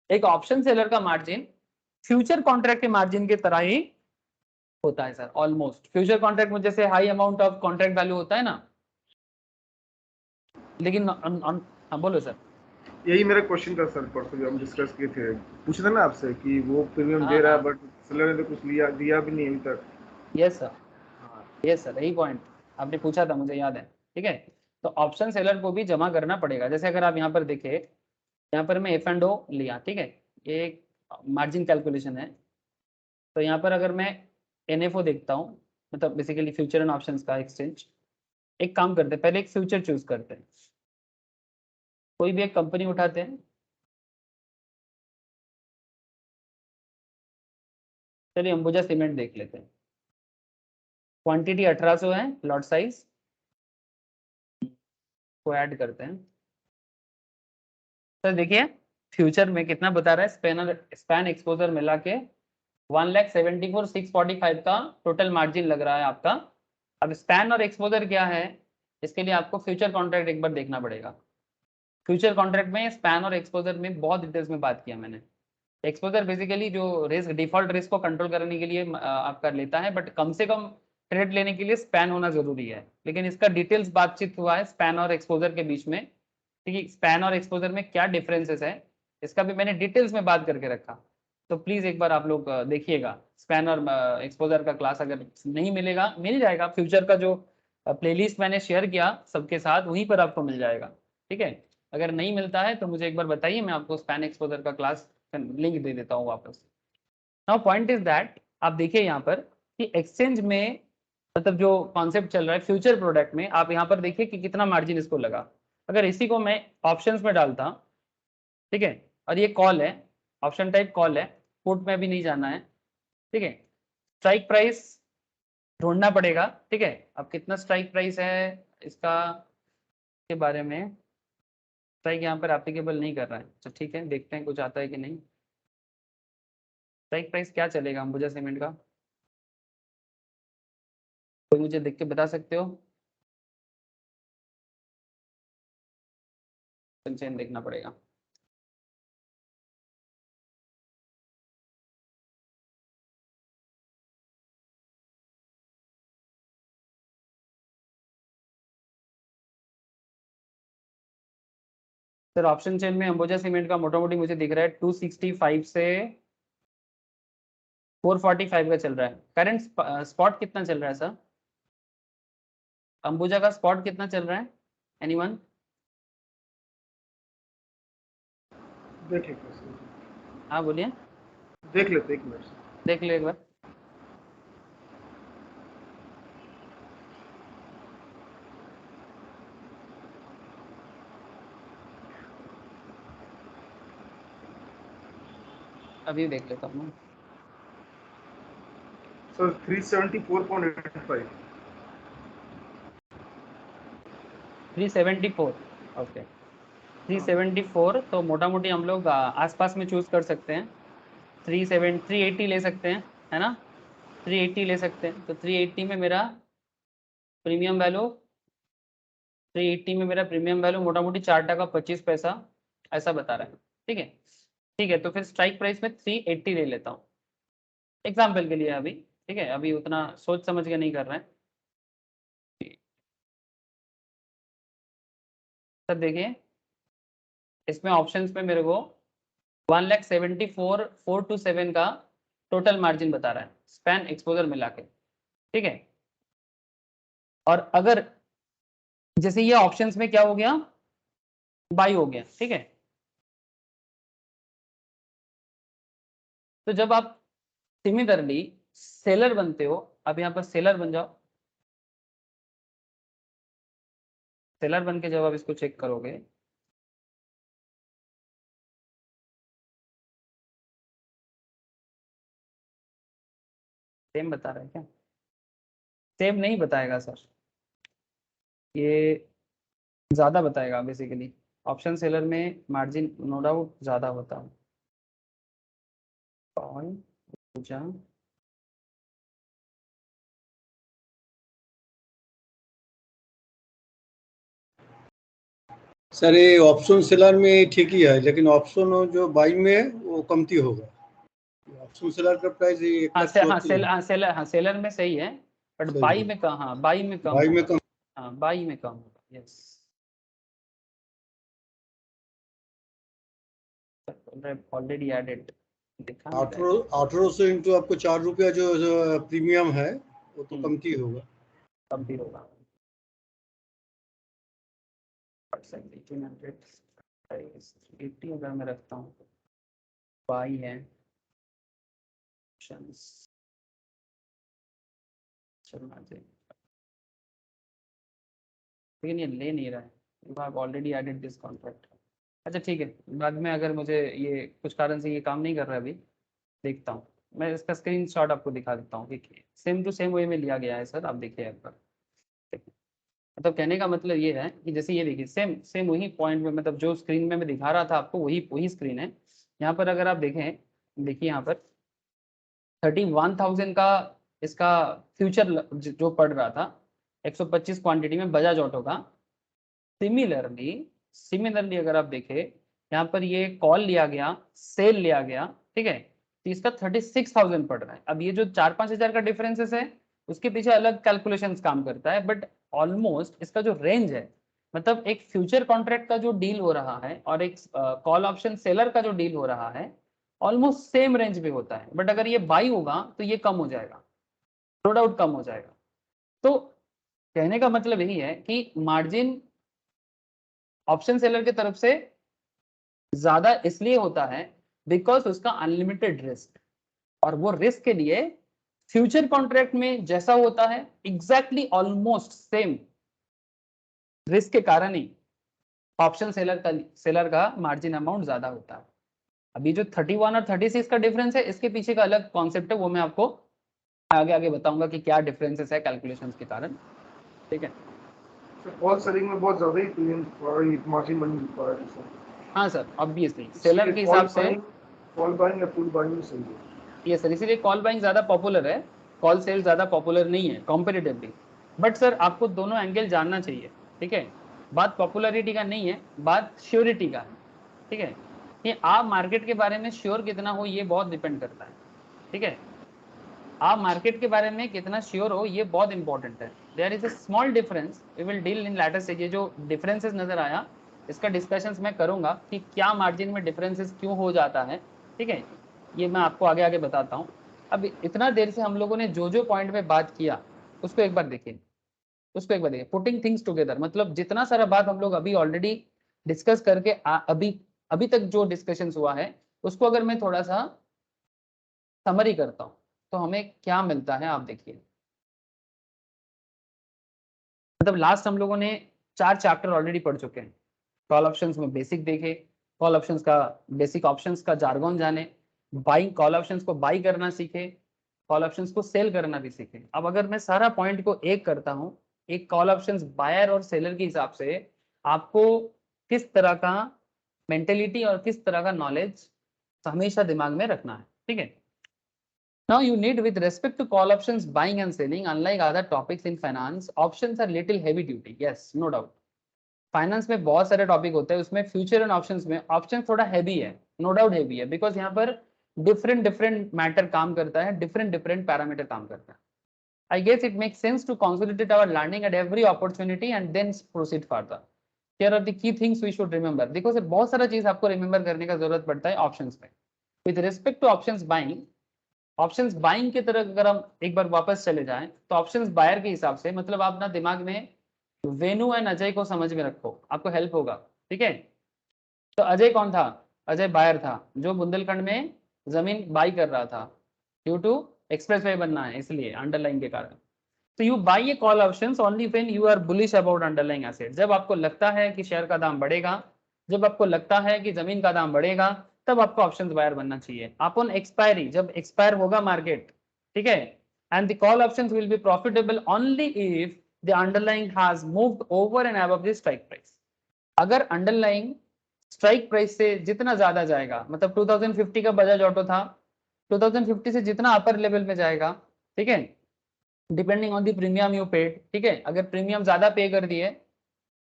एक option seller का margin future contract के मार्जिन की तरह ही होता है सर, ऑलमोस्ट। फ्यूचर कॉन्ट्रैक्ट में जैसे high amount of contract value होता है ना, लेकिन हाँ बोलो सर। यही मेरा क्वेश्चन था सर, परसों जो हम डिस्कस किए थे, पूछा था ना आपसे कि वो प्रीमियम हाँ, दे रहा है हाँ। बट सेलर ने तो कुछ दिया भी नहीं अभी तक। यस सर, यस सर, यही पॉइंट आपने पूछा था, मुझे याद है, ठीक है। तो ऑप्शन सेलर को भी जमा करना पड़ेगा। जैसे अगर आप यहाँ पर देखें, यहाँ पर मैं एफ एंड ओ लिया, ठीक है, ये मार्जिन कैलकुलेशन है। तो यहाँ पर अगर मैं एनएफओ देखता हूँ, मतलब बेसिकली फ्यूचर एंड ऑप्शंस का एक्सचेंज, एक काम करते हैं, पहले एक फ्यूचर चूज करते हैं, कोई भी एक कंपनी उठाते हैं। चलिए अंबुजा सीमेंट देख लेते हैं, क्वांटिटी 1800 है, लॉट साइज को ऐड करते हैं। सर देखिए फ्यूचर में कितना बता रहा है, स्पैन एक्सपोजर मिला के 1,74,645 का टोटल मार्जिन लग रहा है आपका। अब स्पैन और एक्सपोजर क्या है, इसके लिए आपको फ्यूचर कॉन्ट्रैक्ट एक बार देखना पड़ेगा। फ्यूचर कॉन्ट्रैक्ट में स्पैन और एक्सपोजर में बहुत डिटेल्स में बात किया मैंने। एक्सपोजर बेसिकली जो रिस्क, डिफॉल्ट रिस्क को कंट्रोल करने के लिए आपका लेता है, बट कम से कम ट्रेड लेने के लिए स्पैन होना जरूरी है। लेकिन इसका डिटेल्स बातचीत हुआ है स्पैन और एक्सपोजर के बीच में, ठीक है। स्पैन और एक्सपोजर में क्या डिफरेंसेस है, इसका भी मैंने डिटेल्स में बात करके रखा। तो प्लीज एक बार आप लोग देखिएगा, स्पैन और एक्सपोजर का क्लास अगर नहीं मिलेगा, मिल जाएगा। फ्यूचर का जो प्लेलिस्ट मैंने शेयर किया सबके साथ, वहीं पर आपको मिल जाएगा, ठीक है। अगर नहीं मिलता है तो मुझे एक बार बताइए, मैं आपको स्पैन एक्सपोजर का क्लास लिंक दे देता हूँ वापस। नाउ पॉइंट इज दैट, आप देखिए यहाँ पर कि एक्सचेंज में, मतलब जो कॉन्सेप्ट चल रहा है फ्यूचर प्रोडक्ट में, आप यहाँ पर देखिए कि कितना मार्जिन इसको लगा। अगर इसी को मैं ऑप्शंस में डालता, ठीक है, और ये कॉल है, ऑप्शन टाइप कॉल है, पुट में भी नहीं जाना है, ठीक है। स्ट्राइक प्राइस ढूंढना पड़ेगा, ठीक है। अब कितना स्ट्राइक प्राइस है इसका के बारे में, स्ट्राइक यहाँ पर एप्लीकेबल नहीं कर रहा है, तो ठीक है, देखते हैं कुछ आता है कि नहीं। स्ट्राइक प्राइस क्या चलेगा अंबुजा सीमेंट का, कोई मुझे देख के बता सकते हो? चेन देखना पड़ेगा। सर ऑप्शन चेन में अंबुजा सीमेंट का मोटा मोटी मुझे दिख रहा है 265 से 445 का चल रहा है। करंट स्पॉट कितना चल रहा है सर? अंबुजा का स्पॉट कितना चल रहा है? एनीवन? देख लेते, हाँ बोलिए। देख लेते, एक मिनट देख ले एक बार। अभी देख लेता हूँ। सर 374.85। 374 ओके 374 तो मोटा मोटी हम लोग आसपास में चूज कर सकते हैं। 380 ले सकते हैं, है ना? 380 ले सकते हैं। तो 380 में मेरा प्रीमियम वैल्यू 380 में मेरा प्रीमियम वैल्यू मोटा मोटी 4 टका 25 पैसा ऐसा बता रहा है। ठीक है, ठीक है। तो फिर स्ट्राइक प्राइस में 380 ले लेता हूँ एग्जाम्पल के लिए अभी। ठीक है, अभी उतना सोच समझ के नहीं कर रहे हैं। सर देखिए इसमें ऑप्शंस में मेरे को 1,74,427 का टोटल मार्जिन बता रहा है स्पैन एक्सपोजर मिला के। ठीक है, और अगर जैसे ये ऑप्शंस में क्या हो गया, बाई हो गया। ठीक है, तो जब आप सिमिलरली सेलर बनते हो, अब यहाँ पर सेलर बन जाओ। सेलर बन के जब आप इसको चेक करोगे सेम बता रहा है क्या? सेम नहीं बताएगा सर, ये ज्यादा बताएगा बेसिकली। ऑप्शन सेलर में मार्जिन नो डाउट ज्यादा होता है। सर ये ऑप्शन सेलर में ठीक ही है, लेकिन ऑप्शन जो बाई में है वो कमती होगा। ऑप्शन सेलर का प्राइस सेलर में सही है, बट बाई में कम। हाँ बाई में कम, बाई में कम। हाँ बाई में कम होगा। यस ऑलरेडी एडेड दिखा। 1800 इंटू आपको 4 रुपया जो प्रीमियम है वो तो कमती होगा। कम भी होगा। 1880 अगर मैं रखता हूँ, बाई है लेकिन ये ले नहीं रहा है। You have already added this contract. अच्छा ठीक है, बाद में अगर मुझे ये कुछ कारण से ये काम नहीं कर रहा है, अभी देखता हूँ मैं इसका स्क्रीनशॉट आपको दिखा देता हूँ कि सेम टू सेम वे में लिया गया है सर। आप देखिए एक बार। मतलब कहने का मतलब ये है कि जैसे ये देखिए सेम सेम वही पॉइंट में, मतलब जो स्क्रीन में मैं दिखा रहा था आपको वही स्क्रीन है। यहाँ पर अगर आप देखें, देखिए यहाँ पर 31,000 का इसका फ्यूचर जो पड़ रहा था 125 क्वांटिटी में बजाज ऑटो का। सिमिलरली अगर आप देखें यहाँ पर ये कॉल लिया गया, सेल लिया गया। ठीक है, तो इसका 36,000 पड़ रहा है। अब ये जो 4-5 हजार का डिफरेंसेस है उसके पीछे अलग कैलकुलेशंस काम करता है, बट ऑलमोस्ट इसका जो रेंज है, मतलब एक फ्यूचर कॉन्ट्रैक्ट का जो डील हो रहा है और एक कॉल ऑप्शन सेलर का जो डील हो रहा है ऑलमोस्ट सेम रेंज पे होता है। बट अगर ये बाई होगा तो ये कम हो जाएगा, नो डाउट कम हो जाएगा। तो कहने का मतलब यही है कि मार्जिन ऑप्शन सेलर की तरफ से ज्यादा इसलिए होता है बिकॉज उसका अनलिमिटेड रिस्क, और वो रिस्क के लिए फ्यूचर कॉन्ट्रैक्ट में जैसा होता है एग्जैक्टली ऑलमोस्ट सेम रिस्क के कारण ही ऑप्शन सेलर का मार्जिन अमाउंट ज्यादा होता है। अभी जो 31 और 36 का डिफरेंस है इसके पीछे का अलग कॉन्सेप्ट है, वो मैं आपको आगे बताऊंगा कि क्या डिफरेंसेस है कैलकुलेशंस के कारण। ठीक है, कॉल सेलिंग में बहुत ज्यादा ही प्रीमियम मार्जिन बन पा रहा है। हाँ सर ऑब्वियसली सेलर के हिसाब से कॉल बाइंग या पुट बाइंग सही है। ये सर इसीलिए कॉल बाइंग ज्यादा पॉपुलर है, कॉल सेल ज्यादा पॉपुलर नहीं है कंपैरेटिवली। बट सर आपको दोनों एंगल जानना चाहिए। ठीक है, बात पॉपुलैरिटी का नहीं है, बात श्योरिटी का है, ठीक है। कि आप मार्केट के बारे में श्योर कितना हो ये बहुत डिपेंड करता है, ठीक है। आप मार्केट के बारे में कितना श्योर हो ये बहुत इंपॉर्टेंट है। There is a small difference, we will deal in later stage. ये जो डिफरेंसेस नजर आया इसका डिस्कशंस मैं करूंगा कि क्या मार्जिन में डिफरेंसेस क्यों हो जाता है, ठीक है। ये मैं आपको आगे आगे बताता हूँ। अब इतना देर से हम लोगों ने जो पॉइंट में बात किया उसको एक बार देखिए, पुटिंग थिंग्स टुगेदर, मतलब जितना सारा बात हम लोग अभी ऑलरेडी डिस्कस करके अभी तक जो डिस्कशन हुआ है उसको अगर मैं थोड़ा सा समरी करता हूँ तो हमें क्या मिलता है आप देखिए। मतलब लास्ट हम लोगों ने 4 चैप्टर ऑलरेडी पढ़ चुके हैं। कॉल ऑप्शंस में बेसिक देखे, कॉल ऑप्शंस का बेसिक ऑप्शंस का जार्गन जाने, बाइंग कॉल ऑप्शंस को बाई करना सीखे, कॉल ऑप्शंस को सेल करना भी सीखे। अब अगर मैं सारा पॉइंट को एक करता हूँ, एक कॉल ऑप्शंस बायर और सेलर के हिसाब से आपको किस तरह का मेंटेलिटी और किस तरह का नॉलेज हमेशा दिमाग में रखना है, ठीक है। Now you need, with respect to call options buying and selling, unlike other topics in finance, options are little heavy duty. Yes, no doubt. Finance में बहुत सारे टॉपिक होते हैं, उसमें फ्यूचर एंड ऑप्शंस में ऑप्शन थोड़ा हैवी है, no doubt heavy है, बिकॉज यहाँ पर डिफरेंट मैटर काम करता है, डिफरेंट पैरामीटर काम करता है। I guess it makes sense to consolidate our learning at every opportunity and then proceed further. Here are the key things we should remember. देखो सर बहुत सारा चीज आपको रिमेंबर करने का जरूरत पड़ता है ऑप्शंस में। With respect to options buying, options buying की तरह अगर हम एक बार वापस चले जाएं तो ऑप्शंस बायर के हिसाब से, मतलब आप ना दिमाग में वेनु एंड अजय को समझ में रखो, आपको हेल्प होगा, ठीक है। तो अजय कौन था? अजय बायर था जो बुंदेलखंड में जमीन बाई कर रहा था, ड्यू टू एक्सप्रेसवे बनना है इसलिए, अंडरलाइन के कारण। तो you buy a call options only when you are bullish about underlying asset. जब आपको लगता है कि शेयर का दाम बढ़ेगा, जब आपको लगता है कि जमीन का दाम बढ़ेगा, तब आपको ऑप्शंस बायर बनना चाहिए। अपॉन एक्सपायरी, जब एक्सपायर होगा मार्केट, ठीक है, and the call options will be profitable only if the underlying has moved over and above the strike price. अगर अंडरलाइंग स्ट्राइक प्राइस से जितना ज्यादा जाएगा, मतलब 2050 का बजाज ऑटो था, 2050 से जितना अपर लेवल में जाएगा, ठीक है, depending on the premium you paid, ठीक है, अगर प्रीमियम ज्यादा पे कर दिए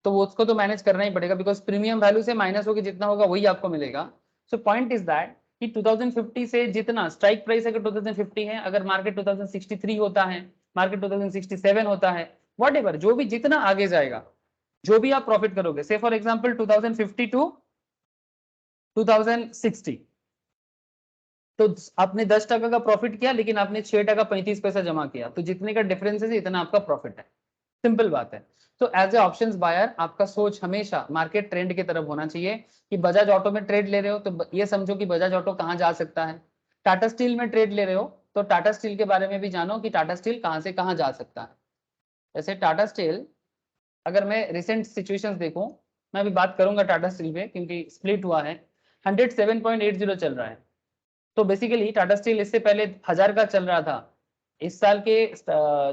तो वो उसको तो मैनेज करना ही पड़ेगा, बिकॉज प्रीमियम वैल्यू से माइनस होकर जितना होगा वही आपको मिलेगा। सो पॉइंट इज दैट कि 2050 से जितना स्ट्राइक प्राइस अगर 2050 है, अगर मार्केट 2063 होता है, मार्केट 2067 होता है, व्हाटएवर जो भी जितना आगे जाएगा, जो भी आप प्रॉफिट करोगे, से फॉर एग्जांपल 2050 टू 2060, तो आपने 10% का प्रॉफिट किया लेकिन आपने 6.35 जमा किया, तो जितने का डिफरेंस है इतना आपका प्रॉफिट है, सिंपल बात है। तो एज ए ऑप्शंस बायर आपका सोच हमेशा मार्केट ट्रेंड की तरफ होना चाहिए। कि बजाज ऑटो में ट्रेड ले रहे हो तो ये समझो कि बजाज ऑटो कहाँ जा सकता है। टाटा स्टील में ट्रेड ले रहे हो तो टाटा स्टील के बारे में भी जानो कि टाटा स्टील कहाँ से कहाँ जा सकता है। वैसे टाटा स्टील, अगर मैं रिसेंट सिचुएशंस देखूं, मैं अभी बात करूंगा टाटा स्टील पे क्योंकि स्प्लिट हुआ है, 107.80 चल रहा है। तो बेसिकली टाटा स्टील इससे पहले 1000 का चल रहा था। इस साल के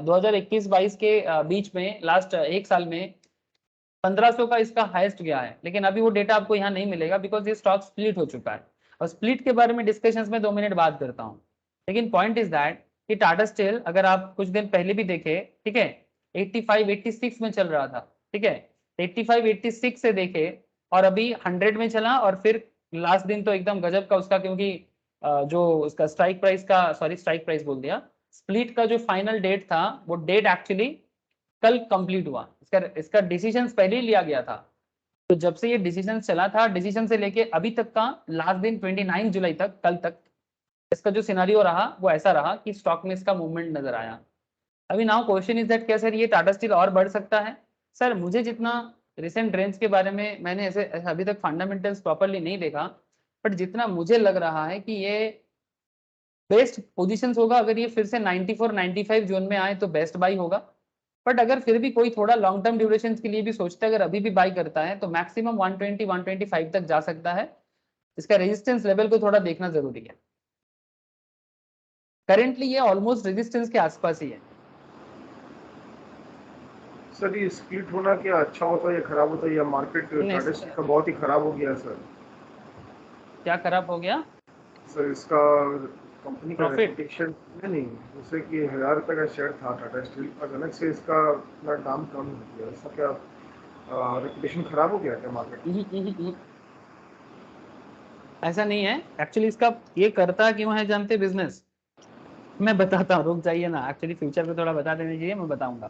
2021-22 के बीच में, लास्ट एक साल में 1500 का इसका हाईएस्ट गया है, लेकिन अभी वो डेटा आपको यहाँ नहीं मिलेगा बिकॉज ये स्टॉक स्प्लिट हो चुका है। और स्प्लिट के बारे में डिस्कशंस में 2 मिनट बात करता हूँ, लेकिन पॉइंट इज दैट कि टाटा स्टील अगर आप कुछ दिन पहले भी देखे, ठीक है, 85-86 में चल रहा था, ठीक है, 85-86 से देखे और अभी 100 में चला, और फिर लास्ट दिन तो एकदम गजब का उसका, क्योंकि जो उसका स्ट्राइक प्राइस बोल दिया, स्प्लिट का जो फाइनल डेट था वो डेट एक्चुअली कल कंप्लीट हुआ। इसका डिसीजन पहले ही लिया गया था। तो जब से ये डिसीजन चला था, डिसीजन से लेके अभी तक का लास्ट दिन 29 जुलाई तक, कल तक, इसका जो सिनारियो रहा वो ऐसा रहा कि स्टॉक में इसका मूवमेंट नजर आया। अभी नाउ क्वेश्चन इज दैट क्या सर ये टाटा स्टील और बढ़ सकता है? सर मुझे जितना रिसेंट रेंज के बारे में मैंने ऐसे अभी तक फंडामेंटल्स प्रॉपरली नहीं देखा, बट जितना मुझे लग रहा है कि ये बेस्ट पोजीशंस होगा, अगर ये फिर से 94-95 जोन में आए तो बेस्ट बाई होगा। बट अगर फिर भी कोई थोड़ा लॉन्ग टर्म ड्यूरेशन के लिए भी सोचता है, अगर अभी भी बाई करता है तो मैक्सिमम 120-125 तक जा सकता है। इसका रेजिस्टेंस लेवल को थोड़ा देखना जरूरी है। करेंटली ये ऑलमोस्ट रेजिस्टेंस के आसपास ही है। सर ये स्प्लिट होना क्या अच्छा होता है या खराब होता है, या मार्केट टाटा स्टील का बहुत ही खराब हो गया सर? क्या खराब हो गया सर? इसका कंपनी का रेपुटेशन नहीं, जैसे कि 1000 रुपये का शेयर था टाटा स्टील, अचानक से इसका अपना दाम कम हो गया, ऐसा क्या रेपुटेशन खराब हो गया क्या मार्केट? ऐसा नहीं है एक्चुअली। इसका ये करता क्यों है जानते बिजनेस? मैं बताता हूँ, रुक जाइए ना। एक्चुअली फ्यूचर पे थोड़ा बता देने चाहिए, मैं बताऊंगा।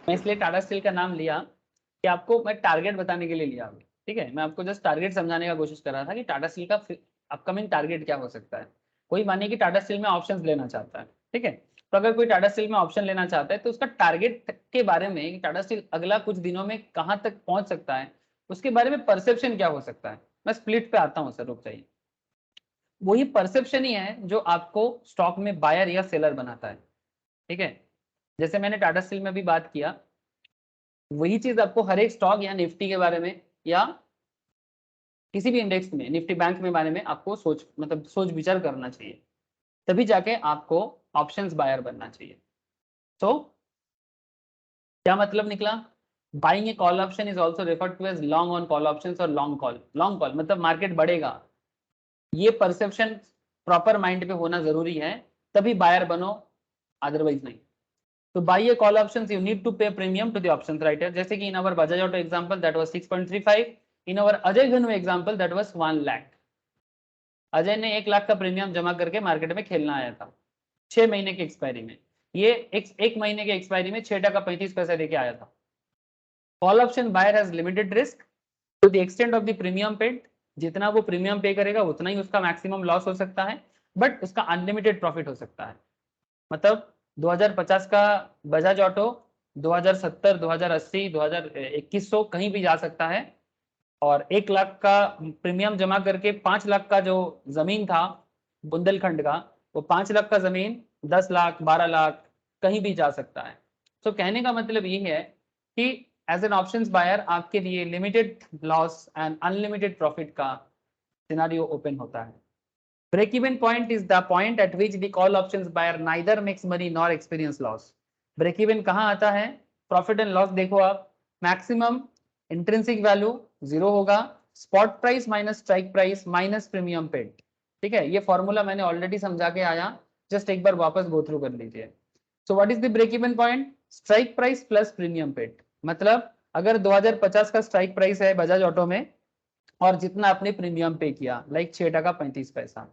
मैं इसलिए टाटा स्टील का नाम लिया कि आपको मैं टारगेट बताने के लिए लिया अभी, ठीक है। मैं आपको जस्ट टारगेट समझाने का कोशिश कर रहा था कि टाटा स्टील का अपकमिंग टारगेट क्या हो सकता है। कोई मानिए कि टाटा स्टील में ऑप्शंस लेना चाहता है, ठीक है। तो अगर कोई टाटा स्टील में ऑप्शन लेना चाहता है तो उसका टारगेट के बारे में कि टाटा स्टील अगला कुछ दिनों में कहाँ तक पहुंच सकता है, उसके बारे में परसेप्शन क्या हो सकता है। मैं स्प्लिट पे आता हूँ सर, रुक जाइए। वही परसेप्शन ही है जो आपको स्टॉक में बायर या सेलर बनाता है, ठीक है। जैसे मैंने टाटा स्टील में भी बात किया, वही चीज आपको हर एक स्टॉक या निफ्टी के बारे में या किसी भी इंडेक्स में, निफ्टी बैंक में बारे में आपको सोच विचार करना चाहिए, तभी जाके आपको ऑप्शंस बायर बनना चाहिए। तो क्या मतलब निकला? Buying a call option is also referred to as long on call options और लॉन्ग कॉल। लॉन्ग कॉल मतलब मार्केट बढ़ेगा, ये परसेप्शन प्रॉपर माइंड पे होना जरूरी है, तभी बायर बनो, अदरवाइज नहीं। तो buy a call options you need to pay premium to the options writer. जैसे कि in our Bajaj Auto example that was 6.35, in our Ajay Dhanu example that was 1 lakh. Ajay ने 1 लाख का प्रीमियम जमा करके मार्केट में खेलना आया था 6 महीने की एक्सपायरी में। ये एक महीने की एक्सपायरी में 6.35 देके आया था। Call option buyer has limited risk to the extent of the premium paid. जितना वो प्रीमियम पे करेगा उतना ही उसका मैक्सिमम लॉस हो सकता है, बट उसका अनलिमिटेड प्रॉफिट हो सकता है। मतलब 2050 का बजाज ऑटो 2070, 2080, 2100 कहीं भी जा सकता है। और 1 लाख का प्रीमियम जमा करके 5 लाख का जो जमीन था बुंदेलखंड का, वो 5 लाख का जमीन 10 लाख 12 लाख कहीं भी जा सकता है। तो कहने का मतलब ये है कि एज एन ऑप्शंस बायर आपके लिए limited loss and unlimited profit का सिनारियो ओपन होता है। Break even point is the point at which the call options buyer neither makes money nor experience loss. Break even कहाँ आता है? Profit and loss देखो आप, maximum intrinsic value 0 होगा, spot price minus strike price minus premium paid, ठीक है। ये formula मैंने ऑलरेडी समझा के आया, जस्ट एक बार वापस गो थ्रू कर लीजिए। So what is the break even point? Strike price plus premium paid. मतलब अगर 2050 का स्ट्राइक प्राइस है बजाज ऑटो में और जितना आपने प्रीमियम पे किया लाइक 6.35,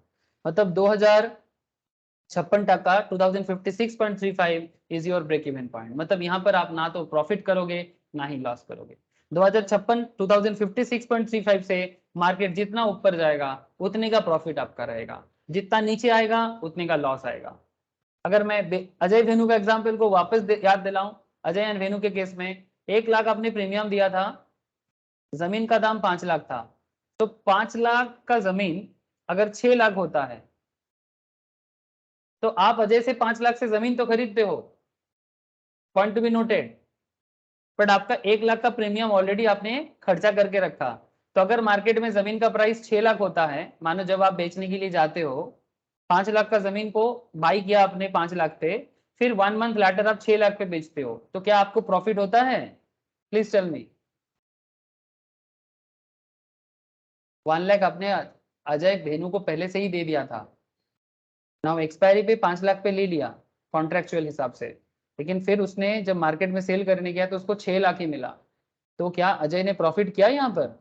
मतलब 2056 2056.35 is your break even point. मतलब यहाँ पर आप ना तो प्रॉफिट करोगे ना ही लॉस करोगे। 2056 2056.35 से मार्केट जितना ऊपर जाएगा उतने का प्रॉफिट आपका रहेगा, जितना नीचे आएगा उतने का लॉस आएगा। अगर मैं अजय वेनु का एग्जाम्पल को वापस याद दिलाऊं, अजय एंड वेनु के केस में 1 लाख आपने प्रीमियम दिया था, जमीन का दाम 5 लाख था। तो 5 लाख का जमीन अगर 6 लाख होता है तो आप अजय से 5 लाख से जमीन तो खरीदते हो, point to be noted, but आपका 1 लाख का प्रीमियम ऑलरेडी आपने खर्चा करके रखा। तो अगर मार्केट में जमीन का प्राइस 6 लाख होता है, मानो जब आप बेचने के लिए जाते हो 5 लाख का जमीन को बाई किया आपने 5 लाख पे, फिर 1 मंथ लेटर आप 6 लाख पे बेचते हो, तो क्या आपको प्रॉफिट होता है? Please tell me. 1 लाख आपने अजय भेनु को पहले से ही दे दिया था, नाउ एक्सपायरी पे 5 लाख पे ले लिया कॉन्ट्रेक्चुअल हिसाब से, लेकिन फिर उसने जब मार्केट में सेल करने गया तो उसको 6 लाख ही मिला। तो क्या अजय ने प्रॉफिट किया यहाँ पर?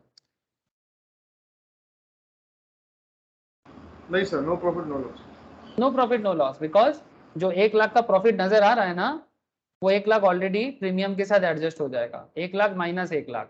नहीं sir, no profit no loss. No profit no loss, because जो 1 लाख का प्रॉफिट नजर आ रहा है ना, वो 1 लाख ऑलरेडी प्रीमियम के साथ एडजस्ट हो जाएगा। 1 लाख माइनस 1 लाख,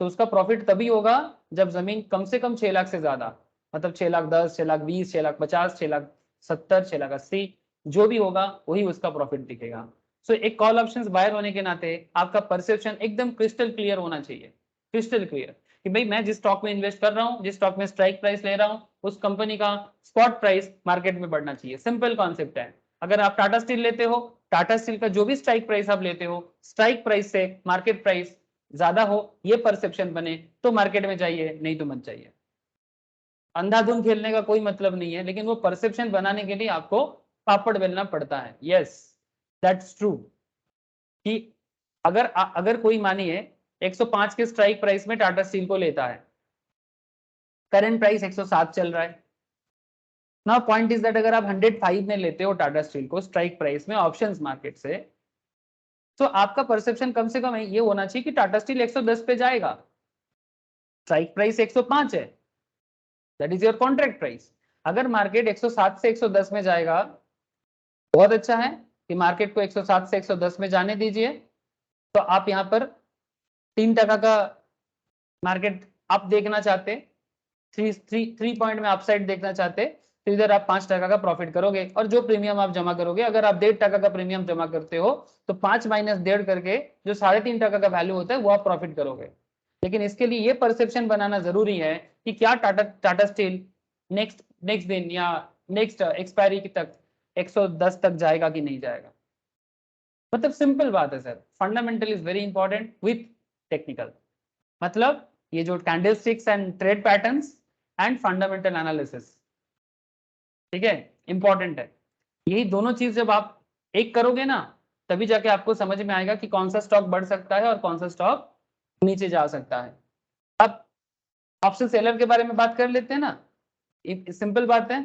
तो उसका प्रॉफिट तभी होगा जब जमीन कम से कम 6 लाख से ज्यादा, मतलब 6 लाख 10, 6 लाख 20, 6 लाख 50, 6 लाख 70, 6 लाख 80, जो भी होगा वही उसका प्रॉफिट दिखेगा। सो एक कॉल ऑप्शंस बायर होने के नाते आपका परसेप्शन एकदम क्रिस्टल क्लियर होना चाहिए, क्रिस्टल क्लियर, कि भाई मैं जिस स्टॉक में इन्वेस्ट कर रहा हूँ, जिस स्टॉक में स्ट्राइक प्राइस ले रहा हूँ, उस कंपनी का स्पॉट प्राइस मार्केट में बढ़ना चाहिए। सिंपल कॉन्सेप्ट है। अगर आप टाटा स्टील लेते हो, टाटा स्टील का जो भी स्ट्राइक प्राइस आप लेते हो, स्ट्राइक प्राइस से मार्केट प्राइस ज्यादा हो, ये परसेप्शन बने तो मार्केट में जाइए, नहीं तो मत जाइए। अंधाधुन खेलने का कोई मतलब नहीं है, लेकिन वो परसेप्शन बनाने के लिए आपको पापड़ बेलना पड़ता है। Yes, that's true. कि अगर कोई मानिए 105 के स्ट्राइक प्राइस में टाटा स्टील को लेता है, करंट प्राइस 107 चल रहा है। नाउ पॉइंट इज दैट अगर आप 105 में लेते हो टाटा स्टील को स्ट्राइक प्राइस में ऑप्शंस मार्केट से, तो आपका परसेप्शन कम से कम ये होना चाहिए कि टाटा स्टील 110 पे जाएगा, स्ट्राइक प्राइस 105 है, that is your contract price. अगर मार्केट 107 से 110 में जाएगा, बहुत अच्छा है कि मार्केट को 107 से 110 में जाने दीजिए, तो आप यहाँ पर 3% का मार्केट आप देखना चाहते, 3 पॉइंट में अपसाइड देखना चाहते, तो इधर आप 5% का प्रॉफिट करोगे, और जो प्रीमियम आप जमा करोगे, अगर आप 1.5% का प्रीमियम जमा करते हो तो 5 माइनस 1.5 करके जो 3.5% का वैल्यू होता है वो आप प्रॉफिट करोगे। लेकिन इसके लिए ये परसेप्शन बनाना जरूरी है कि क्या टाटा स्टील नेक्स्ट दिन या नेक्स्ट एक्सपायरी तक 110 तक जाएगा कि नहीं जाएगा। मतलब सिंपल बात है sir, fundamental is very important with technical. मतलब ये जो candlesticks and trade patterns and fundamental analysis, ठीक है, इंपॉर्टेंट है। यही दोनों चीज जब आप एक करोगे ना, तभी जाके आपको समझ में आएगा कि कौन सा स्टॉक बढ़ सकता है और कौन सा स्टॉक नीचे जा सकता है। अब ऑप्शन सेलर के बारे में बात कर लेते हैं ना, सिंपल बात है।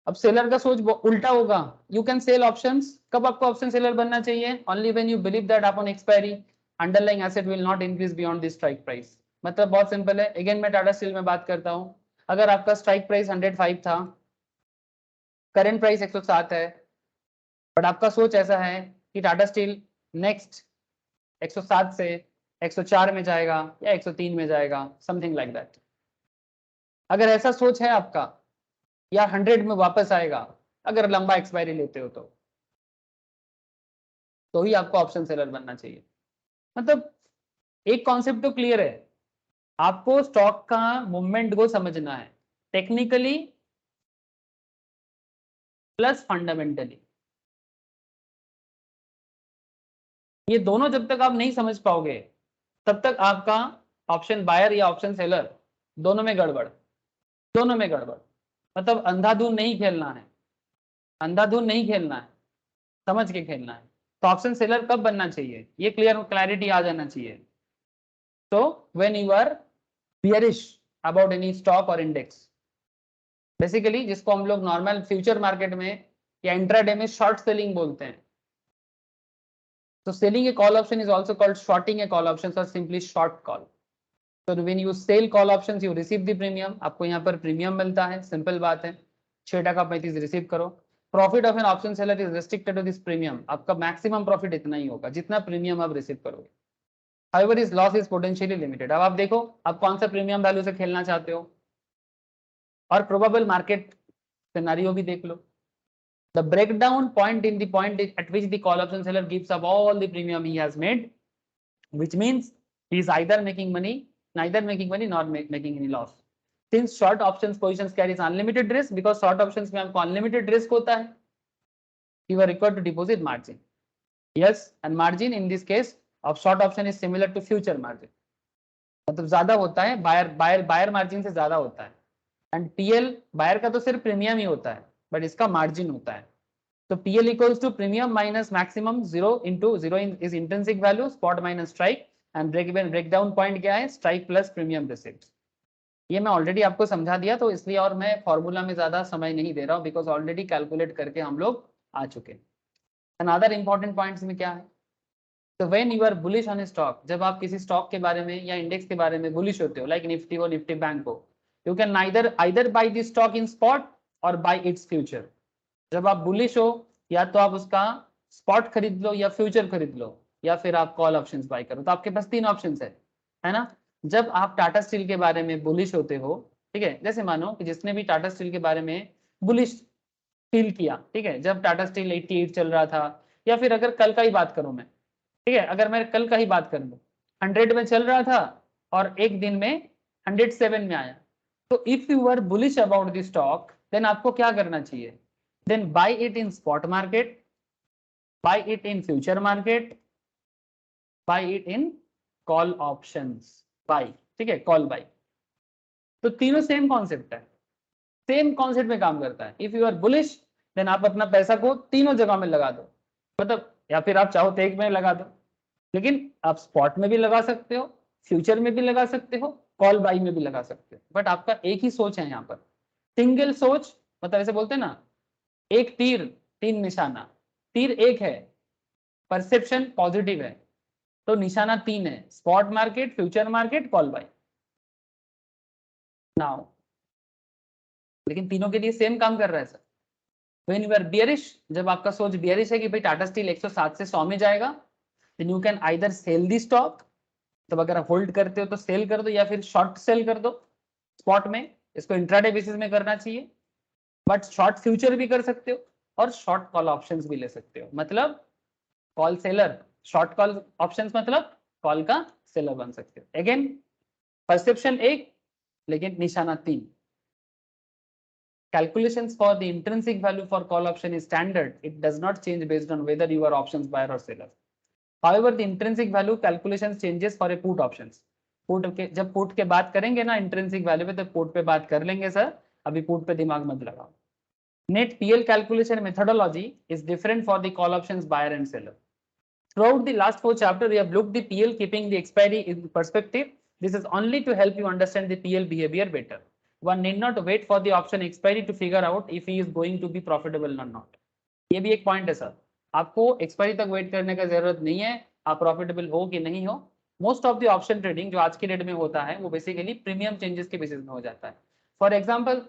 अब सेलर का सोच उल्टा होगा, यू कैन सेल ऑप्शंस। कब आपको ऑप्शन सेलर बनना चाहिए? Only when you believe that upon expiry underlying asset will not increase beyond the strike price. मतलब बहुत सिंपल है। अगेन मैं टाटा स्टील में बात करता हूं, अगर आपका स्ट्राइक प्राइस 105 था, करंट प्राइस 107 है, बट आपका सोच ऐसा है कि टाटा स्टील नेक्स्ट 107 से 104 में जाएगा या 103 में जाएगा, समथिंग लाइक दैट। अगर ऐसा सोच है आपका, या 100 में वापस आएगा, अगर लंबा एक्सपायरी लेते हो तो ही आपको ऑप्शन सेलर बनना चाहिए। मतलब एक कॉन्सेप्ट तो क्लियर है, आपको स्टॉक का मूवमेंट को समझना है, टेक्निकली प्लस फंडामेंटली। ये दोनों जब तक आप नहीं समझ पाओगे, तब तक आपका ऑप्शन बायर या ऑप्शन सेलर दोनों में गड़बड़, दोनों में गड़बड़। मतलब अंधाधुन नहीं खेलना है, अंधाधुन नहीं खेलना है, समझ के खेलना है। तो ऑप्शन सेलर कब बनना चाहिए, ये क्लैरिटी आ जाना चाहिए। तो when you are bearish about any stock और इंडेक्स, बेसिकली जिसको हम लोग नॉर्मल फ्यूचर मार्केट में या इंट्राडे में शॉर्ट सेलिंग बोलते हैं। तो selling a call option is also called shorting a call option और सिंपली शॉर्ट कॉल। तो when you sell call options you receive the premium, आपको यहाँ पर प्रीमियम मिलता है, सिंपल बात है, 6.35 रिसीव करो। Profit of an option seller is restricted to this premium, आपका मैक्सिमम प्रॉफिट इतना ही होगा जितना प्रीमियम आप रिसीव करोगे। However, his loss is potentially limited। अब आप देखो आप कौन सा प्रीमियम वैल्यू से खेलना चाहते हो, और प्रोबेबल मार्केट सिनेरियो भी देख लो। The breakdown point in the point at which the call option seller gives up all the premium he has made, which means he is either making money, neither making money nor making any loss. Since short options positions carries unlimited risk, because short options में आपको unlimited risk होता है, you are required to deposit margin. Yes, and margin in this case of short option is similar to future margin, मतलब ज्यादा होता है, buyer margin से ज्यादा होता है। एंड पीएल बायर का तो सिर्फ प्रीमियम ही होता है, बट इसका मार्जिन होता है। तो PL equals to premium minus maximum, 0 into 0 is intrinsic value, spot minus strike, and break down point क्या है, स्ट्राइक प्लस प्रीमियम रिसिप्ट। ये मैं ऑलरेडी आपको समझा दिया, तो इसलिए और मैं फॉर्मूला में ज्यादा समय नहीं दे रहा हूँ, बिकॉज ऑलरेडी कैलकुलेट करके हम लोग आ चुके। अनदर इंपॉर्टेंट पॉइंट्स में क्या है, तो when you are bullish on stock, जब आप किसी स्टॉक के बारे में या इंडेक्स के बारे में बुलिश होते हो, लाइक निफ्टी हो, निफ्टी बैंक हो, you can either by the stock in spot और बाय इट्स फ्यूचर। जब आप बुलिश हो, या तो आप उसका स्पॉट खरीद लो या फ्यूचर खरीद लो, या फिर आप कॉल ऑप्शंस बाय करो। तो आपके पास 3 ऑप्शंस है ना। जब आप टाटा स्टील के बारे में बुलिश होते हो, ठीक है, जैसे मानो कि जिसने भी टाटा स्टील के बारे में बुलिश फील किया, ठीक है, जब टाटा स्टील 88 चल रहा था, या फिर अगर कल का ही बात करूं मैं, ठीक है, अगर मैं कल का ही बात कर लूं, 100 में चल रहा था और एक दिन में 107 में आया, तो if you are bullish about the stock, then आपको क्या करना चाहिए, then buy it in spot market, buy it in future market, buy it in call options buy, ठीक है, कॉल बाय। तो तीनों सेम कॉन्सेप्ट है, सेम कॉन्सेप्ट में काम करता है। If you are bullish, then आप अपना पैसा को तीनों जगह में लगा दो, मतलब, या फिर आप चाहो तो एक में लगा दो, लेकिन आप स्पॉट में भी लगा सकते हो, फ्यूचर में भी लगा सकते हो, कॉल बाई में भी लगा सकते हो, बट आपका एक ही सोच है यहाँ पर, सिंगल सोच। मतलब ऐसे बोलते हैं ना, एक तीर 3 निशाना, तीर एक है, परसेप्शन पॉजिटिव है तो निशाना 3 है, spot market, future market, call buy. Now लेकिन तीनों के लिए सेम काम कर रहा है sir. When you are bearish, जब आपका सोच बियरिश है कि भाई टाटा स्टील 107 से 100 में जाएगा, then you can either sell the stock, तब अगर आप होल्ड करते हो तो सेल कर दो या फिर शॉर्ट सेल कर दो स्पॉट में, इसको इंट्राडे बेसिस में करना चाहिए। बट शॉर्ट फ्यूचर भी कर सकते हो और शॉर्ट कॉल ऑप्शंस भी ले सकते हो, मतलब call seller, short call options मतलब कॉल का सेलर बन सकते हो। अगेन परसेप्शन 1 लेकिन निशाना 3। Calculations for the intrinsic value for call option is standard. It does not change based on whether you are options buyer or seller. However, the intrinsic value calculations changes for a put options. Put के जब put के बात करेंगे ना intrinsic value पे, तो put पे बात कर लेंगे सर, अभी put पे दिमाग मत लगाओ। Net PL calculation methodology is different for the call options buyer and seller. Throughout the last 4 chapters, we have looked the PL keeping the expiry in perspective. This is only to help you understand the PL behavior better. One need not wait for the option expiry to figure out if he is going to be profitable or not. ये भी एक point है sir, आपको expiry तक wait करने का जरूरत नहीं है, आप प्रॉफिटेबल हो कि नहीं हो। Most of the option trading जो आज के डेट में होता है वो बेसिकली प्रीमियम चेंजेस के बेसिस में हो जाता है। फॉर एग्जांपल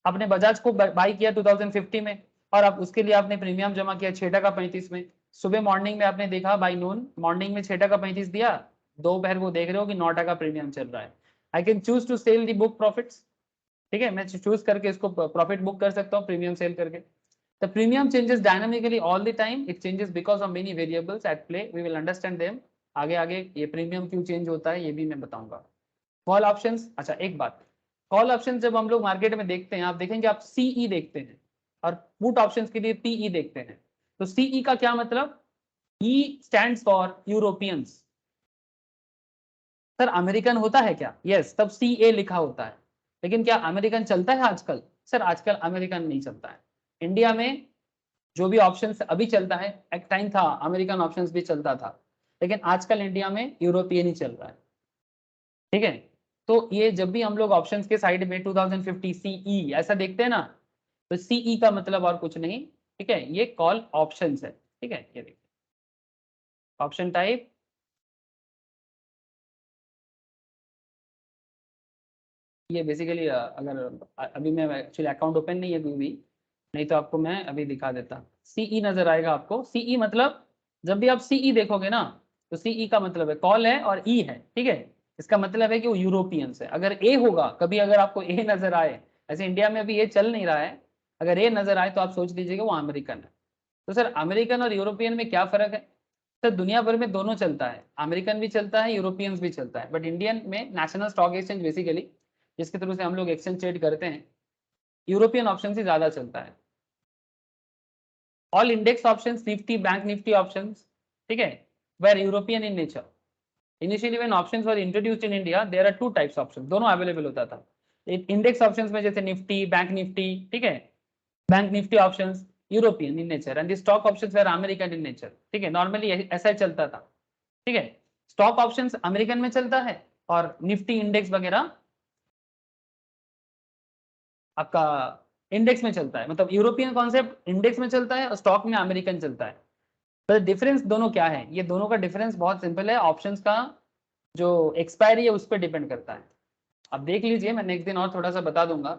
आपने बजाज को बाई किया 2050 में और आप उसके लिए आपने प्रीमियम जमा किया 6.35 में। सुबह मॉर्निंग में आपने देखा बाई नून मॉर्निंग में 6.35 दिया, दोपहर को देख रहे हो कि 9 प्रीमियम चल रहा है। I can choose to sell the book profits, ठीक है, मैं चूज करके इसको प्रॉफिट बुक कर सकता हूँ प्रीमियम सेल करके। The premium changes dynamically all the time, it changes because of many variables at play, we will understand them आगे आगे। ये प्रीमियम क्यों चेंज होता है ये भी मैं बताऊंगा। कॉल ऑप्शंस, अच्छा एक बात, कॉल ऑप्शन जब हम लोग मार्केट में देखते हैं, आप देखेंगे आप सीई देखते हैं और पुट ऑप्शन के लिए पीई देखते हैं। तो सीई का क्या मतलब, ई stands for Europeans. Sir American होता है क्या? यस, तब सीए लिखा होता है। लेकिन क्या अमेरिकन चलता है आजकल? सर आजकल अमेरिकन नहीं चलता है। इंडिया में जो भी ऑप्शन अभी चलता है, एक टाइम था अमेरिकन ऑप्शन भी चलता था, लेकिन आजकल इंडिया में यूरोपियन ही चल रहा है, ठीक है। तो ये जब भी हम लोग ऑप्शंस के साइड में 2050 सीई ऐसा देखते हैं ना, तो सीई का मतलब और कुछ नहीं, ठीक है, ये कॉल ऑप्शंस है, ठीक है। ये देखिए ऑप्शन टाइप, ये बेसिकली अगर अभी मैं एक्चुअली अकाउंट ओपन नहीं है अभी भी, नहीं तो आपको मैं अभी दिखा देता। सीई नजर आएगा आपको, सीई मतलब जब भी आप सीई देखोगे ना, तो सीई का मतलब है कॉल है और ई है, ठीक है, इसका मतलब है कि वो यूरोपियंस है। अगर ए होगा कभी, अगर आपको ए नजर आए, ऐसे इंडिया में अभी ए चल नहीं रहा है, अगर ए नजर आए तो आप सोच लीजिएगा वो अमेरिकन है। तो सर अमेरिकन और यूरोपियन में क्या फर्क है? सर दुनिया भर में दोनों चलता है, अमेरिकन भी चलता है, यूरोपियंस भी चलता है, बट इंडियन में नेशनल स्टॉक एक्सचेंज बेसिकली जिसके थ्रू से हम लोग एक्सचेंज ट्रेड करते हैं, यूरोपियन ऑप्शन से ज्यादा चलता है। All index options, Nifty, bank Nifty options, ठीक है, were European in nature. Initially when options were introduced in India, there are 2 types options, दोनों अवेलेबल होता था। इंडेक्स ऑप्शंस में जैसे निफ्टी, बैंक निफ्टी, ठीक है, bank Nifty options European in nature and the stock options were American in nature, ठीक है, normally ऐसा ही चलता था, ठीक है। स्टॉक ऑप्शंस अमेरिकन में चलता है और निफ्टी इंडेक्स वगैरह आपका इंडेक्स में चलता है, मतलब यूरोपियन कॉन्सेप्ट इंडेक्स में चलता है और स्टॉक में अमेरिकन चलता है। तो डिफरेंस दोनों क्या है? ये दोनों का डिफरेंस बहुत सिंपल है, ऑप्शंस का जो एक्सपायरी है उस पर डिपेंड करता है। अब देख लीजिए, मैं नेक्स्ट दिन और थोड़ा सा बता दूंगा।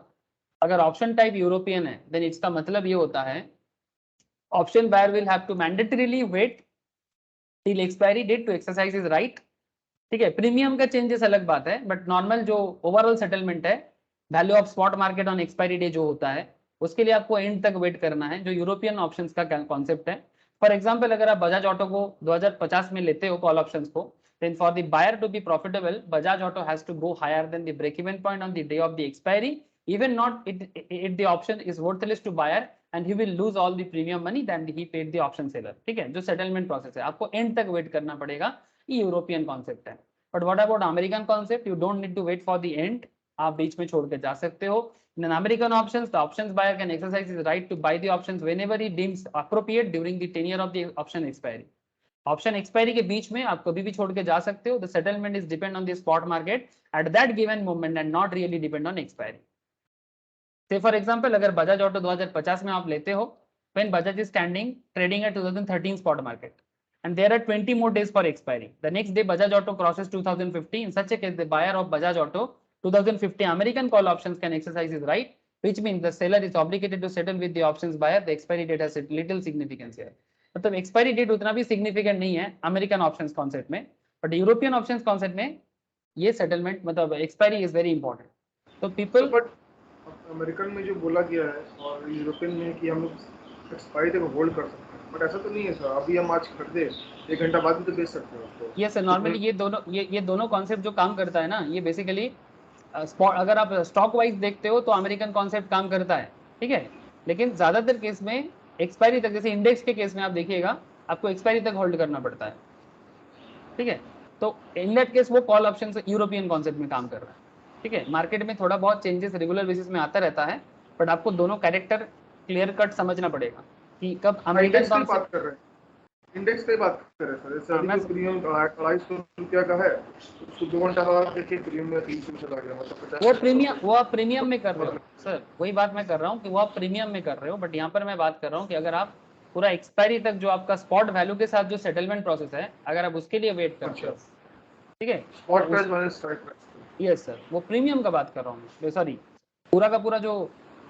अगर ऑप्शन टाइप यूरोपियन है, देन इसका मतलब ये होता है option buyer will have to mandatorily wait till expiry date to exercise his right, ठीक है। प्रीमियम का चेंजेस अलग बात है, बट नॉर्मल जो ओवरऑल सेटलमेंट है, value of spot market on expiry day जो होता है, उसके लिए आपको एंड तक वेट करना है, जो यूरोपियन ऑप्शंस का कॉन्सेप्ट है। फॉर एग्जांपल अगर आप बजाज ऑटो को 2050 में लेते हो कॉल ऑप्शंस को, then for the buyer to be profitable, Bajaj Auto has to go higher than the break-even point on the day of the expiry. Even not if the option is worthless to buyer and he will lose all the premium money than he paid the option seller, ठीक है। जो settlement process है आपको and तक wait करना पड़ेगा, ये European concept है। But what about American concept? You don't need to wait for the end, आप बीच में छोड़ के जा सकते हो। In an American options, the options buyer can exercise his right to buy the options whenever he deems appropriate during the tenure of the option expiry. Option expiry के बीच में आप कभी भी छोड़ के जा सकते हो। The settlement is depend on the spot market at that given moment and not really depend on expiry. से फॉर एग्जांपल अगर बजाज ऑटो 2050 में आप लेते हो, when Bajaj is standing trading at 2013 spot market, and there are 20 more days for expiry. The next day Bajaj Auto crosses 2050. In such a case, the buyer of Bajaj Auto 2050 American call options can exercise his right, which means the seller is obligated to settle with the options buyer. The expiry date has little significance here. मतलब expiry date उतना भी significant नहीं है American options concept में, but European options concept में ये settlement मतलब expiry is very important. तो people बट अमेरिकन में जो बोला गया है और यूरोपियन में कि हम लोग एक्सपायरी तक होल्ड कर सकते हैं, बट ऐसा तो नहीं है सर. अभी हम आज खरीदे 1 घंटा बाद भी तो बेच सकते हैं उसको. ये सर नॉर्मली ये दोनों कॉन्सेप्ट जो काम करता है ना, ये बेसिकली अगर आप स्टॉक वाइज देखते हो तो अमेरिकन कॉन्सेप्ट काम करता है, ठीक है, लेकिन ज्यादातर केस में एक्सपायरी तक, जैसे इंडेक्स के केस में आप देखिएगा आपको एक्सपायरी तक होल्ड करना पड़ता है, ठीक है. तो इन दैट केस वो कॉल ऑप्शन यूरोपियन कॉन्सेप्ट में काम कर रहा है, ठीक है. मार्केट में थोड़ा बहुत चेंजेस रेगुलर बेसिस में आता रहता है, बट आपको दोनों कैरेक्टर क्लियर कट समझना पड़ेगा कि कब अमेरिकन बात कर रहे हैं, इंडेक्स पे बात कर रहे हैं सर. जैसे प्रीमियम 250 रुपया का है, उसको 2 घंटा बाद देखिए प्रीमियम में 300 चला गया, मतलब वो आप प्रीमियम में कर रहे हो सर. वही बात मैं कर रहा हूँ कि वो आप प्रीमियम में कर रहे हो, बट यहाँ पर मैं बात कर रहा हूँ कि अगर आप पूरा एक्सपायरी तक जो आपका स्पॉट वैल्यू के साथ जो सेटलमेंट प्रोसेस है, अगर आप उसके लिए वेट करते हो, ठीक है, spot price minus strike price. Yes sir, वो प्रीमियम का बात कर रहा हूँ, सॉरी पूरा का पूरा जो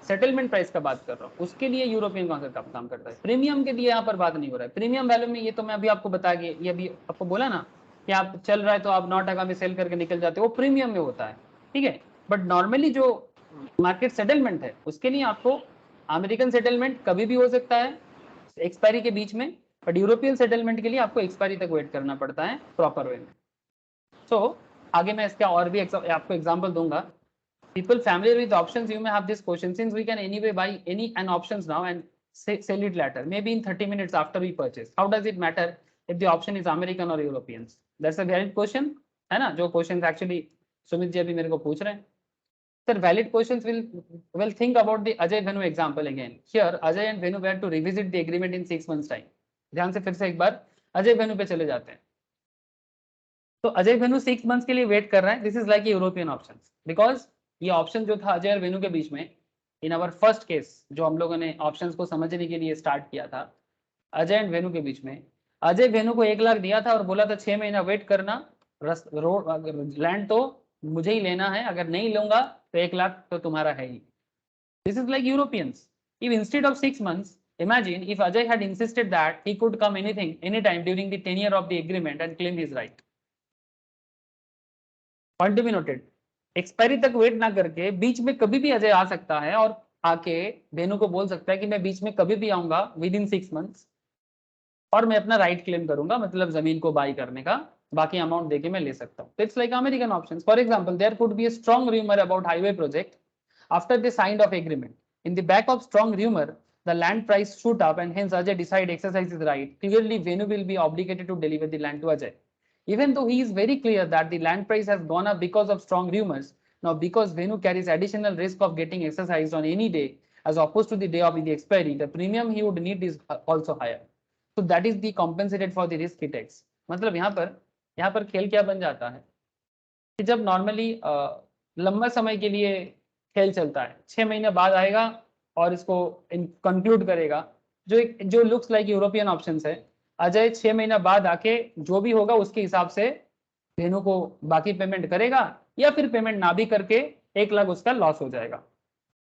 सेटलमेंट प्राइस का बात कर रहा हूँ, उसके लिए यूरोपियन कॉन्सेप्ट काम करता है. प्रीमियम के लिए यहाँ पर बात नहीं हो रहा है. प्रीमियम वैल्यू में ये तो मैं अभी आपको बता गया, ये अभी आपको बोला ना कि आप चल रहा है तो आप 9 टका में सेल करके निकल जाते हो, वो प्रीमियम में होता है, ठीक है. बट नॉर्मली जो मार्केट सेटलमेंट है उसके लिए आपको अमेरिकन सेटलमेंट कभी भी हो सकता है एक्सपायरी के बीच में, बट यूरोपियन सेटलमेंट के लिए आपको एक्सपायरी तक वेट करना पड़ता है प्रॉपर वे में. सो आगे मैं इसका और भी आपको एग्जाम्पल दूंगा. People familiar with options, you may have this question, since we can anyway buy an options now and sell it later, maybe in 30 minutes after we purchase. How does it matter if the option is American or Europeans? That's a valid question, है ना, जो questions actually Sumit ji अभी मेरे को पूछ रहे हैं. Sir, valid questions will think about the Ajay Venu example again. Here Ajay and Venu were to revisit the agreement in 6 months time. ध्यान से फिर से एक बार अजय वेनु पे चले जाते हैं. तो अजय वेनु 6 months के लिए वेट कर रहा है. This is like European options, because ये ऑप्शन जो था अजय और वेनु के बीच में, इन आवर फर्स्ट केस जो हम लोगों ने ऑप्शंस को समझने के लिए स्टार्ट किया था, अजय एंड वेनु के बीच में, अजय वेनु को 1 लाख दिया था और बोला था 6 महीना वेट करना, लैंड तो मुझे ही लेना है, अगर नहीं लूंगा तो 1 लाख तो तुम्हारा है ही. This is like Europeans. If instead of 6 months, imagine if Ajay had insisted that he could come anytime during the tenure of the agreement and claim his right. Point to be noted. Expiry तक wait ना करके बीच में कभी भी अजय आ सकता है और आके वेनु को बोल सकता है कि मैं बीच में कभी भी आऊंगा विद इन 6 months और मैं अपना राइट क्लेम करूंगा, मतलब जमीन को बाई करने का, बाकी अमाउंट देके मैं ले सकता हूँ. It's like American options. For example, there could be a strong rumour about highway project after they signed of agreement. In the back of strong rumour the land price shoot up and hence Ajay decide exercise his right. Clearly Venu will be obligated to deliver the land to Ajay, even though he is very clear that the land price has gone up because of strong rumors. Now because Venu carries additional risk of getting exercised on any day as opposed to the day of the expiry, the premium he would need is also higher. So that is the compensated for the risk he takes. मतलब यहाँ पर खेल क्या बन जाता है कि जब नॉर्मली लंबा समय के लिए खेल चलता है, 6 महीने बाद आएगा और इसको कंक्लूड करेगा, जो लुक्स लाइक यूरोपियन ऑप्शंस है. अजय 6 महीना बाद आके जो भी होगा उसके हिसाब से वेनु को बाकी पेमेंट करेगा या फिर पेमेंट ना भी करके 1 लाख उसका लॉस हो जाएगा.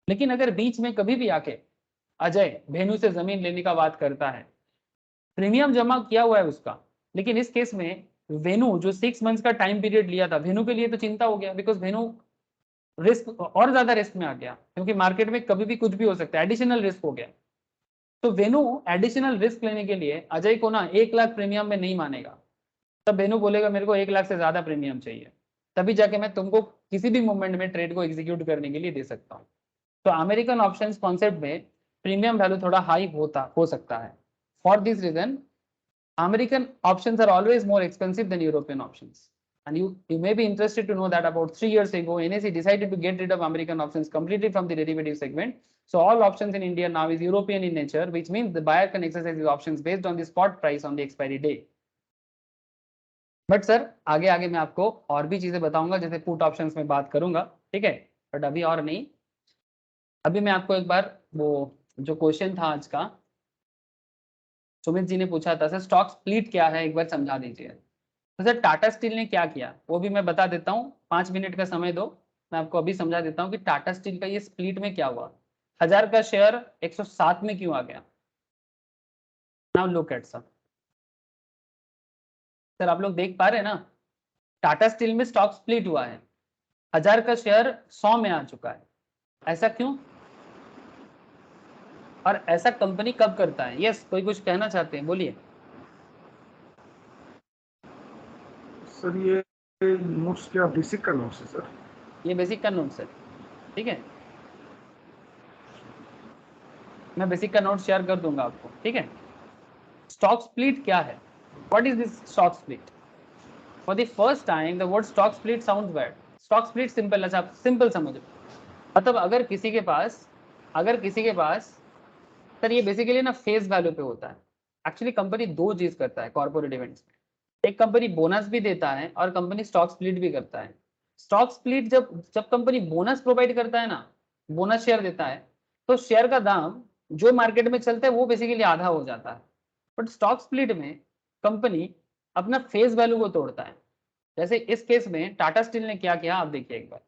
लेकिन अगर बीच में कभी भी आके अजय वेनु से जमीन लेने का बात करता है, प्रीमियम जमा किया हुआ है उसका, लेकिन इस केस में वेनु जो 6 months का टाइम पीरियड लिया था, वेनु के लिए तो चिंता हो गया, बिकॉज वेनु रिस्क और ज्यादा रिस्क में आ गया, क्योंकि मार्केट में कभी भी कुछ भी हो सकता है, एडिशनल रिस्क हो गया. तो वेनु एडिशनल रिस्क लेने के लिए अजय को ना 1 लाख प्रीमियम में नहीं मानेगा. तब वेनु बोलेगा मेरे को 1 लाख से ज्यादा प्रीमियम चाहिए, तभी जाके मैं तुमको किसी भी मूवमेंट में ट्रेड को एग्जीक्यूट करने के लिए दे सकता हूँ. तो अमेरिकन ऑप्शंस कॉन्सेप्ट में प्रीमियम वैल्यू थोड़ा हाई हो सकता है. For this reason American options are always more expensive than European options. And you may be interested to know that about 3 years ago, NSE decided to get rid of American options completely from the derivative segment. So all options in India now is European in nature, which means the buyer can exercise his options based on the spot price on the expiry day. But sir, आगे मैं आपको और भी चीजें बताऊंगा, जैसे put options में बात करूंगा, ठीक है, बट अभी और नहीं. अभी मैं आपको एक बार वो जो क्वेश्चन था आज का सुमित जी ने पूछा था सर स्टॉक स्प्लिट क्या है, एक बार समझा दीजिए। तो सर टाटा स्टील ने क्या किया वो भी मैं बता देता हूँ, 5 मिनट का समय दो, मैं आपको अभी समझा देता हूँ कि टाटा स्टील का ये स्प्लिट में क्या हुआ। 1000 का शेयर 107 में क्यों आ गया। नाउ लुक एट सर आप लोग देख पा रहे हैं ना, टाटा स्टील में स्टॉक स्प्लिट हुआ है, 1000 का शेयर 100 में आ चुका है, ऐसा क्यों, और ऐसा कंपनी कब करता है। यस कोई कुछ कहना चाहते हैं, बोलिए। सर ये नोट्स क्या बेसिक का नोट्स है सर? ये बेसिक का नोट्स है, ठीक है, मैं बेसिक का नोट शेयर कर दूंगा आपको, ठीक है। स्टॉक स्प्लिट क्या है, what is this stock split. For the first time the word stock split sounds bad. Stock split simple, अच्छा सिंपल समझो, मतलब अगर किसी के पास सर ये बेसिकली ना फेस वैल्यू पे होता है। एक्चुअली कंपनी दो चीज करता है कॉर्पोरेट इवेंट्स में, एक कंपनी बोनस भी देता है और कंपनी स्टॉक स्प्लिट भी करता है। स्टॉक स्प्लिट जब कंपनी बोनस प्रोवाइड करता है ना, बोनस शेयर देता है, तो शेयर का दाम जो मार्केट में चलता है वो बेसिकली आधा हो जाता है। बट स्टॉक स्प्लिट में कंपनी अपना फेस वैल्यू को तोड़ता है। जैसे इस केस में टाटा स्टील ने क्या किया आप देखिए एक बार।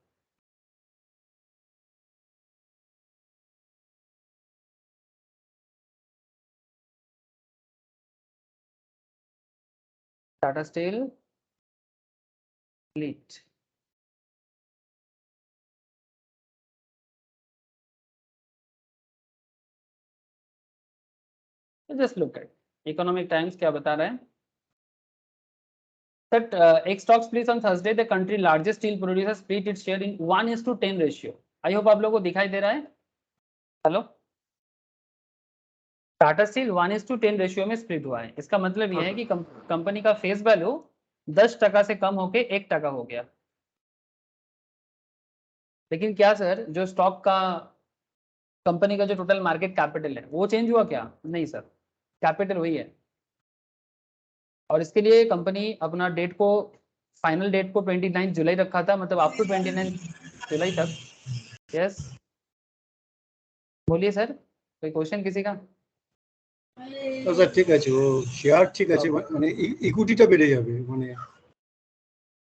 Tata Steel split, just look at Economic Times क्या बता रहे हैं। That एक stock split on Thursday the country largest steel producer split its share in 1:10 ratio. I hope आप लोगों को दिखाई दे रहा है। हेलो, टाटा स्टील 1:10 रेशियो में स्प्लिट हुआ है। इसका मतलब यह है कि कंपनी का फेस वैल्यू 10% से कम होके 1% हो गया। लेकिन क्या सर जो स्टॉक का कंपनी का जो टोटल मार्केट कैपिटल है वो चेंज हुआ क्या? नहीं सर, कैपिटल वही है। और इसके लिए कंपनी अपना डेट को, फाइनल डेट को 29 जुलाई रखा था, मतलब अप टू 29 जुलाई तक। यस बोलिए सर, कोई क्वेश्चन किसी का? তো স্যার ঠিক আছে, ও শেয়ার ঠিক আছে, মানে ইকুইটিটা বেড়ে যাবে, মানে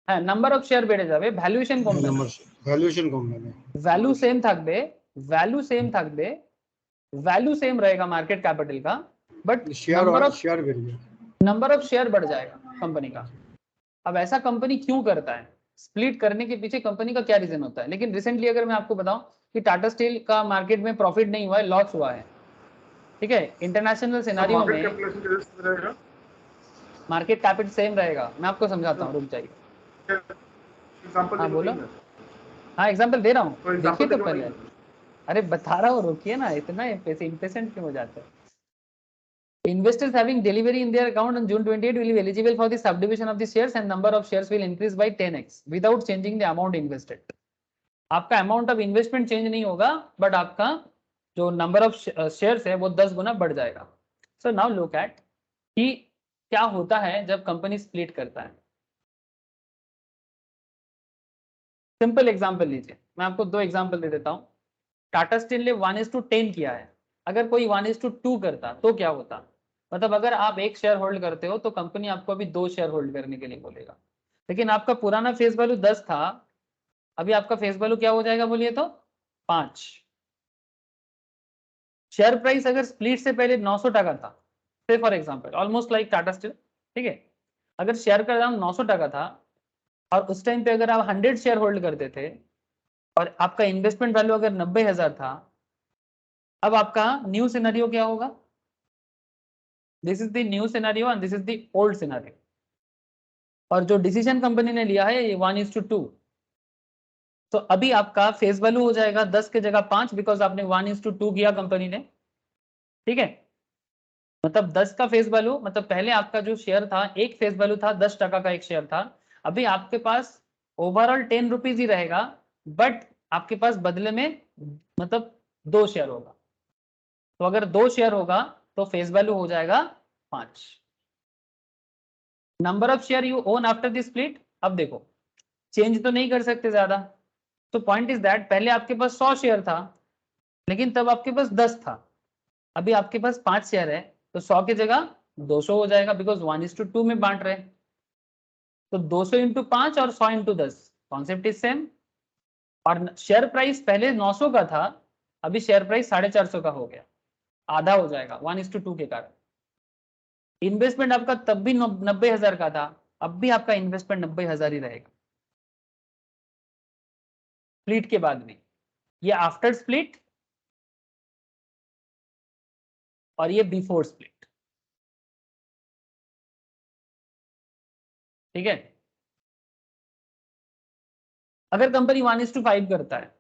হ্যাঁ নাম্বার অফ শেয়ার বেড়ে যাবে, ভ্যালুয়েশন কমবে না, ভ্যালুয়েশন কমবে না, वैल्यू सेम থাকবে, वैल्यू सेम থাকবে, वैल्यू सेम रहेगा मार्केट कैपिटल का, बट शेयर बेড়ে যাবে, नंबर ऑफ शेयर बढ़ जाएगा कंपनी का। अब ऐसा कंपनी क्यों करता है, स्प्लिट करने के पीछे कंपनी का क्या रीजन होता है। लेकिन रिसेंटली अगर मैं आपको बताऊं कि टाटा स्टील का मार्केट में प्रॉफिट नहीं हुआ है, लॉस हुआ है, ठीक है। इंटरनेशनल सिनेरियो में मार्केट कैपिटल सेम रहेगा। मैं आपको समझाता हूँ, रुक जाइए। हाँ बोलो। हाँ एग्जाम्पल दे रहा हूँ, देखिए तो पहले। अरे बता रहा हूँ, रुकिए ना, इतना इम्पेशेंट क्यों हो जाते हैं। Investors having delivery in their account on June 28 will be eligible for the subdivision of the shares and number of shares will increase by 10x without changing the amount invested. आपका amount of investment change नहीं होगा, but आपका जो number of shares है वो 10 गुना बढ़ जाएगा। So now look at कि क्या होता है जब कंपनी स्प्लिट करता है। सिंपल एग्जांपल लीजिए, मैं आपको दो एग्जांपल दे देता हूं। टाटा स्टील ने 1:10 किया है, अगर कोई 1:2 करता तो क्या होता। मतलब अगर आप एक शेयर होल्ड करते हो तो कंपनी आपको अभी 2 शेयर होल्ड करने के लिए बोलेगा। लेकिन आपका पुराना फेस वैल्यू 10 था, अभी आपका फेस वैल्यू क्या हो जाएगा बोलिए तो 5। शेयर प्राइस अगर स्प्लिट से पहले 900 टका था, से for example almost like Tata steel, ठीक है। अगर शेयर का दाम 900 टका था और उस टाइम पे अगर आप 100 शेयर होल्ड करते थे और आपका इन्वेस्टमेंट वैल्यू अगर 90,000 था, अब आपका न्यू सिनेरियो क्या होगा। This is the new scenario and this is the old scenario. और जो डिसीजन कंपनी ने लिया है ये 1:2, तो अभी आपका फेस वैल्यू हो जाएगा 10 के जगह 5, बिकॉज आपने 1:2 किया कंपनी ने, ठीक है। मतलब 10 का फेस वैल्यू, मतलब पहले आपका जो शेयर था एक फेस वैल्यू था 10 टका का एक शेयर था, अभी आपके पास ओवरऑल 10 रुपीज ही रहेगा, बट आपके पास बदले में मतलब 2 शेयर होगा। तो अगर 2 शेयर होगा तो फेस वैल्यू हो जाएगा 5। Number of share you own after the split, अब देखो चेंज तो नहीं कर सकते ज्यादा, तो पॉइंट इज दैट पहले आपके पास 100 शेयर था, लेकिन तब आपके पास 10 था, अभी आपके पास 5 शेयर है, तो 100 की जगह 200 हो जाएगा, बिकॉज 1:2 में बांट रहे हैं। तो 200 इंटू 5 और 100 इंटू 10, कॉन्सेप्ट इज सेम। और शेयर प्राइस पहले 900 का था, अभी शेयर प्राइस 450 का हो गया, आधा हो जाएगा 1:2 के कारण। इन्वेस्टमेंट आपका तब भी 90,000 का था, अब भी आपका इन्वेस्टमेंट 90,000 ही रहेगा स्प्लिट के बाद में। ये आफ्टर स्प्लिट और ये बिफोर स्प्लिट, ठीक है। अगर कंपनी 1:5 करता है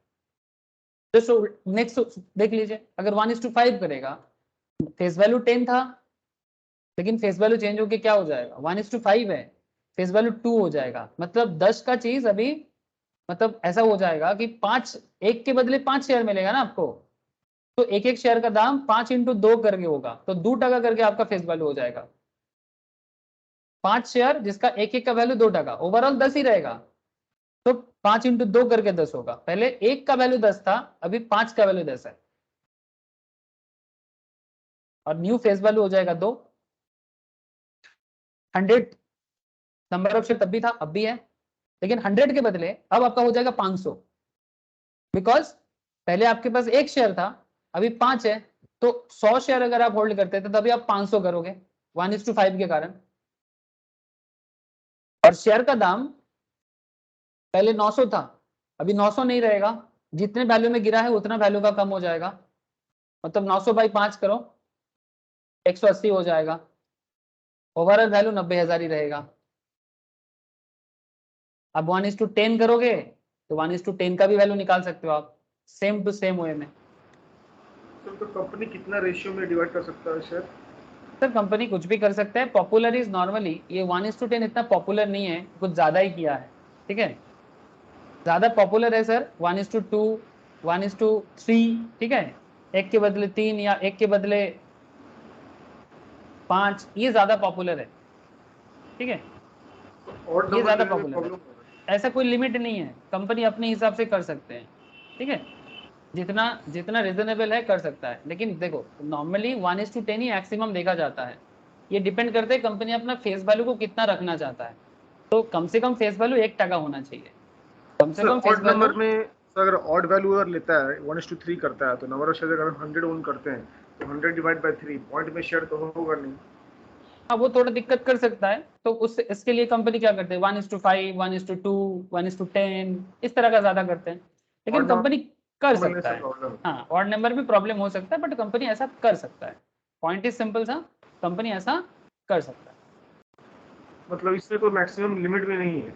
तो नेक्स्ट देख लीजिए, अगर 1:5 करेगा, फेस वैल्यू 10 था, लेकिन फेस वैल्यू चेंज होके क्या हो जाएगा, 1:5 है, फेस वैल्यू 2 हो जाएगा। मतलब 10 का चीज अभी, मतलब ऐसा हो जाएगा कि 5, 1 के बदले 5 शेयर मिलेगा ना आपको, तो एक एक शेयर का दाम 5 इंटू 2 करके होगा, तो 2 टका करके आपका फेस वैल्यू हो जाएगा। 5 शेयर जिसका एक एक का वैल्यू 2 टका, ओवरऑल 10 ही रहेगा, तो 5 इंटू 2 करके 10 होगा। पहले 1 का वैल्यू 10 था, अभी 5 का वैल्यू 10 है, और न्यू फेस वैल्यू हो जाएगा 2। 100 नंबर ऑफ शेयर तब भी था, अब भी है, लेकिन 100 के बदले अब आपका हो जाएगा 500, बिकॉज पहले आपके पास 1 शेयर था, अभी 5 है, तो 100 शेयर अगर आप होल्ड करते थे तभी आप 500 करोगे 1:5 के कारण। और शेयर का दाम पहले 900 था, अभी 900 नहीं रहेगा, जितने वैल्यू में गिरा है उतना वैल्यू का कम हो जाएगा, मतलब 900 बाई 5 करो, 180 हो जाएगा, ओवरऑल वैल्यू 90,000 ही रहेगा। अब 1:10 करोगे तो 1:10 का भी वैल्यू निकाल सकते हो आप, सेम टू सेम वे में। तो कंपनी कितना रेशियो में डिवाइड कर सकता है शेयर? सर कंपनी कुछ भी कर सकता है, पॉपुलर इज नॉर्मली, ये 1:10 इतना पॉपुलर नहीं है, कुछ ज्यादा ही किया है, ठीक है। ज्यादा पॉपुलर है सर 1:2, 1:3, ठीक है, 1 के बदले 3 या 1 के बदले 5, ये ज्यादा पॉपुलर है, ठीक है, ये ज्यादा पॉपुलर है। ऐसा कोई लिमिट नहीं है, कंपनी अपने हिसाब से कर सकते हैं, ठीक है, जितना जितना रिजनेबल है कर सकता है। लेकिन देखो नॉर्मली 1:10 ही मैक्सिमम देखा जाता है, ये डिपेंड करते हैं कंपनी अपना फेस वैल्यू को कितना रखना चाहता है, तो कम से कम फेस वैल्यू 1 टका होना चाहिए, कम से कम फेस नंबर वैल्यू। में अगर ऑड वैल्यू अगर लेता है 1:3 करता है, तो नंबर ऑफ शेयर अगर 100 ओन करते हैं तो 100 डिवाइड बाय 3 पॉइंट में शेयर तो होगा नहीं। हाँ वो थोड़ा दिक्कत कर सकता है, तो उस इसके लिए कंपनी क्या करते हैं 1:5, 1:2, 1:10 इस तरह का ज्यादा करते हैं, लेकिन कंपनी कर सकता है। हाँ ऑड नंबर भी प्रॉब्लम हो सकता है, बट कंपनी ऐसा कर सकता है, पॉइंट इज सिंपल सा, कंपनी ऐसा कर सकता है। मतलब इसमें कोई मैक्सिमम लिमिट भी नहीं है,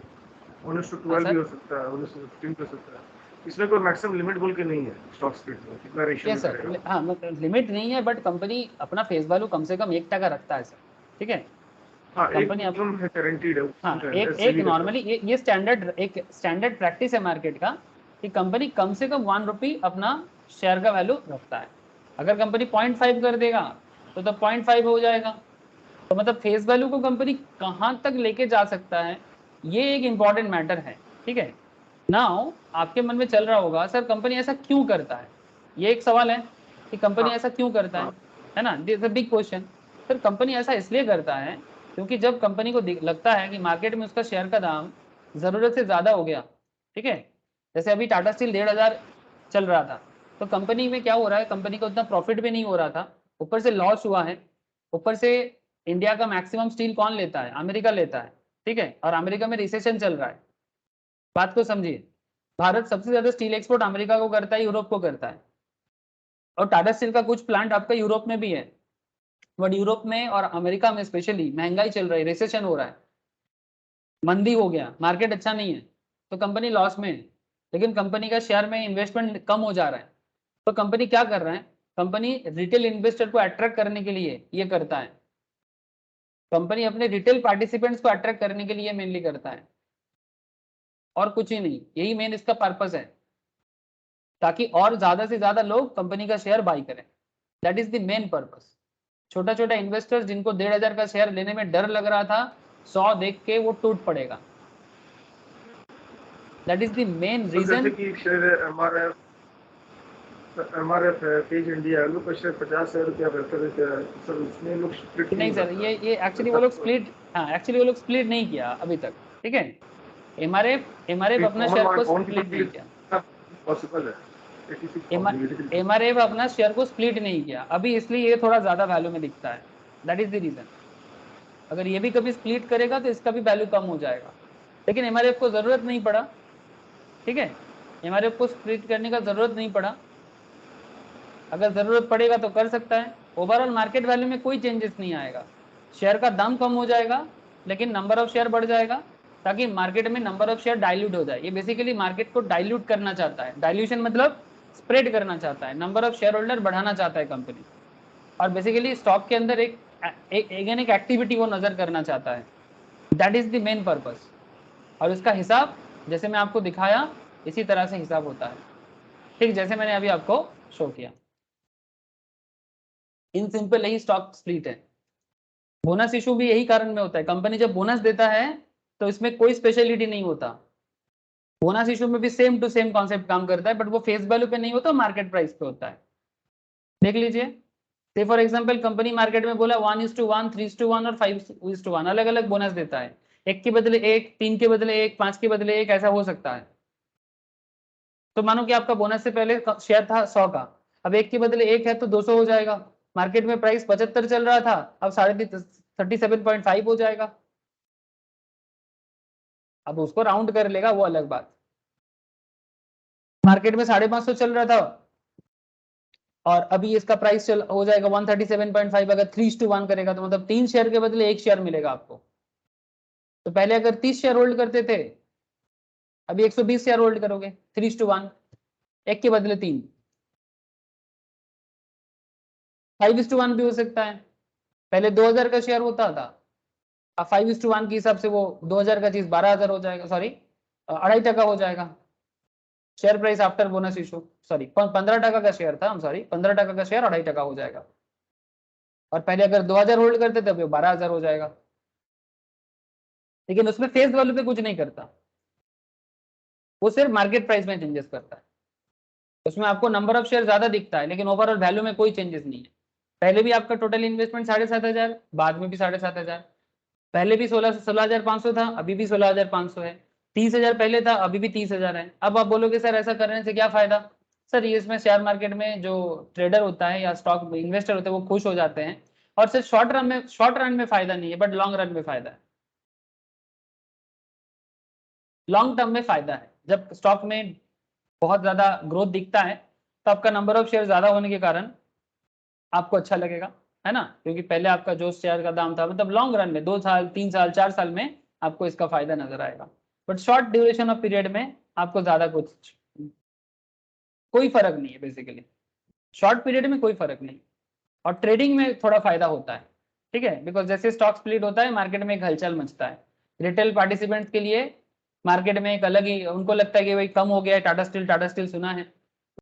1:12 भी हो सकता है, 1:15 भी हो सकता है, इसमें कोई मैक्सिमम लिमिट बोल के नहीं है स्टॉक स्प्लिट में कितना रेशियो में करेगा। हाँ मतलब लिमिट नहीं है, बट कंपनी अपना फेस वैल्यू कम से कम 1 टका रखता है सर, ठीक है। हाँ, कंपनी एक गारंटीड है। हाँ एक नॉर्मली ये स्टैंडर्ड प्रैक्टिस है मार्केट का, कि कंपनी कम से कम 1 रुपी अपना शेयर का वैल्यू रखता है। अगर कंपनी 0.5 कर देगा तो 0.5 हो जाएगा, तो मतलब फेस वैल्यू को कंपनी कहाँ तक लेके जा सकता है, ये एक इंपॉर्टेंट मैटर है, ठीक है। नाउ आपके मन में चल रहा होगा सर कंपनी ऐसा क्यों करता है, ये एक सवाल है कि कंपनी ऐसा क्यों करता है ना, this a big question. Sir company ऐसा इसलिए करता है क्योंकि जब कंपनी को लगता है कि मार्केट में उसका शेयर का दाम जरूरत से ज्यादा हो गया, ठीक है, जैसे अभी टाटा स्टील 1,500 चल रहा था, तो कंपनी में क्या हो रहा है, कंपनी को उतना प्रॉफिट भी नहीं हो रहा था, ऊपर से लॉस हुआ है, ऊपर से इंडिया का मैक्सिमम स्टील कौन लेता है, अमेरिका लेता है, ठीक है, और अमेरिका में रिसेशन चल रहा है, बात को समझिए, भारत सबसे ज्यादा स्टील एक्सपोर्ट अमेरिका को करता है, यूरोप को करता है, और टाटा स्टील का कुछ प्लांट आपका यूरोप में भी है, बट यूरोप में और अमेरिका में स्पेशली महंगाई चल रही है, रिसेशन हो रहा है, मंदी हो गया, मार्केट अच्छा नहीं है, तो कंपनी लॉस में है, लेकिन कंपनी का शेयर में इन्वेस्टमेंट कम हो जा रहा है, तो कंपनी क्या कर रहा है, कंपनी रिटेल इन्वेस्टर को अट्रैक्ट करने के लिए ये करता है, कंपनी अपने रिटेल पार्टिसिपेंट्स को अट्रैक्ट करने के लिए मेनली करता है, और कुछ ही नहीं, यही मेन इसका पर्पस है, ताकि और ज्यादा से ज्यादा लोग कंपनी का शेयर बाई करें, that is the main purpose. छोटा छोटा इन्वेस्टर्स जिनको 1,500 का शेयर लेने में डर लग रहा था, 100 देख के वो टूट पड़ेगा, that is the main reason. जैसे कि शेयर एमआरएफ है, पेज इंडिया है, लोग शेयर 50,000 रुपया बेहतर है सर, उसमें लोग स्प्लिट नहीं सर, ये एक्चुअली वो लोग स्प्लिट, हाँ एक्चुअली वो लोग स्प्लिट नहीं किया अभी तक, ठीक है। एमआरएफ अपना शेयर को स्प्लिट नहीं किया, पॉसिबल है। एमआरएफ अपना शेयर को स्प्लिट नहीं किया अभी, इसलिए ये थोड़ा ज्यादा वैल्यू में दिखता है, दैट इज द रीजन। अगर ये भी कभी स्प्लिट करेगा तो इसका भी वैल्यू कम हो जाएगा, लेकिन एमआरएफ को जरूरत नहीं पड़ा, ठीक है। एमआरएफ को स्प्लिट करने का जरूरत नहीं पड़ा, अगर जरूरत पड़ेगा तो कर सकता है। ओवरऑल मार्केट वैल्यू में कोई चेंजेस नहीं आएगा, शेयर का दाम कम हो जाएगा लेकिन नंबर ऑफ शेयर बढ़ जाएगा, ताकि मार्केट में नंबर ऑफ शेयर डाइल्यूट हो जाए। ये बेसिकली मार्केट को डाइल्यूट करना चाहता है, डाइल्यूशन मतलब स्प्रेड करना चाहता है, नंबर ऑफ शेयर होल्डर बढ़ाना चाहता है कंपनी, और बेसिकली स्टॉक के अंदर एक एक्टिविटी वो नजर करना चाहता है, that is the main purpose. और इसका हिसाब जैसे मैं आपको दिखाया इसी तरह से हिसाब होता है, ठीक जैसे मैंने अभी आपको शो किया। इन सिंपल यही स्टॉक स्प्लिट है। बोनस इशू भी यही कारण में होता है, कंपनी जब बोनस देता है तो इसमें कोई स्पेशलिटी नहीं होता, बोनस इशू में भी सेम टू सेम कॉन्सेप्ट काम करता है, बट वो फेस वैल्यू पे नहीं होता, मार्केट प्राइस पे होता है। देख लीजिए, से फॉर एग्जांपल कंपनी मार्केट में बोला 1:1, 3:1 और 5:1 अलग अलग बोनस देता है, 1 के बदले 1, 3 के बदले 1, 5 के बदले 1, ऐसा हो सकता है। तो मानो कि आपका बोनस से पहले शेयर था 100 का, अब 1 के बदले 1 है तो 200 हो जाएगा, मार्केट में प्राइस 75 चल रहा था, अब 37.5 हो जाएगा। अब उसको राउंड कर लेगा वो अलग बात, मार्केट में 550 चल रहा था और अभी इसका प्राइस हो जाएगा 137.5, अगर 3:1 करेगा तो मतलब 3 शेयर के बदले 1 शेयर मिलेगा आपको। तो पहले अगर 30 शेयर होल्ड करते थे, अभी 120 शेयर होल्ड करोगे, 3:1, 1 के बदले 3, 5:1 भी हो सकता है। पहले 2000 का शेयर होता था, अब 5:1 के हिसाब से वो 2000 का चीज 12,000 हो जाएगा, सॉरी 2.5% हो जाएगा share price after bonus issue, sorry 15% का शेयर था, हम सॉरी 15% का शेयर 2.5% हो जाएगा, और पहले अगर 2000 होल्ड करते थे तो 12,000 हो जाएगा। लेकिन उसमें फेस वैल्यू पे कुछ नहीं करता, वो सिर्फ मार्केट प्राइस में चेंजेस करता है, उसमें आपको नंबर ऑफ शेयर ज्यादा दिखता है लेकिन ओवरऑल वैल्यू में कोई चेंजेस नहीं है। पहले भी आपका टोटल इन्वेस्टमेंट 7,500, बाद में भी 7,500, पहले भी 16,500 था, अभी भी 16,500 है, 30,000 पहले था, अभी भी 30,000 है। अब आप बोलोगे सर ऐसा करने से क्या फायदा? सर ये इसमें शेयर मार्केट में जो ट्रेडर होता है या स्टॉक इन्वेस्टर होते हैं वो खुश हो जाते हैं, और सिर्फ शॉर्ट रन में फायदा नहीं है बट लॉन्ग रन में फायदा है, लॉन्ग टर्म में फायदा है। जब स्टॉक में बहुत ज्यादा ग्रोथ दिखता है तो आपका नंबर ऑफ शेयर ज्यादा होने के कारण आपको अच्छा लगेगा, है ना, क्योंकि पहले आपका जो शेयर का दाम था, मतलब लॉन्ग रन में 2 साल 3 साल 4 साल में आपको इसका फायदा नजर आएगा, but short duration of period में आपको ज्यादा कोई फर्क नहीं है, बेसिकली शॉर्ट पीरियड में कोई फर्क नहीं, और ट्रेडिंग में थोड़ा फायदा होता है, ठीक है, बिकॉज जैसे स्टॉक स्प्लिट होता है मार्केट में एक हलचल मचता है, रिटेल पार्टिसिपेंट्स के लिए मार्केट में एक अलग ही, उनको लगता है कि भाई कम हो गया है, टाटा स्टील सुना है,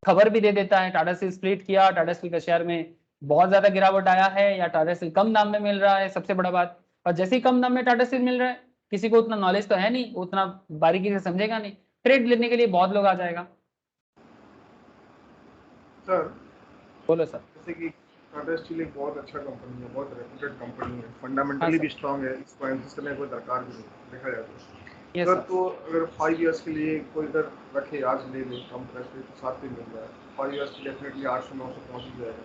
खबर भी दे देता है टाटा स्टील स्प्लिट किया, टाटा स्टील का शेयर में बहुत ज्यादा गिरावट आया है या टाटा स्टील कम दाम में मिल रहा है, सबसे बड़ा बात। और जैसे ही कम दाम में टाटा स्टील मिल रहा है, किसी को उतना नॉलेज तो है नहीं, उतना बारीकी से समझेगा नहीं, ट्रेड लेने के लिए बहुत लोग आ जाएगा। सर बोलो सर। जैसे कि टाटा स्टील एक बहुत अच्छा कंपनी है, बहुत रेप्यूटेड कंपनी है, फंडामेंटली भी स्ट्रांग है, इसको एनालिसिस करने कोई दरकार भी नहीं देखा जाए तो। सर तो अगर 5 इयर्स के लिए कोई इधर रखे, आज ले ले कम प्राइस पे तो 7 पे मिल रहा है, 5 इयर्स के डेफिनेटली 800-900 पहुंच ही जाएगा,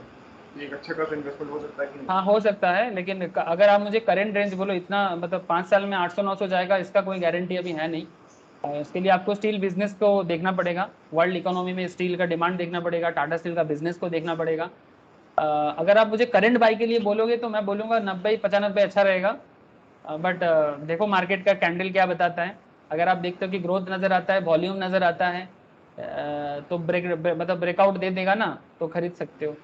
तो एक अच्छा खासा इन्वेस्टमेंट हो सकता है कि नहीं? हाँ हो सकता है, लेकिन अगर आप मुझे करेंट रेंज बोलो इतना, मतलब 5 साल में 800-900 जाएगा, इसका कोई गारंटी अभी है नहीं। इसके लिए आपको स्टील बिजनेस को देखना पड़ेगा, वर्ल्ड इकोनॉमी में स्टील का डिमांड देखना पड़ेगा, टाटा स्टील का बिजनेस को देखना पड़ेगा। अगर आप मुझे करंट बाई के लिए बोलोगे तो मैं बोलूँगा 90-95 अच्छा रहेगा, बट देखो मार्केट का कैंडल क्या बताता है। अगर आप देखते हो कि ग्रोथ नज़र आता है, वॉल्यूम नज़र आता है, तो मतलब ब्रेकआउट दे देगा ना तो खरीद सकते हो।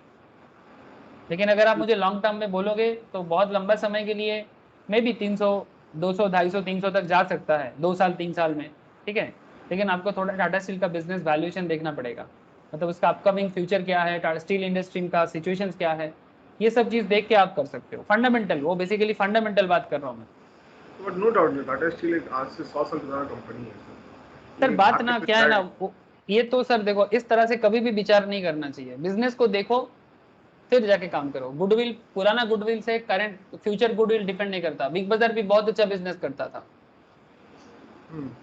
लेकिन अगर आप मुझे लॉन्ग टर्म में बोलोगे तो बहुत लंबा समय के लिए मे बी 300, 200, 250, 300 तक जा सकता है 2 साल 3 साल में, ठीक है। लेकिन आपको थोड़ा टाटा स्टील का बिजनेस वैल्यूएशन देखना पड़ेगा, मतलब उसका अपकमिंग फ्यूचर क्या है, टाटा स्टील इंडस्ट्री का सिचुएशन क्या है, ये सब चीज़ देख के आप कर सकते हो। फंडामेंटल, वो बेसिकली फंडामेंटल बात कर रहा हूँ मैं। But no doubt Tata steel एक आज से 100 साल पुराना कंपनी है सर बात ना क्या है ना, ये तो सर देखो इस तरह से कभी भी विचार नहीं करना चाहिए। बिजनेस को देखो फिर जाके काम करो। गुडविल, पुराना गुडविल से करंट फ्यूचर गुडविल डिपेंड नहीं करता। बिग बाजार भी बहुत अच्छा बिजनेस करता था,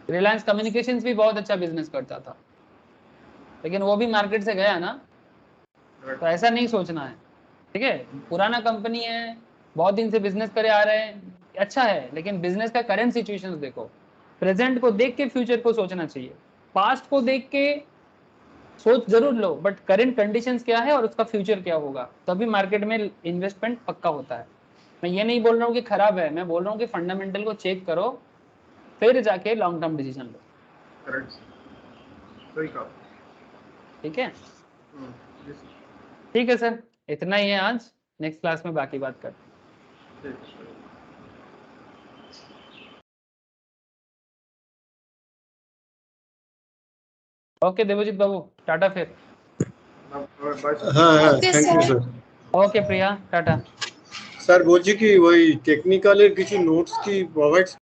रिलायंस कम्युनिकेशंस भी बहुत अच्छा बिजनेस करता था, लेकिन वो भी मार्केट से गया ना। तो ऐसा नहीं सोचना है, ठीक है। पुराना कंपनी है, बहुत दिन से बिजनेस करे आ रहे हैं, अच्छा है, लेकिन बिजनेस का करंट सिचुएशंस देखो। प्रेजेंट को देख के फ्यूचर को सोचना चाहिए। पास्ट को देख के सोच जरूर लो, बट करंट कंडीशंस क्या है और उसका फ्यूचर क्या होगा, तभी मार्केट में इन्वेस्टमेंट पक्का होता है। मैं ये नहीं बोल रहा हूँ कि खराब है, मैं बोल रहा हूँ कि फंडामेंटल को चेक करो फिर जाके लॉन्ग टर्म डिसीजन लो। करेक्ट, सही कहा। ठीक है, ठीक है सर, इतना ही है आज। नेक्स्ट क्लास में बाकी बात करते हैं। ओके देवजीत बाबू, टाटा फिर। हाँ thank you sir. Okay Priya, Tata. Sir বলছি কি ওই টেকনিক্যালের কিছু নোটস কি প্রোভাইড